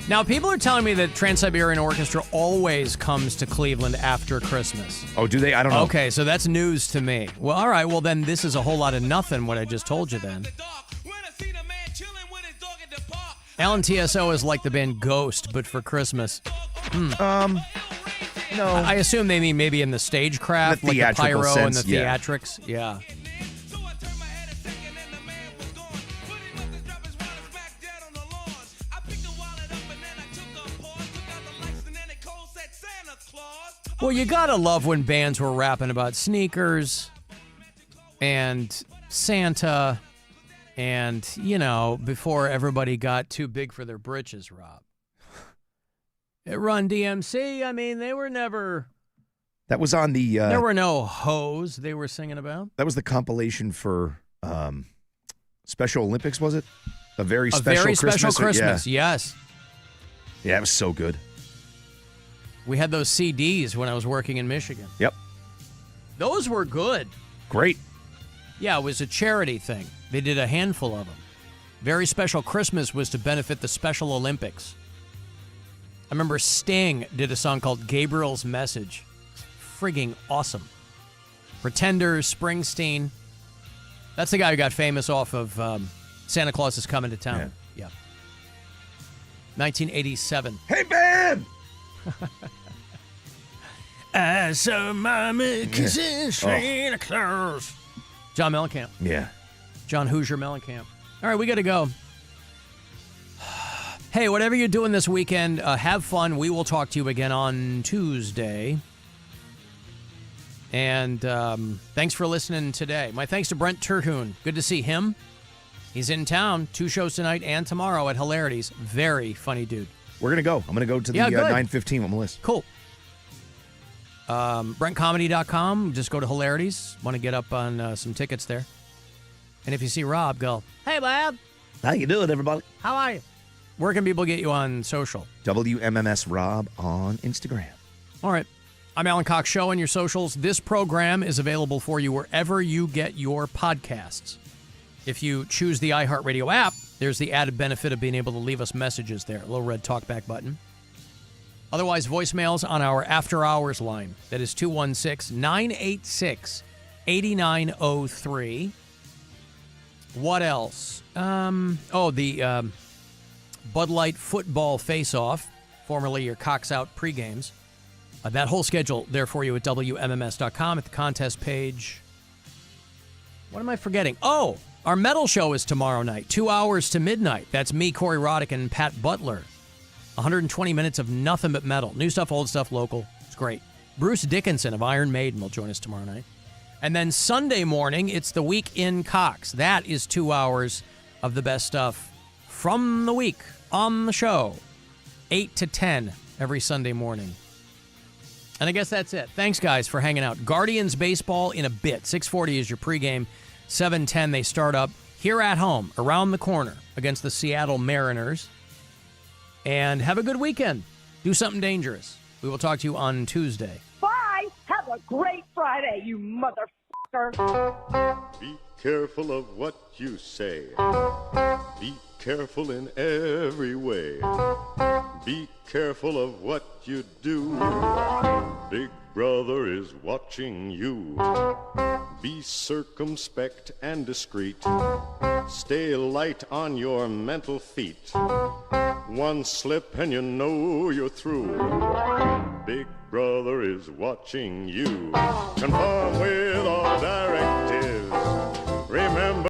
Now, people are telling me that Trans-Siberian Orchestra always comes to Cleveland after Christmas. Oh, do they? I don't know. Okay, so that's news to me. Well, all right. Well, then this is a whole lot of nothing, what I just told you then. Alan TSO is like the band Ghost, but for Christmas. No. I assume they mean maybe in the stagecraft, The like the theatrical pyro and sense, the yeah. theatrics. Yeah. Well, you gotta love when bands were rapping about sneakers and Santa and, before everybody got too big for their britches, Rob. At Run DMC, I mean, they were never... That was on the... there were no hoes they were singing about. That was the compilation for Special Olympics, was it? A very special Christmas. Yes. Yeah, it was so good. We had those CDs when I was working in Michigan. Yep. Those were good. Great. Yeah, it was a charity thing. They did a handful of them. Very Special Christmas was to benefit the Special Olympics. I remember Sting did a song called Gabriel's Message. Frigging awesome. Pretenders, Springsteen. That's the guy who got famous off of Santa Claus is Coming to Town. Yeah. 1987. Hey, man! I saw Mama kissing Santa Claus. John Mellencamp. Yeah. John Hoosier Mellencamp. All right, we got to go. Hey, whatever you're doing this weekend, have fun. We will talk to you again on Tuesday. And thanks for listening today. My thanks to Brent Terhune. Good to see him. He's in town. 2 shows tonight and tomorrow at Hilarities. Very funny dude. We're going to go. I'm going to go to the 9:15 on the list. Cool. BrentComedy.com. Just go to Hilarities. Want to get up on some tickets there. And if you see Rob, go, hey, Bob. How you doing, everybody? How are you? Where can people get you on social? WMMS Rob on Instagram. All right. I'm Alan Cox Show on your socials. This program is available for you wherever you get your podcasts. If you choose the iHeartRadio app, there's the added benefit of being able to leave us messages there. A little red talkback button. Otherwise, voicemails on our After Hours line. That is 216-986-8903. What else? The Bud Light football face-off, formerly your Cox Out pregames. That whole schedule there for you at WMMS.com at the contest page. What am I forgetting? Oh, our metal show is tomorrow night, 2 hours to midnight. That's me, Corey Roddick, and Pat Butler. 120 minutes of nothing but metal. New stuff, old stuff, local. It's great. Bruce Dickinson of Iron Maiden will join us tomorrow night. And then Sunday morning, it's the Week in Cox. That is 2 hours of the best stuff from the week on the show. 8 to 10 every Sunday morning. And I guess that's it. Thanks, guys, for hanging out. Guardians baseball in a bit. 6:40 is your pregame. 7:10 they start up here at home, around the corner, against the Seattle Mariners. And have a good weekend. Do something dangerous. We will talk to you on Tuesday. Bye. Have a great Friday, you motherfucker. Be careful of what you say. Be careful in every way. Be careful of what you do. Big Brother is watching you. Be circumspect and discreet. Stay light on your mental feet. One slip and you know you're through. Big Brother is watching you. Conform with all directives.